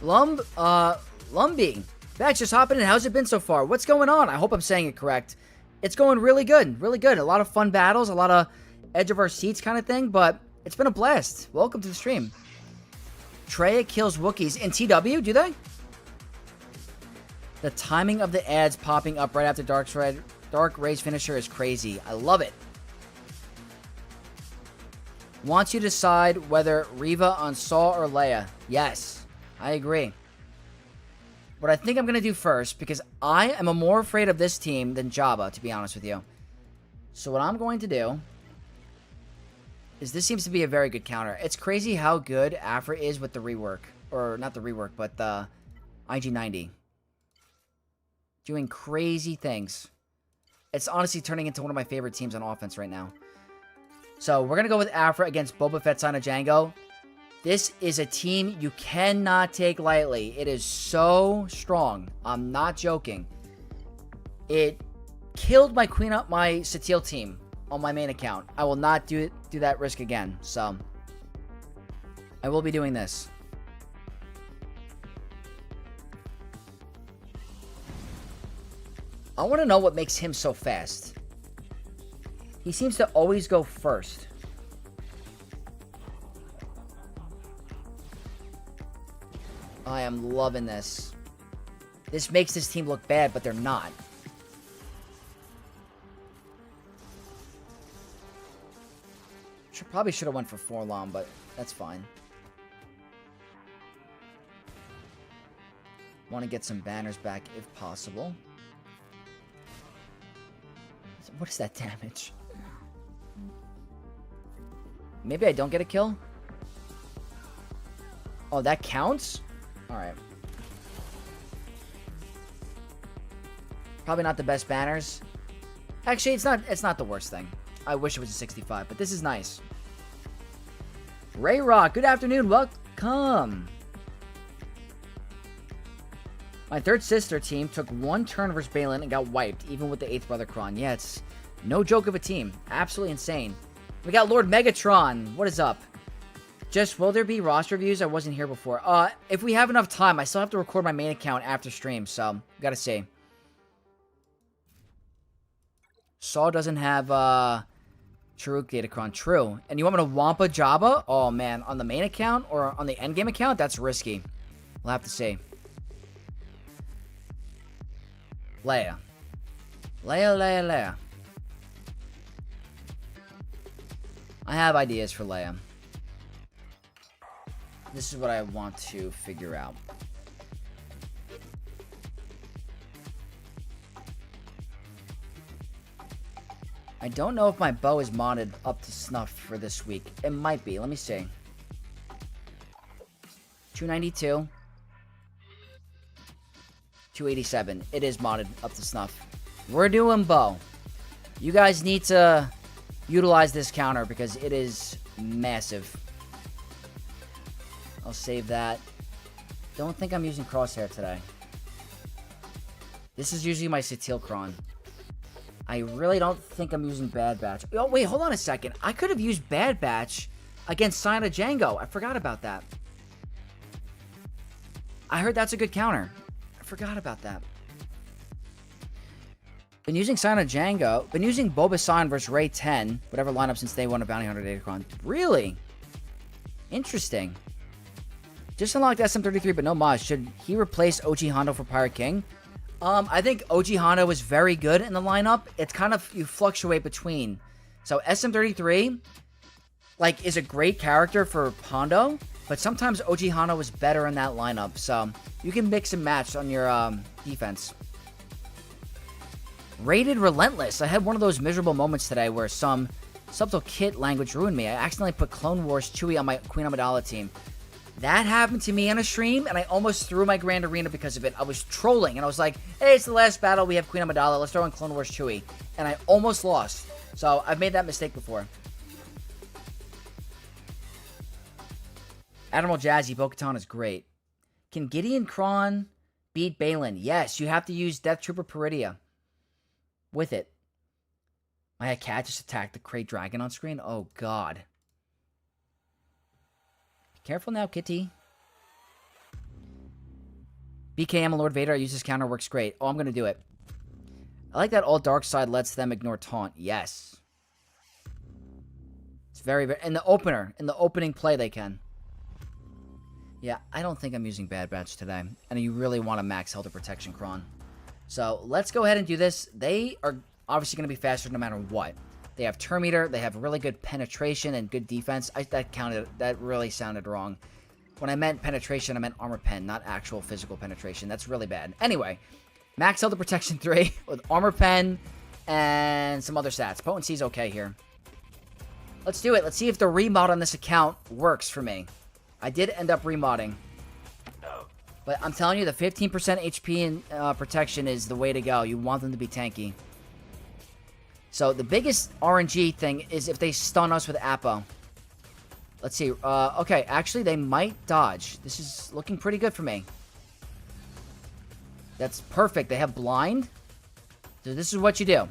Lumbee. Vex, just hopping in. How's it been so far? What's going on? I hope I'm saying it correct. It's going really good. Really good. A lot of fun battles. A lot of edge of our seats kind of thing. But it's been a blast. Welcome to the stream. Treya kills Wookiees in TW, do they? The timing of the ads popping up right after Dark Ray's finisher is crazy. I love it. Wants you to decide whether Riva on Saw or Leia. Yes, I agree. What I think I'm going to do first, because I am more afraid of this team than Jabba, to be honest with you. So what I'm going to do is this seems to be a very good counter. It's crazy how good Afra is with the rework. Or not the rework, but the IG-90. Doing crazy things. It's honestly turning into one of my favorite teams on offense right now. So we're going to go with Afra against Boba Fett, Son of Django. This is a team you cannot take lightly. It is so strong. I'm not joking. It killed my Satele team on my main account. I will not do that risk again. So I will be doing this. I want to know what makes him so fast. He seems to always go first. I am loving this. This makes this team look bad, but they're not. Probably should have went for Forlom, but that's fine. Want to get some banners back if possible. What is that damage? Maybe I don't get a kill? Oh, that counts? Alright. Probably not the best banners. Actually, it's not the worst thing. I wish it was a 65, but this is nice. Ray Rock, good afternoon. Welcome. My third sister team took one turn versus Balin and got wiped, even with the 8th brother Kron. Yeah, it's no joke of a team. Absolutely insane. We got Lord Megatron. What is up? Just, will there be roster reviews? I wasn't here before. If we have enough time, I still have to record my main account after stream, so gotta see. Saul doesn't have, Charuk Datacron. True. And you want me to Wampa Jabba? Oh, man. On the main account or on the Endgame account? That's risky. We'll have to see. Leia. Leia. I have ideas for Leia. This is what I want to figure out. I don't know if my bow is modded up to snuff for this week. It might be. Let me see. 292. 287. It is modded up to snuff. We're doing bow. You guys need to utilize this counter because it is massive. I'll save that. Don't think I'm using crosshair today. This is usually my Satele Kron. I really don't think I'm using Bad Batch. Oh, wait, hold on a second. I could have used Bad Batch against Sign of Django. I forgot about that. I heard that's a good counter. I forgot about that. Been using Sign of Django. Been using Boba Sign versus Ray 10. Whatever lineup since day one of Bounty Hunter Datacron. Really? Interesting. Just unlocked SM33, but no mods. Should he replace OG Hondo for Pirate King? I think OG Hondo was very good in the lineup. It's kind of, you fluctuate between. So SM33, like, is a great character for Hondo, but sometimes OG Hondo was better in that lineup. So you can mix and match on your defense. Rated Relentless. I had one of those miserable moments today where some subtle kit language ruined me. I accidentally put Clone Wars Chewie on my Queen Amidala team. That happened to me on a stream, and I almost threw my Grand Arena because of it. I was trolling, and I was like, hey, it's the last battle. We have Queen Amidala. Let's throw in Clone Wars Chewie. And I almost lost. So I've made that mistake before. Admiral Jazzy, Bo-Katan is great. Can Gideon Kron beat Balin? Yes, you have to use Death Trooper Peridia with it. My cat just attacked the Krayt Dragon on screen. Oh, God. Careful now, kitty. BKM and Lord Vader, I use this counter, works great. Oh, I'm going to do it. I like that all dark side lets them ignore taunt. Yes. It's very, very... In the opening play, they can. Yeah, I don't think I'm using Bad Batch today. And you really want to max Elder Protection Kron. So, let's go ahead and do this. They are obviously going to be faster no matter what. They have Turn Meter. They have really good penetration and good defense. That really sounded wrong. When I meant penetration, I meant armor pen, not actual physical penetration. That's really bad. Anyway, max Elder Protection 3 with armor pen and some other stats. Potency's okay here. Let's do it. Let's see if the remod on this account works for me. I did end up remodding. But I'm telling you, the 15% HP and protection is the way to go. You want them to be tanky. So the biggest RNG thing is if they stun us with Apo. Let's see. Okay, actually, they might dodge. This is looking pretty good for me. That's perfect. They have blind. So this is what you do.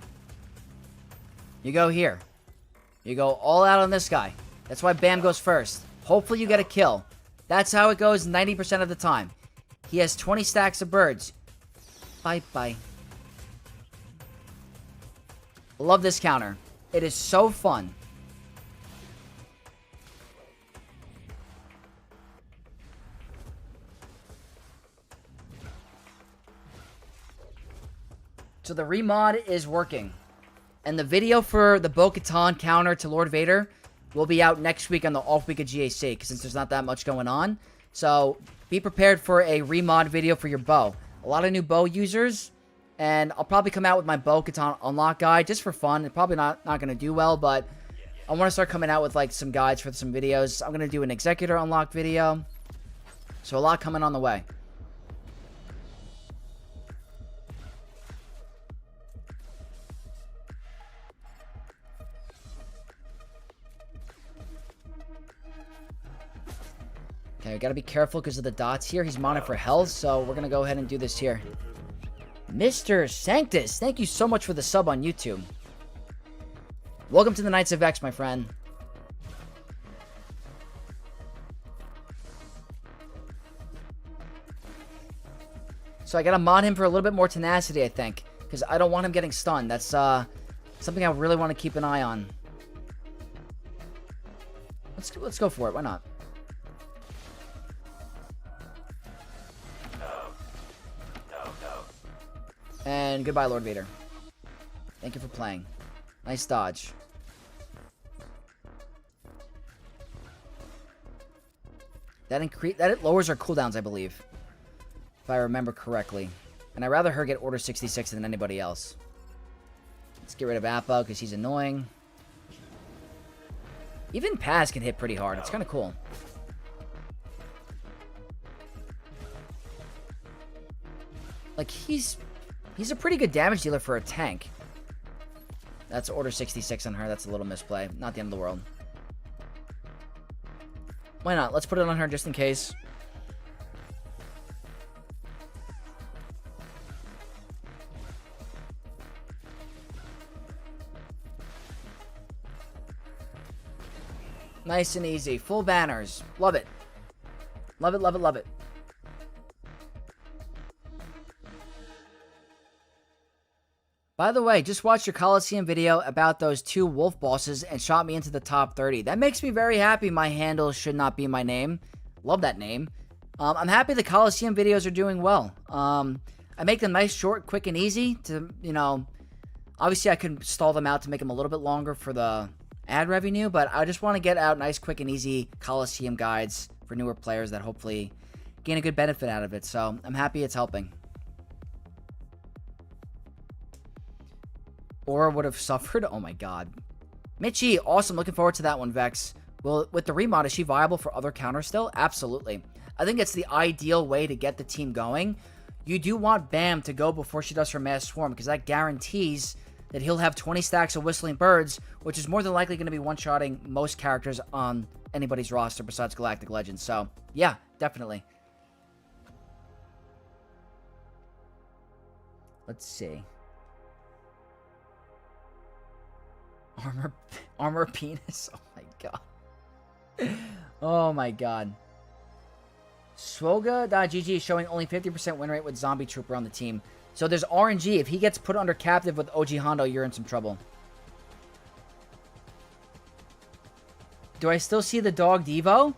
You go here. You go all out on this guy. That's why Bam goes first. Hopefully you get a kill. That's how it goes 90% of the time. He has 20 stacks of birds. Bye-bye. Love this counter. It is so fun. So the remod is working. And the video for the Bo-Katan counter to Lord Vader will be out next week on the off week of GAC, since there's not that much going on. So be prepared for a remod video for your bow. A lot of new bow users, and I'll probably come out with my Bo-Katan unlock guide just for fun. It's probably not going to do well, but I want to start coming out with like some guides for some videos. I'm going to do an Executor unlock video. So a lot coming on the way. Okay, we gotta be careful because of the dots here. He's modded for health, so we're gonna go ahead and do this here. Mr. Sanctus, thank you so much for the sub on YouTube. Welcome to the Knights of Vex, my friend. So I gotta mod him for a little bit more tenacity, I think, because I don't want him getting stunned. That's something I really want to keep an eye on. Let's go for it. Why not? And goodbye, Lord Vader. Thank you for playing. Nice dodge. That it lowers our cooldowns, I believe. If I remember correctly. And I'd rather her get Order 66 than anybody else. Let's get rid of Appa because he's annoying. Even Paz can hit pretty hard. It's kind of cool. Like, he's a pretty good damage dealer for a tank. That's Order 66 on her. That's a little misplay. Not the end of the world. Why not? Let's put it on her just in case. Nice and easy. Full banners. Love it. Love it, love it, love it. By the way, just watched your Coliseum video about those 2 wolf bosses and shot me into the top 30. That makes me very happy. My handle should not be my name. Love that name. I'm happy the Coliseum videos are doing well. I make them nice, short, quick, and easy to, you know, obviously I could stall them out to make them a little bit longer for the ad revenue, but I just want to get out nice, quick, and easy Coliseum guides for newer players that hopefully gain a good benefit out of it. So I'm happy it's helping. Or would have suffered. Oh my god. Mitchie, awesome. Looking forward to that one, Vex. Well, with the remod, is she viable for other counters still? Absolutely. I think it's the ideal way to get the team going. You do want Bam to go before she does her Mass Swarm, because that guarantees that he'll have 20 stacks of Whistling Birds, which is more than likely going to be one-shotting most characters on anybody's roster besides Galactic Legends. So, yeah, definitely. Let's see. Armor penis. Oh my god. Oh my god. Swoga.gg is showing only 50% win rate with Zombie Trooper on the team. So there's RNG. If he gets put under captive with OG Hondo, you're in some trouble. Do I still see the dog Devo?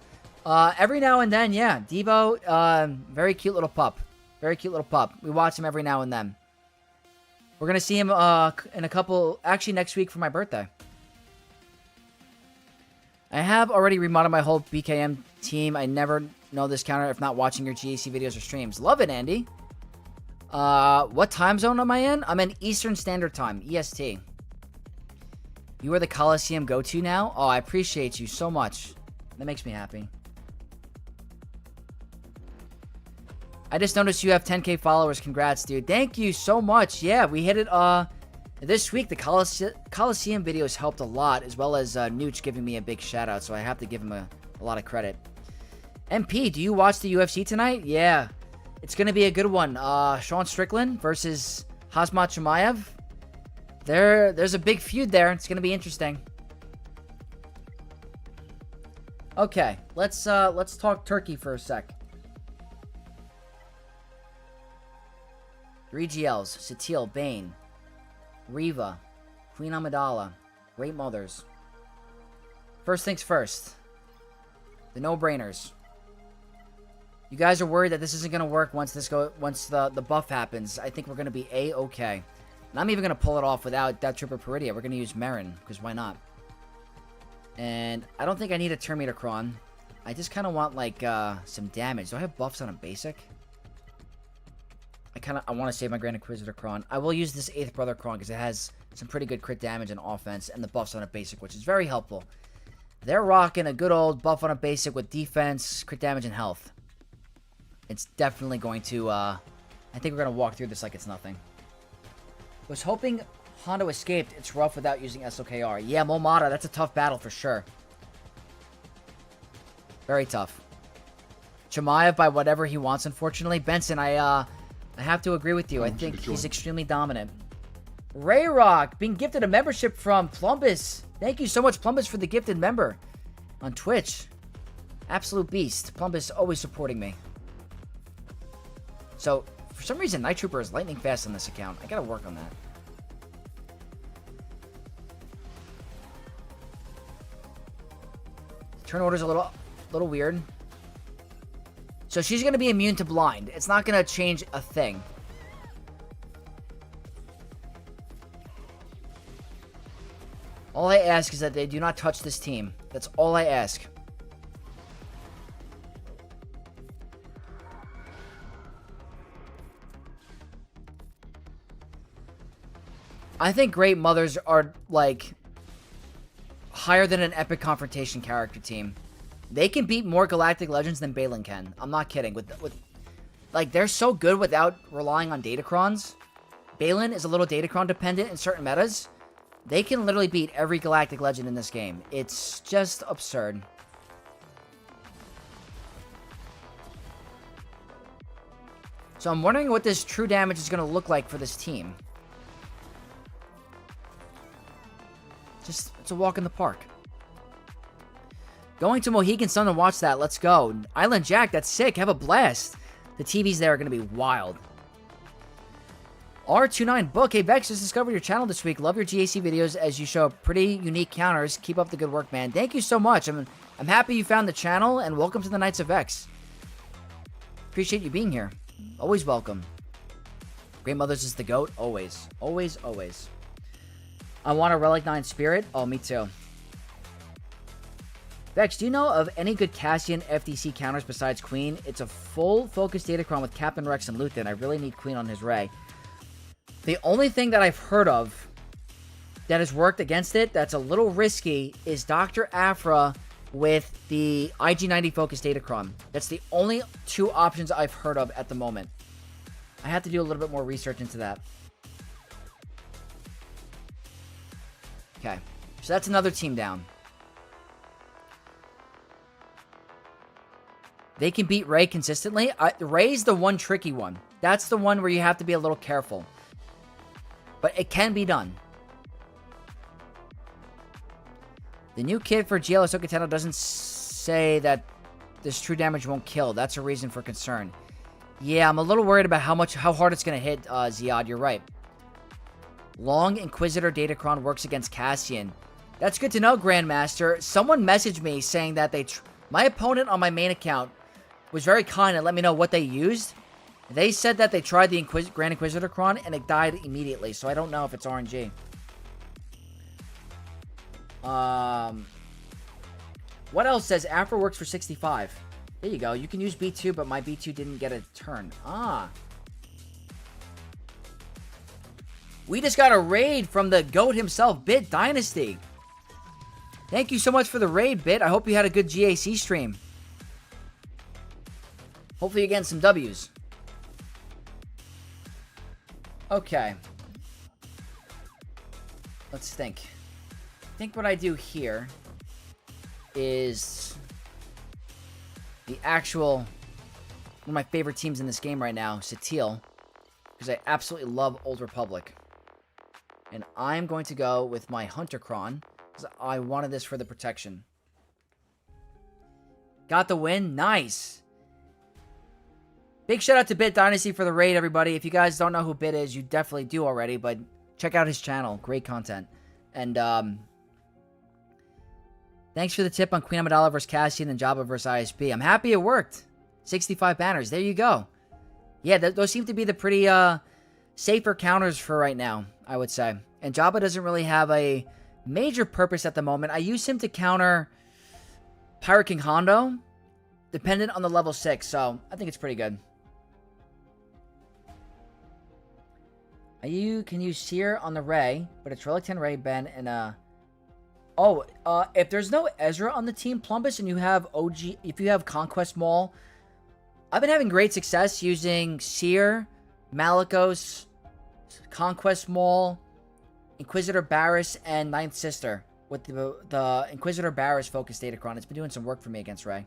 Every now and then, yeah. Devo, very cute little pup. Very cute little pup. We watch him every now and then. We're going to see him in a couple... Actually, next week for my birthday. I have already remodeled my whole BKM team. I never know this counter if not watching your GAC videos or streams. Love it, Andy. What time zone am I in? I'm in Eastern Standard Time, EST. You are the Coliseum go-to now? Oh, I appreciate you so much. That makes me happy. I just noticed you have 10k followers. Congrats, dude. Thank you so much. Yeah, we hit it this week. The Coliseum videos helped a lot, as well as Nooch giving me a big shout out, so I have to give him a lot of credit. MP, do you watch the UFC tonight? Yeah. It's going to be a good one. Sean Strickland versus Khamzat Chimaev. There's a big feud there. It's going to be interesting. Okay, let's talk Turkey for a sec. 3 GLs, Satil, Bane, Riva, Queen Amidala, Great Mothers. First things first. The no-brainers. You guys are worried that this isn't going to work once the buff happens. I think we're going to be A-okay. And I'm even going to pull it off without that Trooper Peridia. We're going to use Marin, because why not? And I don't think I need a Terminator Kron. I just kind of want, like, some damage. Do I have buffs on a basic? I want to save my Grand Inquisitor Kron. I will use this 8th Brother Kron because it has some pretty good crit damage and offense and the buffs on a basic, which is very helpful. They're rocking a good old buff on a basic with defense, crit damage, and health. It's definitely going to, I think we're going to walk through this like it's nothing. Was hoping Hondo escaped. It's rough without using SOKR. Yeah, Momata, that's a tough battle for sure. Very tough. Chimaev by whatever he wants, unfortunately. Benson, I have to agree with you. I think he's extremely dominant. Ray Rock being gifted a membership from Plumbus. Thank you so much, Plumbus, for the gifted member on Twitch. Absolute beast. Plumbus always supporting me. So, for some reason, Night Trooper is lightning fast on this account. I gotta work on that. Turn order's a little weird. So she's going to be immune to blind. It's not going to change a thing. All I ask is that they do not touch this team. That's all I ask. I think Great Mothers are, like, higher than an Epic Confrontation character team. They can beat more Galactic Legends than Balin can. I'm not kidding. Like, they're so good without relying on Datacrons. Balin is a little Datacron dependent in certain metas. They can literally beat every Galactic Legend in this game. It's just absurd. So I'm wondering what this true damage is going to look like for this team. It's a walk in the park. Going to Mohegan Sun to watch that. Let's go. Island Jack, that's sick. Have a blast. The TVs there are going to be wild. R29 Book. Hey, Vex, just discovered your channel this week. Love your GAC videos as you show pretty unique counters. Keep up the good work, man. Thank you so much. I'm happy you found the channel, and welcome to the Knights of Vex. Appreciate you being here. Always welcome. Great Mothers is the GOAT. Always. Always, always. I want a Relic 9 Spirit. Oh, me too. Vex, do you know of any good Cassian FDC counters besides Queen? It's a full focus Datacron with Captain Rex and Luthen. I really need Queen on his Ray. The only thing that I've heard of that has worked against it, that's a little risky, is Dr. Aphra with the IG-90 focus Datacron. That's the only two options I've heard of at the moment. I have to do a little bit more research into that. Okay, so that's another team down. They can beat Ray consistently. Ray's the one tricky one. That's the one where you have to be a little careful. But it can be done. The new kit for GL Ahsoka Tano doesn't say that this true damage won't kill. That's a reason for concern. Yeah, I'm a little worried about how hard it's going to hit, Ziad. You're right. Long Inquisitor Datacron works against Cassian. That's good to know, Grandmaster. Someone messaged me saying that my opponent on my main account was very kind and let me know what they used. They said that they tried the Grand Inquisitor Cron and it died immediately, so I don't know if it's RNG. What else says Afro works for 65? There you go. You can use B2, but my B2 didn't get a turn. Ah. We just got a raid from the GOAT himself, Bit Dynasty. Thank you so much for the raid, Bit. I hope you had a good GAC stream. Hopefully you're getting some W's. Okay. Let's think. I think what I do here is the actual... one of my favorite teams in this game right now, Satil. Because I absolutely love Old Republic. And I'm going to go with my Hunter Cron. Because I wanted this for the protection. Got the win. Nice. Big shout out to Bit Dynasty for the raid, everybody. If you guys don't know who Bit is, you definitely do already. But check out his channel. Great content. And thanks for the tip on Queen Amidala versus Cassian and Jabba versus ISB. I'm happy it worked. 65 banners. There you go. Yeah, those seem to be the pretty safer counters for right now, I would say. And Jabba doesn't really have a major purpose at the moment. I use him to counter Pirate King Hondo, dependent on the level 6. So I think it's pretty good. You can use Seer on the Ray, but it's Relic 10 Ray, Ben, and if there's no Ezra on the team, Plumbus, and you have if you have Conquest Maul, I've been having great success using Seer, Malicos, Conquest Maul, Inquisitor Barris, and Ninth Sister with the Inquisitor Barris focused Datacron. It's been doing some work for me against Ray.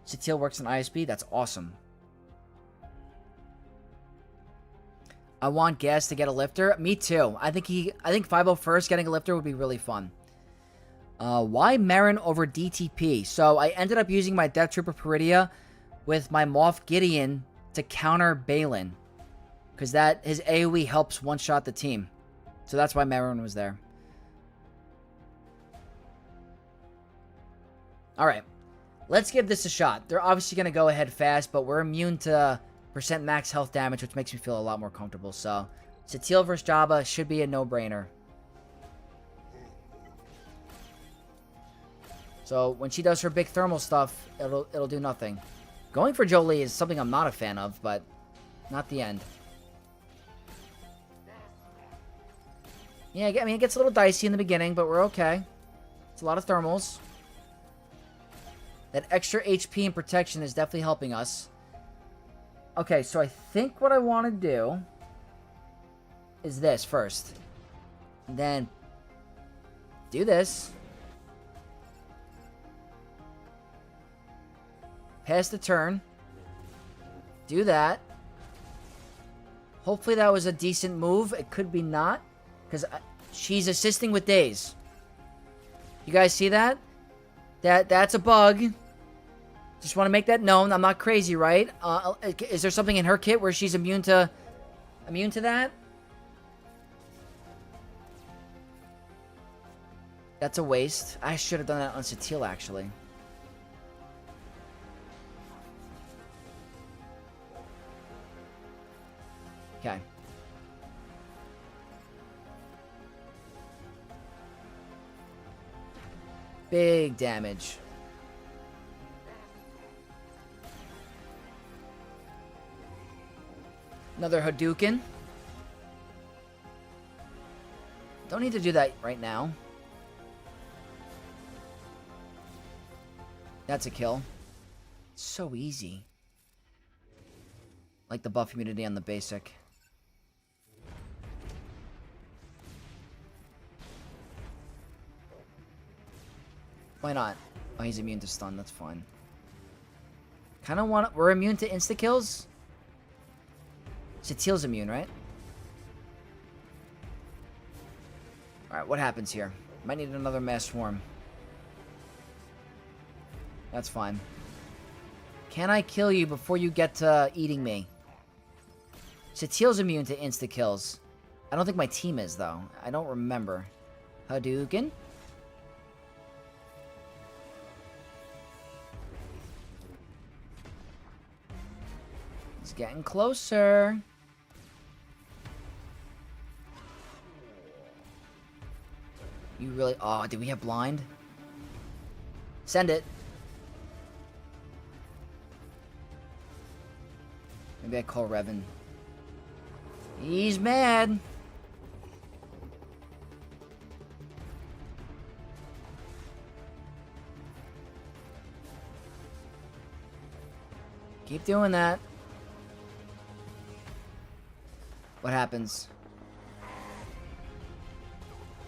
Satil works in ISB. That's awesome. I want Gas to get a lifter. Me too. I think 501st getting a lifter would be really fun. Why Marin over DTP? So I ended up using my Death Trooper Peridia with my Moff Gideon to counter Balin. Because his AoE helps one-shot the team. So that's why Marin was there. Alright. Let's give this a shot. They're obviously going to go ahead fast, but we're immune to % max health damage, which makes me feel a lot more comfortable. So, Satil versus Jabba should be a no-brainer. So, when she does her big thermal stuff, it'll do nothing. Going for Jolie is something I'm not a fan of, but not the end. Yeah, I mean, it gets a little dicey in the beginning, but we're okay. It's a lot of thermals. That extra HP and protection is definitely helping us. Okay, so I think what I want to do is this first. And then do this. Pass the turn. Do that. Hopefully that was a decent move. It could be not. Because she's assisting with days. You guys see that? That's a bug. Just want to make that known. I'm not crazy, right? Is there something in her kit where she's immune to that? That's a waste. I should have done that on Satil, actually. Okay. Big damage. Another Hadouken. Don't need to do that right now. That's a kill. It's so easy. Like the buff immunity on the basic. Why not? Oh, he's immune to stun. That's fine. Kind of want... We're immune to insta-kills? Satil's immune, right? Alright, what happens here? Might need another mass swarm. That's fine. Can I kill you before you get to eating me? Satil's immune to insta-kills. I don't think my team is, though. I don't remember. Hadouken? He's getting closer. You really... Oh, did we have blind? Send it. Maybe I call Revan. He's mad. Keep doing that. What happens?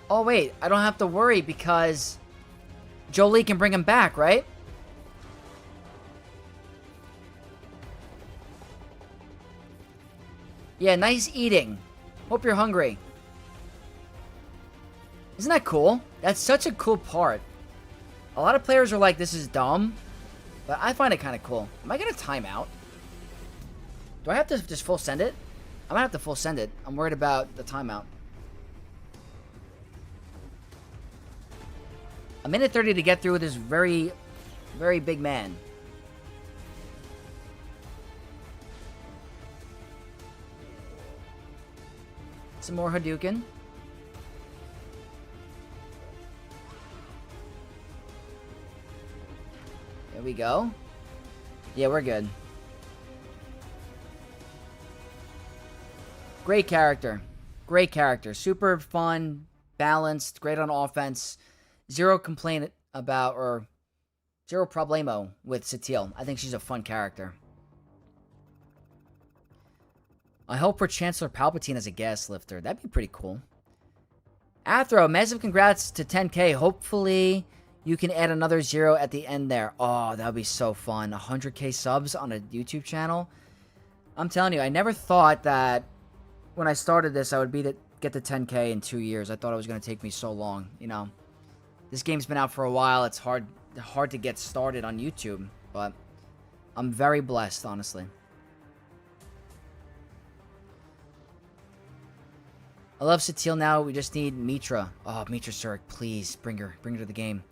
Oh, wait. I don't have to worry because Jolie can bring him back, right? Yeah, nice eating. Hope you're hungry. Isn't that cool? That's such a cool part. A lot of players are like, this is dumb. But I find it kind of cool. Am I going to time out? Do I have to just full send it? I might have to full send it. I'm worried about the timeout. A minute 30 to get through with this very, very big man. Some more Hadouken. There we go. Yeah, we're good. Great character. Great character. Super fun, balanced, great on offense. Zero complaint about, or zero problemo with Satil. I think she's a fun character. I hope for Chancellor Palpatine as a gas lifter. That'd be pretty cool. Athro, massive congrats to 10K. Hopefully you can add another 0 at the end there. Oh, that would be so fun. 100K subs on a YouTube channel. I'm telling you, I never thought that when I started this, I would get to 10K in 2 years. I thought it was going to take me so long, you know. This game's been out for a while. It's hard to get started on YouTube, but I'm very blessed, honestly. I love Satil now. We just need Mitra. Oh, Mitra Surik, please bring her to the game.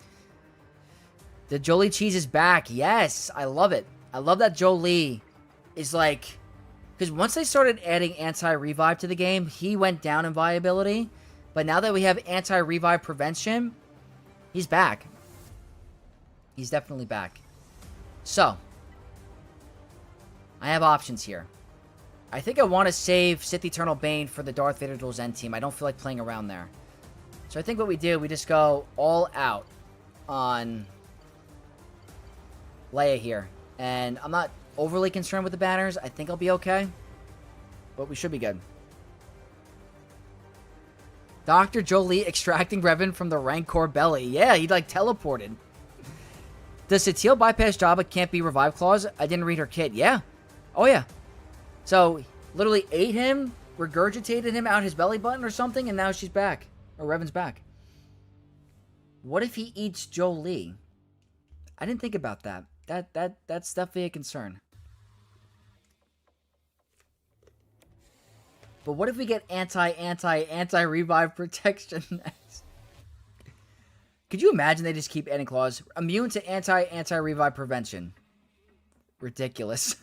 The Jolie cheese is back. Yes, I love it. I love that Jolie is like, because once they started adding anti-revive to the game, he went down in viability. But now that we have anti-revive prevention, he's back. He's definitely back. So, I have options here. I think I want to save Sith Eternal Bane for the Darth Vader Dual Zen team. I don't feel like playing around there. So I think what we do, we just go all out on Leia here. And I'm not overly concerned with the banners. I think I'll be okay. But we should be good. Dr. Jolie extracting Revan from the Rancor belly. Yeah, he like teleported. Does Satil bypass Jabba can't be revive clause? I didn't read her kit. Yeah. Oh, yeah. So, literally ate him, regurgitated him out his belly button or something, and now she's back. Or Revan's back. What if he eats Jolie? I didn't think about that. That's definitely a concern. But what if we get anti-revive protection next? Could you imagine they just keep adding clause? Immune to anti-revive prevention. Ridiculous.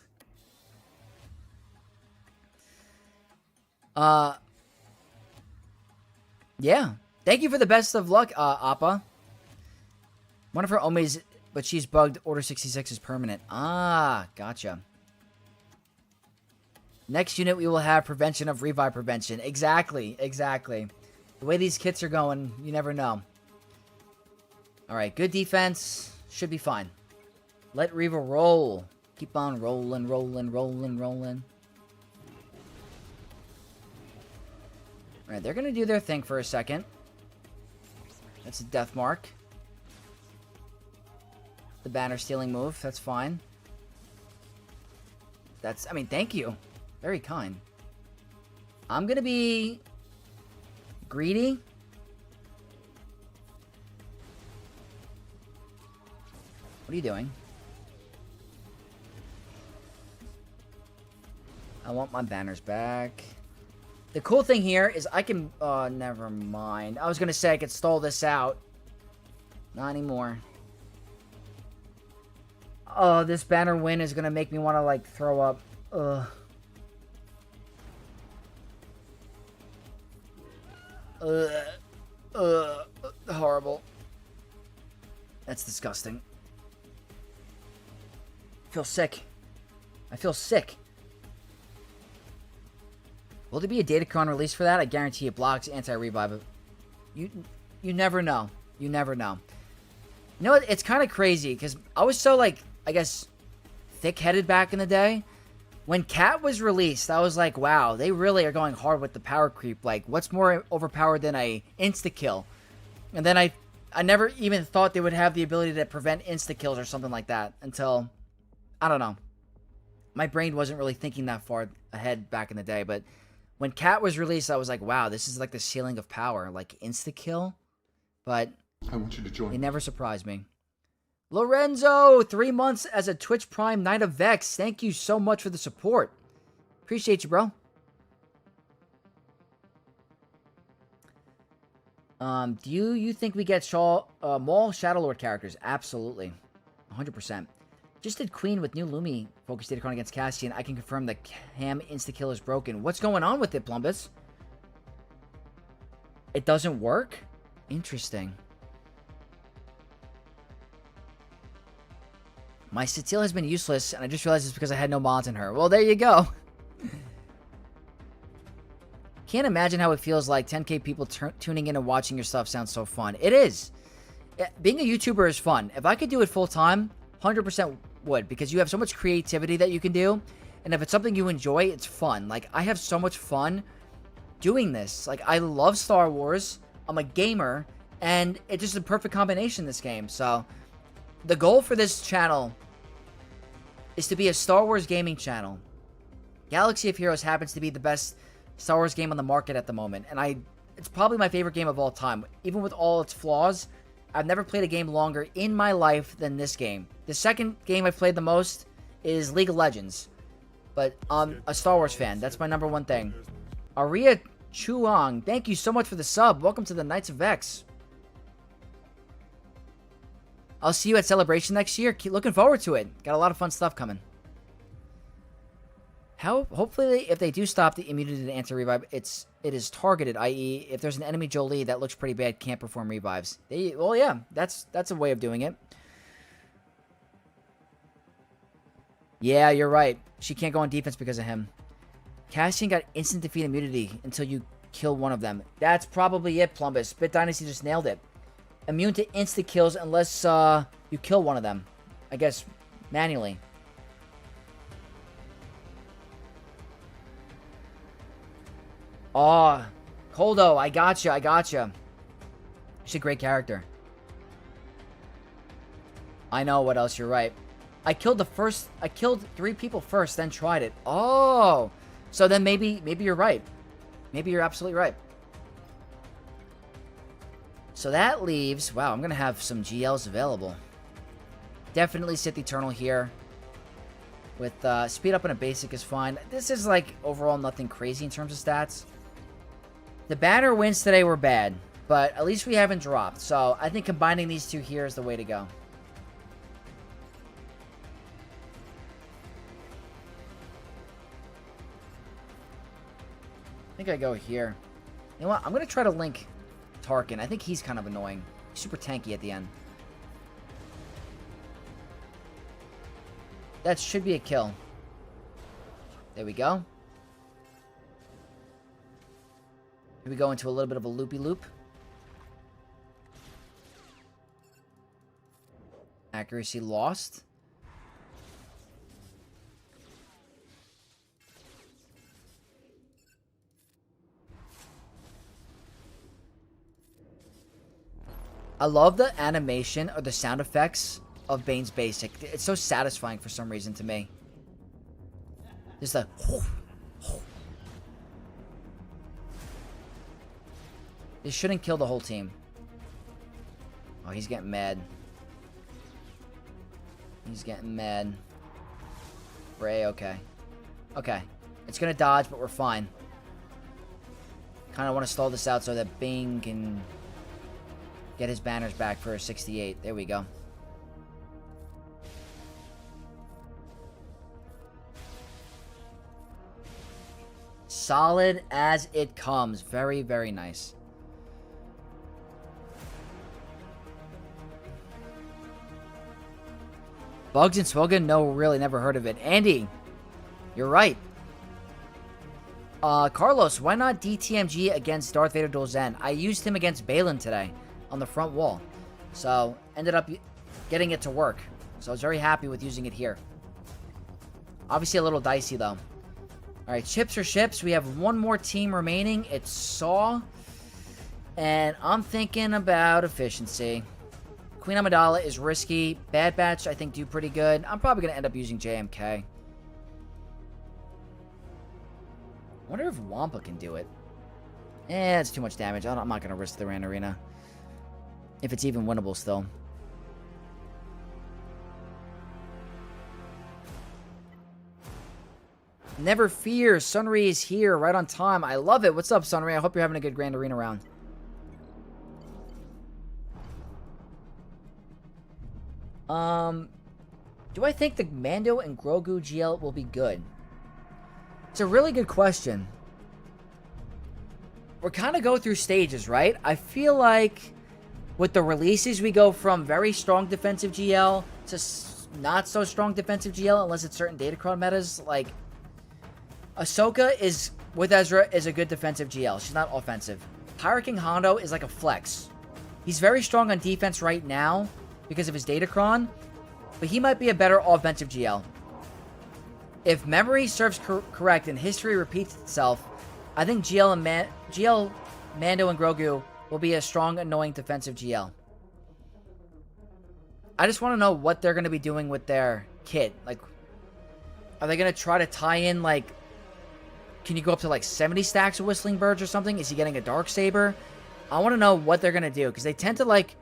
Yeah. Thank you for the best of luck, Appa. One of her Omes, but she's bugged. Order 66 is permanent. Ah, gotcha. Next unit, we will have prevention of revive prevention. Exactly, exactly. The way these kits are going, you never know. Alright, good defense. Should be fine. Let Reva roll. Keep on rolling, rolling, rolling, rolling. Alright, they're going to do their thing for a second. That's a death mark. The banner stealing move. That's fine. That's, I mean, thank you. Very kind. I'm going to be greedy. What are you doing? I want my banners back. The cool thing here is I can... never mind. I was going to say I could stall this out. Not anymore. Oh, this banner win is going to make me want to, like, throw up. Ugh. Horrible. That's disgusting. I feel sick. I feel sick. Will there be a Datacron release for that? I guarantee it blocks anti-revive. You never know. You never know. You know what? It's kind of crazy because I was so, like, I guess, thick-headed back in the day. When Cat was released, I was like, wow, they really are going hard with the power creep. Like, what's more overpowered than a insta-kill? And then I never even thought they would have the ability to prevent insta-kills or something like that until, I don't know. My brain wasn't really thinking that far ahead back in the day, but when Cat was released, I was like, wow, this is like the ceiling of power, like insta-kill. But I want you to join. They never surprised me. Lorenzo, 3 months as a Twitch Prime Knight of Vex. Thank you so much for the support. Appreciate you, bro. Do you think we get Maul Shadow Lord characters? Absolutely. 100%. Just did Queen with new Lumi focus Datacron against Cassian. I can confirm the Cam insta-kill is broken. What's going on with it, Plumbus? It doesn't work? Interesting. My Cecile has been useless, and I just realized it's because I had no mods in her. Well, there you go. Can't imagine how it feels like 10k people tuning in and watching your stuff sounds so fun. It is. Being a YouTuber is fun. If I could do it full-time, 100% would, because you have so much creativity that you can do, and if it's something you enjoy, it's fun. Like, I have so much fun doing this. Like, I love Star Wars, I'm a gamer, and it's just a perfect combination, this game. So, the goal for this channel is to be a Star Wars gaming channel. Galaxy of Heroes happens to be the best Star Wars game on the market at the moment, and it's probably my favorite game of all time. Even with all its flaws, I've never played a game longer in my life than this game. The second game I've played the most is League of Legends, but I'm a Star Wars fan. That's my number one thing. Aria Chuang, thank you so much for the sub. Welcome to the Knights of Vex. I'll see you at Celebration next year. Keep looking forward to it. Got a lot of fun stuff coming. Hopefully, if they do stop the immunity to anti-revive, it is targeted, i.e., if there's an enemy Jolie that looks pretty bad, can't perform revives. Well, yeah, that's a way of doing it. Yeah, you're right. She can't go on defense because of him. Cassian got instant defeat immunity until you kill one of them. That's probably it, Plumbus. Bit Dynasty just nailed it. Immune to instant kills unless you kill one of them. I guess manually. Oh, Coldo, I gotcha. She's a great character. I know what else, you're right. I killed 3 people first, then tried it. Oh, so then maybe you're right. Maybe you're absolutely right. So that leaves, wow, I'm going to have some GLs available. Definitely Sith Eternal here. With speed up and a basic is fine. This is like overall nothing crazy in terms of stats. The banner wins today were bad, but at least we haven't dropped. So I think combining these two here is the way to go. I think I go here. You know what? I'm going to try to link Tarkin. I think he's kind of annoying. He's super tanky at the end. That should be a kill. There we go. Here we go into a little bit of a loopy-loop. Accuracy lost. I love the animation or the sound effects of Bane's basic. It's so satisfying for some reason to me. Just a... This shouldn't kill the whole team. Oh, he's getting mad. He's getting mad. Bray, okay. Okay. It's gonna dodge, but we're fine. Kind of want to stall this out so that Bing can get his banners back for a 68. There we go. Solid as it comes. Very, very nice. Bugs and Swogan? No, really never heard of it. Andy, you're right. Carlos, why not DTMG against Darth Vader Dual Zen? I used him against Balin today on the front wall. So, ended up getting it to work. So, I was very happy with using it here. Obviously, a little dicey, though. Alright, chips or ships? We have one more team remaining. It's Saw. And I'm thinking about efficiency. Queen Amidala is risky. Bad Batch, I think, do pretty good. I'm probably going to end up using JMK. I wonder if Wampa can do it. It's too much damage. I'm not going to risk the Rand Arena. If it's even winnable still. Never fear. Sunray is here right on time. I love it. What's up, Sunray? I hope you're having a good Grand Arena round. Do I think the Mando and Grogu GL will be good? It's a really good question. We're kind of go through stages, right? I feel like with the releases, we go from very strong defensive GL to not so strong defensive GL, unless it's certain Datacron metas. Like, Ahsoka is, with Ezra, is a good defensive GL. She's not offensive. Pirate King Hondo is like a flex. He's very strong on defense right now because of his Datacron, but he might be a better offensive GL. If memory serves correct and history repeats itself, I think GL Mando and Grogu will be a strong, annoying defensive GL. I just want to know what they're going to be doing with their kit. Like, are they going to try to tie in, like, can you go up to, like, 70 stacks of Whistling Birds or something? Is he getting a Darksaber? I want to know what they're going to do, because they tend to, like,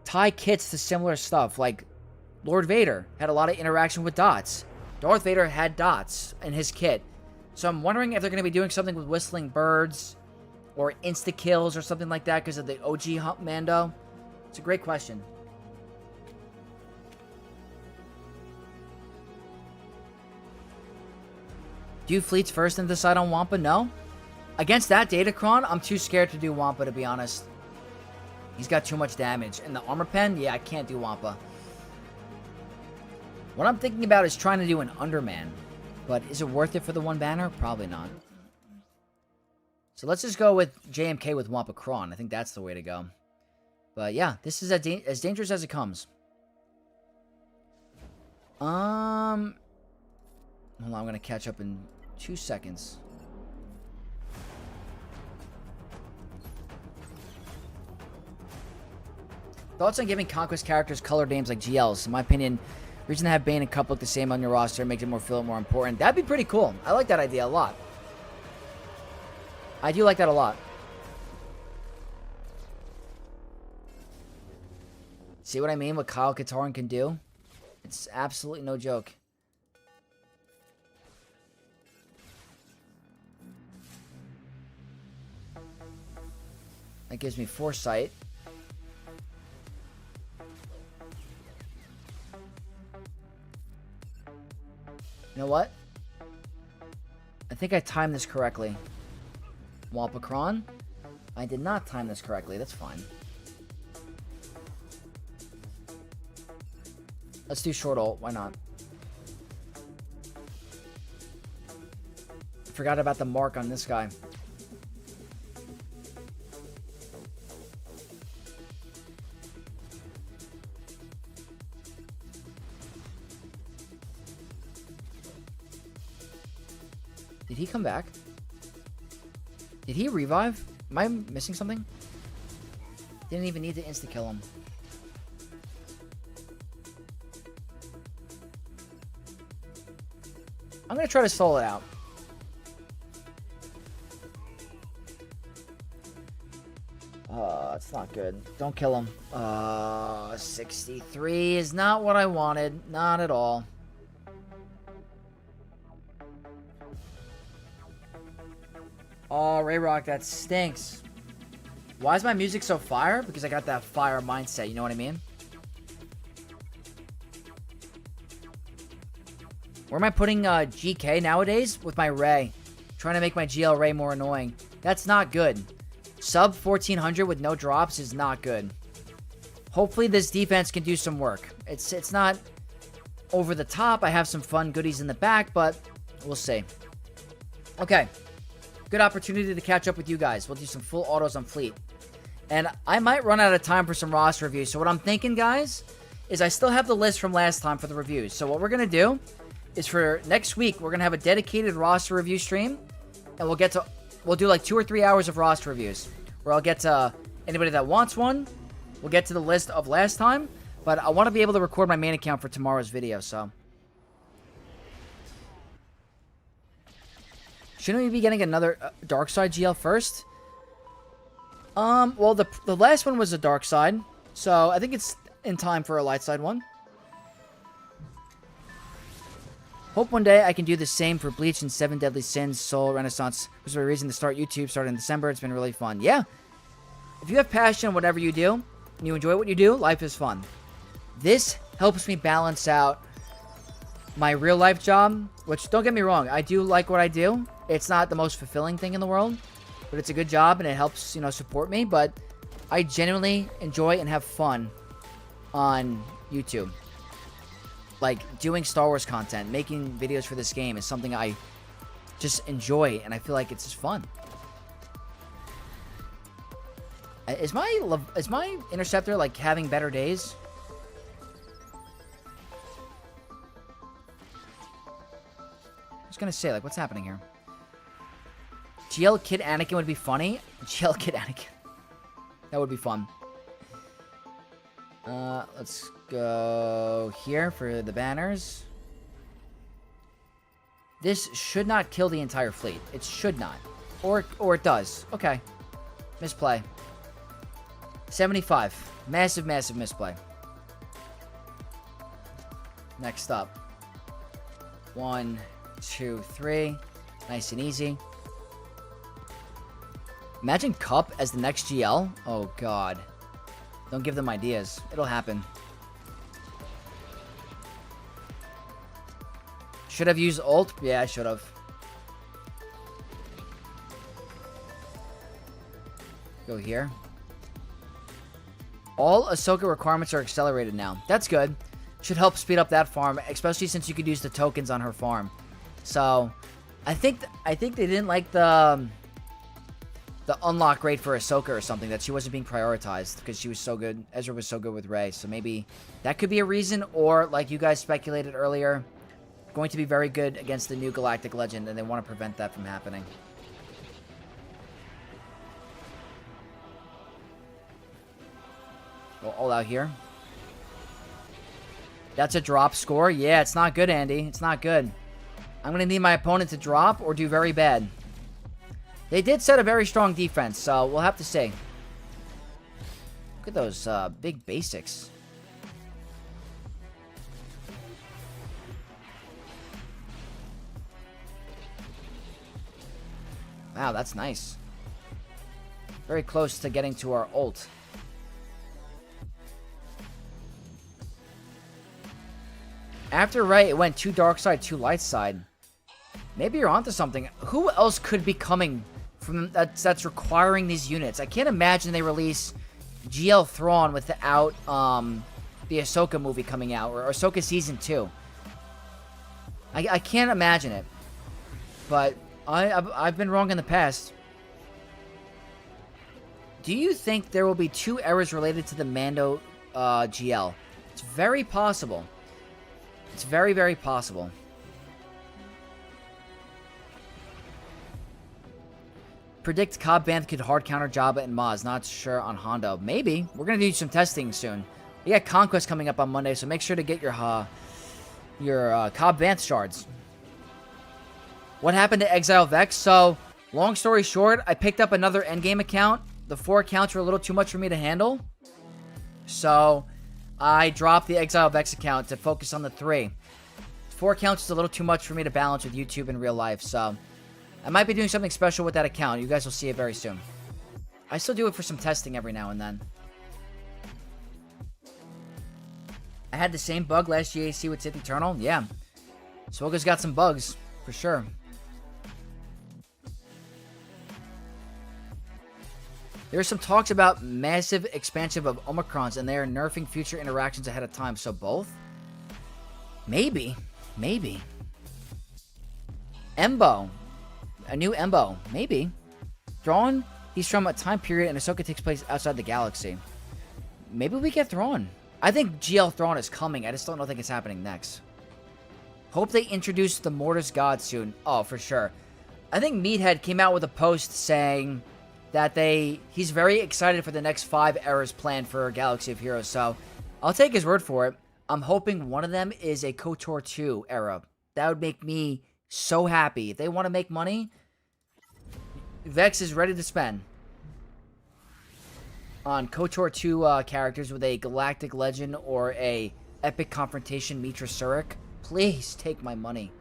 tie kits to similar stuff. Like, Lord Vader had a lot of interaction with dots. Darth Vader had dots in his kit. So I'm wondering if they're going to be doing something with Whistling Birds or insta-kills or something like that because of the OG Hump Mando. It's a great question. Do fleets first and decide on Wampa? No. Against that Datacron, I'm too scared to do Wampa, to be honest. He's got too much damage. And the armor pen? Yeah, I can't do Wampa. What I'm thinking about is trying to do an Underman. But is it worth it for the one banner? Probably not. So let's just go with JMK with Wampa Kron. I think that's the way to go. But yeah, this is as dangerous as it comes. Hold on, I'm going to catch up in 2 seconds. Thoughts on giving Conquest characters colored names like GLs? In my opinion, reason to have Bane and Cup look the same on your roster makes it feel more important. That'd be pretty cool. I like that idea a lot. I do like that a lot. See what I mean? What Kyle Katarn can do? It's absolutely no joke. That gives me foresight. You know what? I think I timed this correctly. Wampa Kron? I did not time this correctly. That's fine. Let's do short ult. Why not? Forgot about the mark on this guy. Did he come back? Did he revive? Am I missing something? Didn't even need to insta-kill him. I'm going to try to stall it out. It's not good. Don't kill him. 63 is not what I wanted. Not at all. Oh, Rayrock, that stinks. Why is my music so fire? Because I got that fire mindset, you know what I mean? Where am I putting GK nowadays? With my Ray. Trying to make my GL Ray more annoying. That's not good. Sub 1400 with no drops is not good. Hopefully this defense can do some work. It's not over the top. I have some fun goodies in the back, but we'll see. Okay. Good opportunity to catch up with you guys. We'll do some full autos on Fleet. And I might run out of time for some roster reviews. So what I'm thinking, guys, is I still have the list from last time for the reviews. So what we're going to do is for next week, we're going to have a dedicated roster review stream. And we'll do like 2 or 3 hours of roster reviews. Where I'll get to anybody that wants one. We'll get to the list of last time. But I want to be able to record my main account for tomorrow's video, so. Shouldn't we be getting another Dark Side GL first? Well, the last one was a Dark Side. So, I think it's in time for a Light Side one. Hope one day I can do the same for Bleach and 7 Deadly Sins, Soul Renaissance. Was a reason to start YouTube, started in December. It's been really fun. Yeah. If you have passion in whatever you do, and you enjoy what you do, life is fun. This helps me balance out my real life job, which, don't get me wrong, I do like what I do. It's not the most fulfilling thing in the world, but it's a good job and it helps, support me. But I genuinely enjoy and have fun on YouTube. Like, doing Star Wars content, making videos for this game is something I just enjoy, and I feel like it's just fun. Is my Interceptor, like, having better days? I was gonna say, like, what's happening here? GL Kid Anakin would be funny. GL Kid Anakin. That would be fun. Let's go here for the banners. This should not kill the entire fleet. It should not. Or it does. Okay. Misplay. 75. Massive, massive misplay. Next up. 1, 2, 3. Nice and easy. Imagine Cup as the next GL. Oh, God. Don't give them ideas. It'll happen. Should have used ult? Yeah, I should have. Go here. All Ahsoka requirements are accelerated now. That's good. Should help speed up that farm, especially since you could use the tokens on her farm. So, I think they didn't like the unlock rate for Ahsoka or something, that she wasn't being prioritized because she was so good. Ezra was so good with Rey. So maybe that could be a reason, or like you guys speculated earlier, going to be very good against the new Galactic Legend, and they want to prevent that from happening. Go all out here. That's a drop score. Yeah, it's not good, Andy. It's not good. I'm going to need my opponent to drop or do very bad. They did set a very strong defense, so we'll have to see. Look at those big basics. Wow, that's nice. Very close to getting to our ult. After Rey, it went 2 dark side, 2 light side. Maybe you're onto something. Who else could be coming from that's requiring these units? I can't imagine they release GL Thrawn without the Ahsoka movie coming out, or Ahsoka Season 2. I can't imagine it. But I've been wrong in the past. Do you think there will be 2 errors related to the Mando GL? It's very possible. It's very, very possible. Predict Cobb Band could hard counter Jabba and Maz. Not sure on Hondo. Maybe. We're going to do some testing soon. We got Conquest coming up on Monday, so make sure to get your Cobb Band shards. What happened to Exile Vex? So, long story short, I picked up another Endgame account, The 4 accounts were a little too much for me to handle. So I dropped the Exile Vex account to focus on the 3. 4 accounts is a little too much for me to balance with YouTube in real life. So I might be doing something special with that account. You guys will see it very soon. I still do it for some testing every now and then. I had the same bug last GAC with Sith Eternal. Yeah. Swoga's got some bugs, for sure. There are some talks about massive expansion of Omicrons, and they are nerfing future interactions ahead of time. So both? Maybe. Maybe. Embo. A new Embo. Maybe. Thrawn, he's from a time period, and Ahsoka takes place outside the galaxy. Maybe we get Thrawn. I think GL Thrawn is coming. I just don't think it's happening next. Hope they introduce the Mortis God soon. Oh, for sure. I think Meathead came out with a post saying that he's very excited for the next 5 eras planned for Galaxy of Heroes. So I'll take his word for it. I'm hoping one of them is a KOTOR 2 era. That would make me so happy. If they want to make money, Vex is ready to spend on KOTOR 2 characters with a Galactic Legend or a Epic Confrontation Mitra Surik. Please take my money.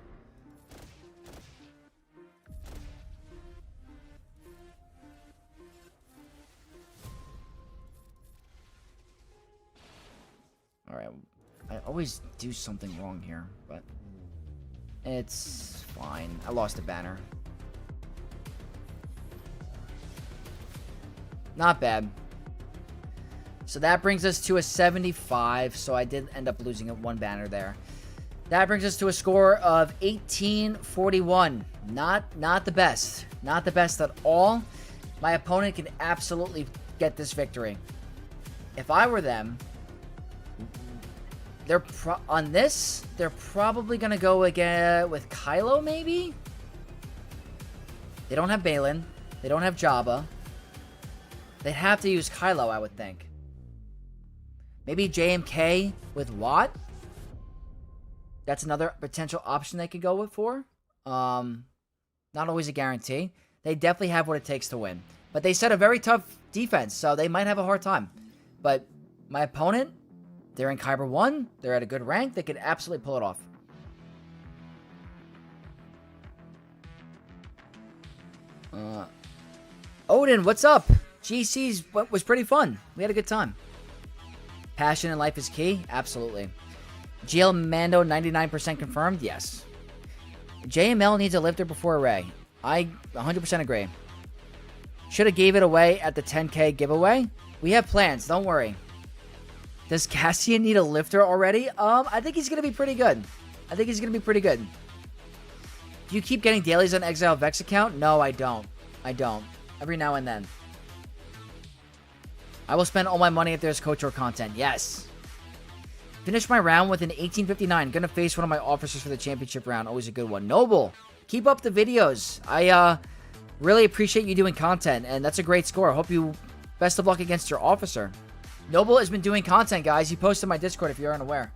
Alright, I always do something wrong here, but it's fine. I lost a banner. Not bad. So that brings us to a 75, so I did end up losing 1 banner there. That brings us to a score of 1841. Not the best. Not the best at all. My opponent can absolutely get this victory. If I were them, they're probably going to go again with Kylo, maybe? They don't have Balin. They don't have Jabba. They'd have to use Kylo, I would think. Maybe JMK with Watt? That's another potential option they could go for. Not always a guarantee. They definitely have what it takes to win. But they set a very tough defense, so they might have a hard time. But my opponent, they're in Kyber 1. They're at a good rank. They could absolutely pull it off. Odin, what's up? GC's was pretty fun. We had a good time. Passion in life is key? Absolutely. GL Mando 99% confirmed? Yes. JML needs a lifter before Ray. I 100% agree. Should have gave it away at the 10k giveaway. We have plans, don't worry. Does Cassian need a lifter already? I think he's going to be pretty good. Do you keep getting dailies on Exile Vex account? No, I don't. Every now and then. I will spend all my money if there's KOTOR content. Yes. Finish my round with an 1859. Gonna face one of my officers for the championship round. Always a good one. Noble, keep up the videos. I really appreciate you doing content, and that's a great score. I hope you best of luck against your officer. Noble has been doing content, guys. He posted my Discord if you're unaware.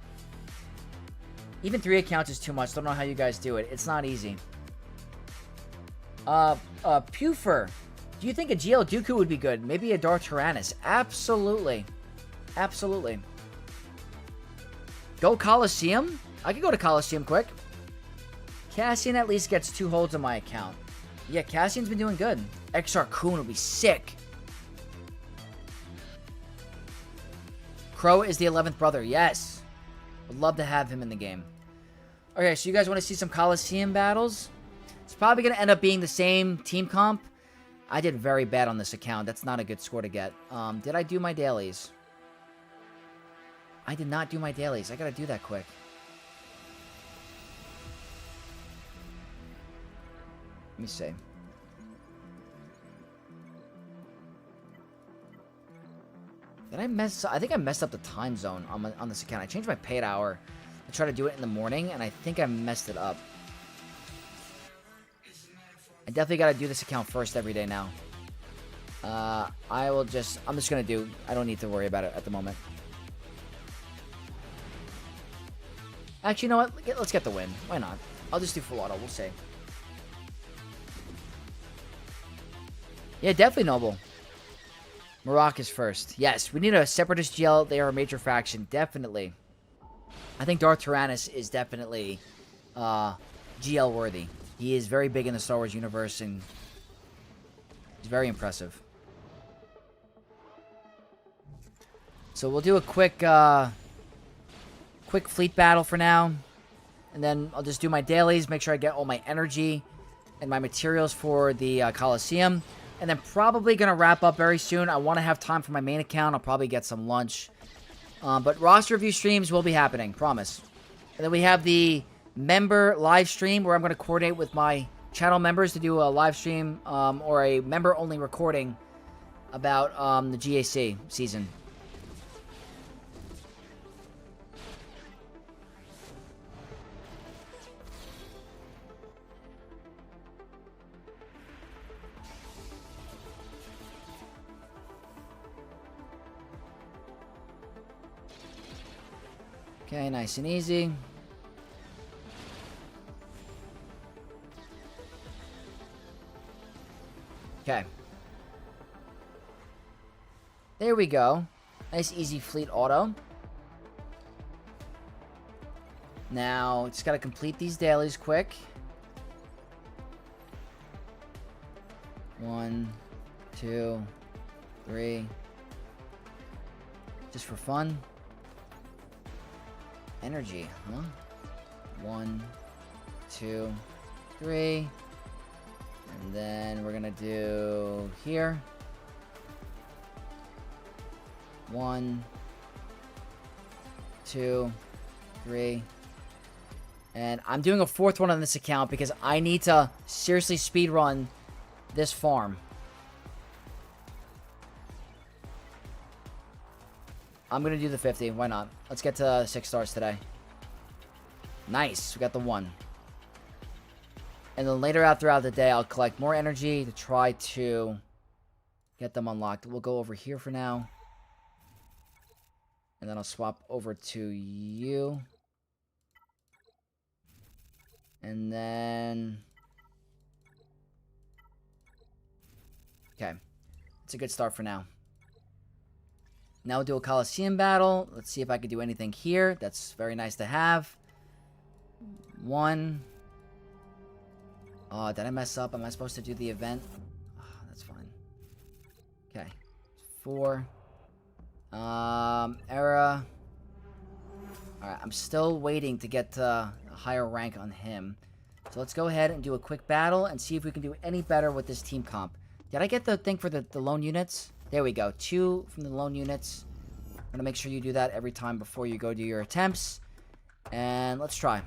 Even 3 accounts is too much. Don't know how you guys do it. It's not easy. Pufer, do you think a GL Dooku would be good? Maybe a Darth Tyrannus? Absolutely. Go Coliseum? I could go to Coliseum quick. Cassian at least gets 2 holds on my account. Yeah, Cassian's been doing good. XR Kun will be sick. Crow is the 11th brother. Yes. Would love to have him in the game. Okay, so you guys want to see some Coliseum battles? It's probably going to end up being the same team comp. I did very bad on this account. That's not a good score to get. Did I do my dailies? I did not do my dailies. I got to do that quick. Let me see. Did I mess up? I think I messed up the time zone on this account. I changed my paid hour to try to do it in the morning, and I think I messed it up. I definitely got to do this account first every day now. I'm just going to do... I don't need to worry about it at the moment. Actually, you know what? Let's get the win. Why not? I'll just do full auto. We'll see. Yeah, definitely Noble. Maracas first. Yes, we need a Separatist GL. They are a major faction. Definitely. I think Darth Tyrannus is definitely GL worthy. He is very big in the Star Wars universe, and he's very impressive. So we'll do a quick fleet battle for now. And then I'll just do my dailies, make sure I get all my energy and my materials for the Coliseum. And then probably going to wrap up very soon. I want to have time for my main account. I'll probably get some lunch. But roster review streams will be happening, promise. And then we have the member live stream where I'm going to coordinate with my channel members to do a live stream or a member-only recording about the GAC season. Okay, nice and easy. Okay. There we go. Nice easy fleet auto. Now, just gotta complete these dailies quick. 1, 2, 3. Just for fun. Energy, huh? 1, 2, 3. And then we're gonna do here. 1, 2, 3. And I'm doing a 4th one on this account because I need to seriously speedrun this farm. I'm going to do the 50. Why not? Let's get to 6 stars today. Nice. We got the 1. And then later out throughout the day, I'll collect more energy to try to get them unlocked. We'll go over here for now. And then I'll swap over to you. And then... Okay. It's a good start for now. Now we'll do a Coliseum battle. Let's see if I can do anything here. That's very nice to have. 1. Oh, did I mess up? Am I supposed to do the event? Oh, that's fine. Okay. 4. Era. Alright, I'm still waiting to get a higher rank on him. So let's go ahead and do a quick battle and see if we can do any better with this team comp. Did I get the thing for the lone units? There we go. 2 from the lone units. I'm going to make sure you do that every time before you go do your attempts. And let's try.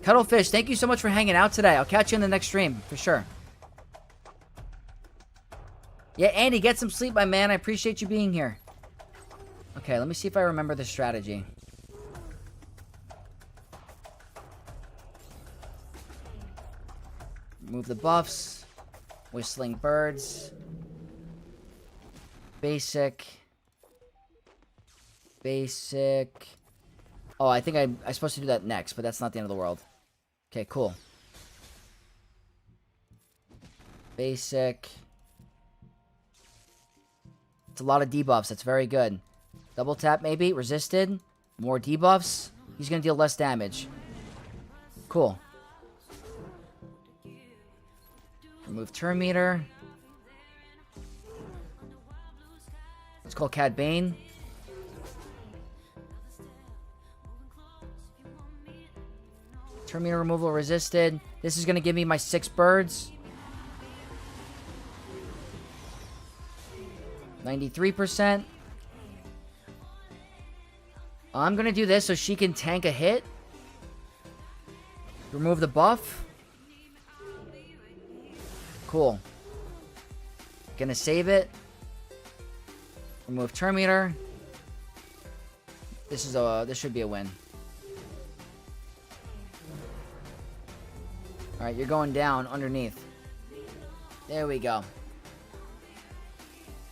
Cuttlefish, thank you so much for hanging out today. I'll catch you in the next stream, for sure. Yeah, Andy, get some sleep, my man. I appreciate you being here. Okay, let me see if I remember the strategy. Remove the buffs. Whistling birds. Basic. Basic. Oh, I think I'm supposed to do that next, but that's not the end of the world. Okay, cool. Basic. It's a lot of debuffs. That's very good. Double tap, maybe. Resisted. More debuffs. He's going to deal less damage. Cool. Remove turn meter. Let's call Cad Bane. Turn meter removal resisted. This is going to give me my 6 birds. 93%. I'm going to do this so she can tank a hit. Remove the buff. Cool. Gonna save it. Remove turn meter. This should be a win. Alright, you're going down underneath. There we go.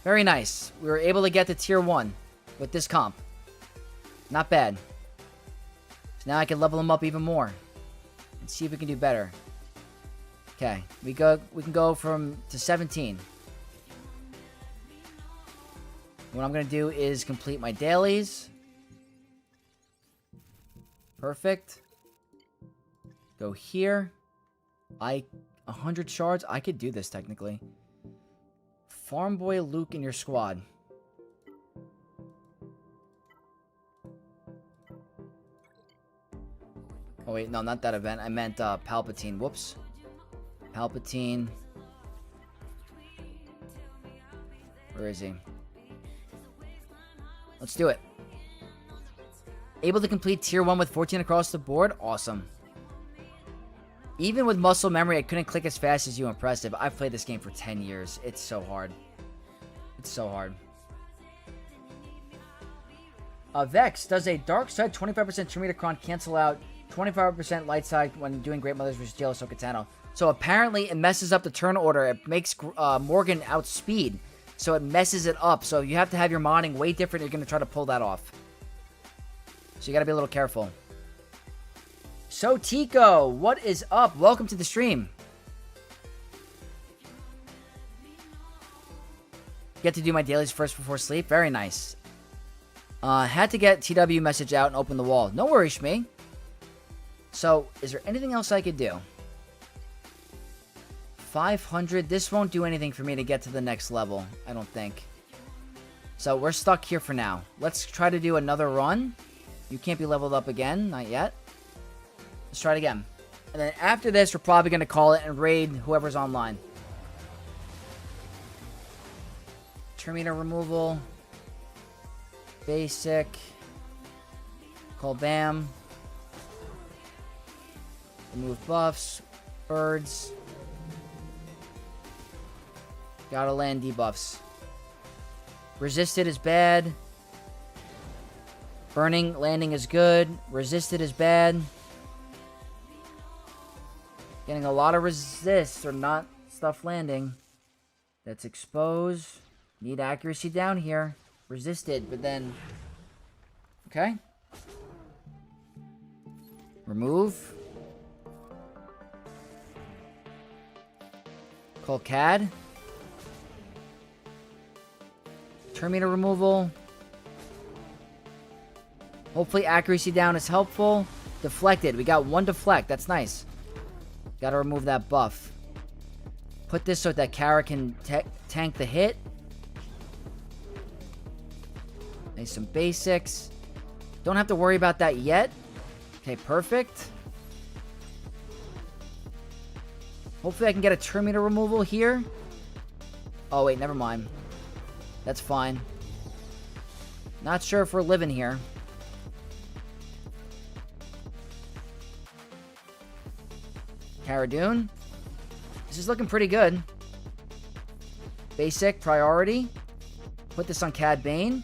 Very nice. We were able to get to tier 1 with this comp. Not bad. So now I can level him up even more. And see if we can do better. Okay, we can go to 17. What I'm going to do is complete my dailies. Perfect. Go here. 100 shards. I could do this technically. Farm boy Luke in your squad. Oh wait, no, not that event. I meant Palpatine. Whoops. Palpatine. Where is he? Let's do it. Able to complete tier 1 with 14 across the board? Awesome. Even with muscle memory, I couldn't click as fast as you. Impressive. I've played this game for 10 years. It's so hard. It's so hard. Vex, does a dark side 25% Trimetacron cancel out 25% light side when doing Great Mothers versus Jail Sokatano? So apparently it messes up the turn order. It makes Morgan outspeed. So it messes it up. So you have to have your modding way different. You're going to try to pull that off. So you got to be a little careful. So Tico, what is up? Welcome to the stream. Get to do my dailies first before sleep. Very nice. Had to get TW message out and open the wall. No worries, Shmi. So, is there anything else I could do? 500. This won't do anything for me to get to the next level, I don't think. So, we're stuck here for now. Let's try to do another run. You can't be leveled up again. Not yet. Let's try it again. And then after this, we're probably going to call it and raid whoever's online. Terminator removal. Basic. Call Bam. Remove buffs. Birds. Gotta land debuffs. Resisted is bad. Burning, landing is good. Resisted is bad. Getting a lot of resist or not stuff landing. That's exposed. Need accuracy down here. Resisted, but then... Okay. Remove. Call CAD. Terminator removal. Hopefully accuracy down is helpful. Deflected. We got one deflect. That's nice. Gotta remove that buff. Put this so that Kara can tank the hit. Nice, some basics. Don't have to worry about that yet. Okay, perfect. Hopefully I can get a Terminator removal here. Oh, wait, never mind. That's fine. Not sure if we're living here. Cara Dune. This is looking pretty good. Basic, priority. Put this on Cad Bane.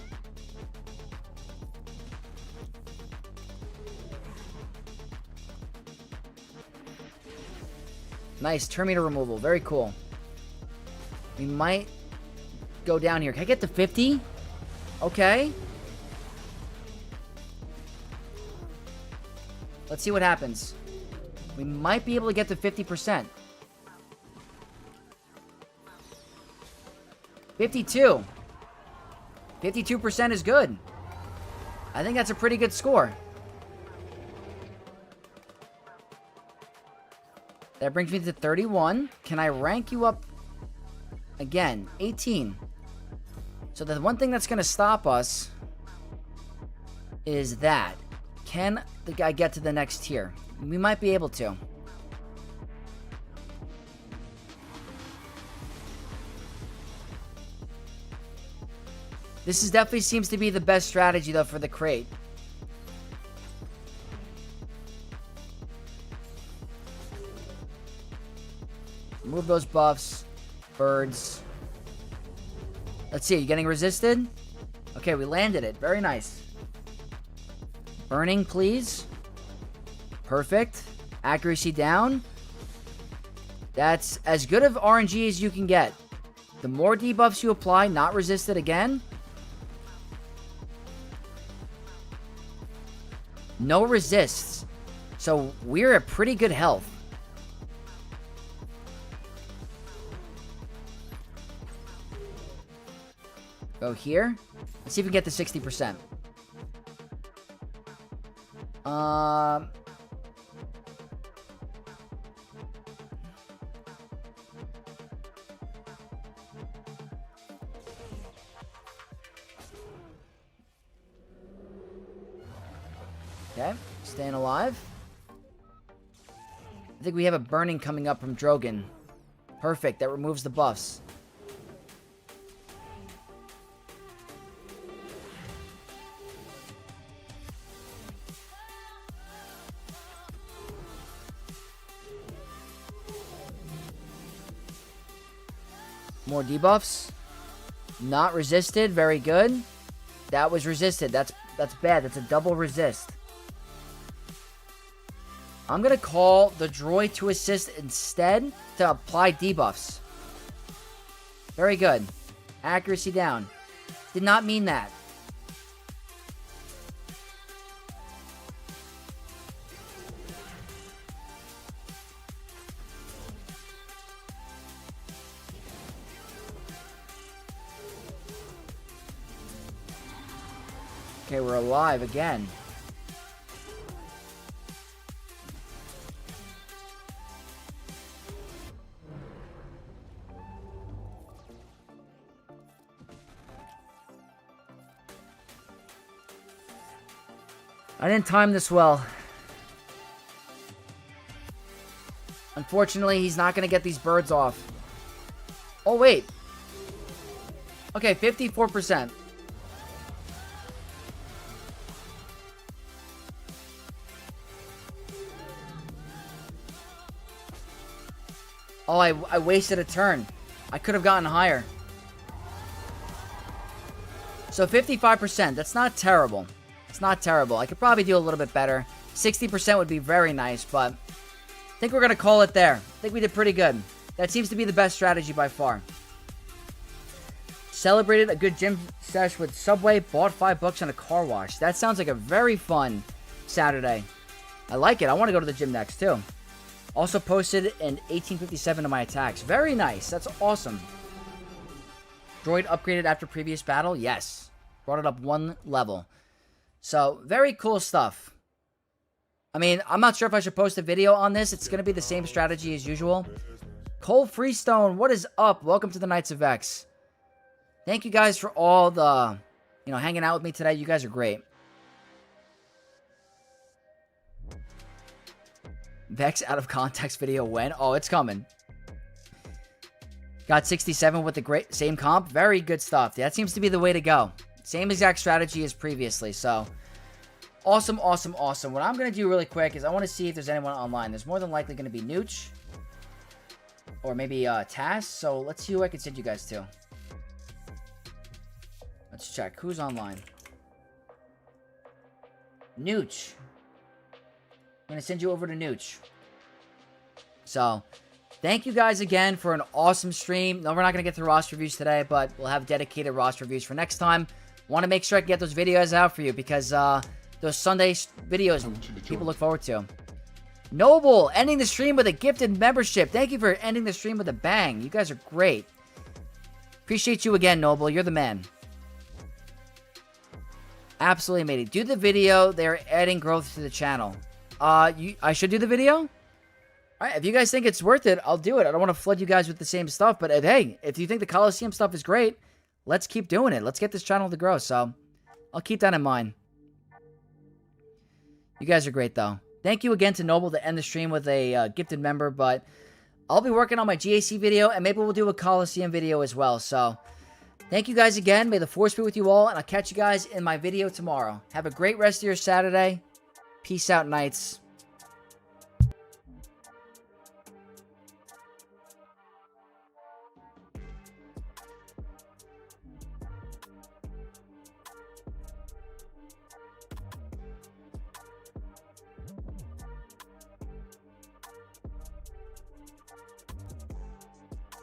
Nice, Terminator removal. Very cool. We might go down here. Can I get to 50? Okay. Let's see what happens. We might be able to get to 50%. 52. 52% is good. I think that's a pretty good score. That brings me to 31. Can I rank you up again? 18. So the one thing that's going to stop us is that. Can the guy get to the next tier? We might be able to. This is definitely seems to be the best strategy, though, for the crate. Remove those buffs. Birds. Let's see. Are you getting resisted? Okay, we landed it. Very nice. Burning, please. Perfect. Accuracy down. That's as good of RNG as you can get. The more debuffs you apply, not resisted again. No resists. So we're at pretty good health. Go here. Let's see if we can get to 60%. Okay, staying alive. I think we have a burning coming up from Drogon. Perfect, that removes the buffs. More debuffs. Not resisted, very good. That was resisted, that's bad, that's a double resist. I'm going to call the droid to assist instead to apply debuffs. Very good. Accuracy down. Did not mean that. Okay, we're alive again. I didn't time this well. Unfortunately, he's not going to get these birds off. Oh, wait. Okay, 54%. Oh, I wasted a turn. I could have gotten higher. So 55%. That's not terrible. It's not terrible. I could probably do a little bit better. 60% would be very nice, but I think we're going to call it there. I think we did pretty good. That seems to be the best strategy by far. Celebrated a good gym sesh with Subway. Bought $5 on a car wash. That sounds like a very fun Saturday. I like it. I want to go to the gym next, too. Also posted an 1857 of my attacks. Very nice. That's awesome. Droid upgraded after previous battle. Yes. Brought it up one level. So, very cool stuff. I mean, I'm not sure if I should post a video on this. It's going to be the same strategy as usual. Cole Freestone, what is up? Welcome to the Knights of Vex. Thank you guys for all the, hanging out with me today. You guys are great. Vex out of context video when? Oh, it's coming. Got 67 with the same comp. Very good stuff. That seems to be the way to go. Same exact strategy as previously, so awesome, awesome, awesome. What I'm going to do really quick is I want to see if there's anyone online. There's more than likely going to be Nooch or maybe Tass, so let's see who I can send you guys to. Let's check. Who's online? Nooch. I'm going to send you over to Nooch. So, thank you guys again for an awesome stream. No, we're not going to get through roster reviews today, but we'll have dedicated roster reviews for next time. Want to make sure I can get those videos out for you because those Sunday videos people look forward to. Noble, ending the stream with a gifted membership. Thank you for ending the stream with a bang. You guys are great. Appreciate you again, Noble. You're the man. Absolutely amazing. Do the video. They're adding growth to the channel. I should do the video? All right, if you guys think it's worth it, I'll do it. I don't want to flood you guys with the same stuff, but hey, if you think the Coliseum stuff is great, let's keep doing it. Let's get this channel to grow, so I'll keep that in mind. You guys are great, though. Thank you again to Noble to end the stream with a gifted member, but I'll be working on my GAC video, and maybe we'll do a Coliseum video as well, so thank you guys again. May the Force be with you all, and I'll catch you guys in my video tomorrow. Have a great rest of your Saturday. Peace out, Knights.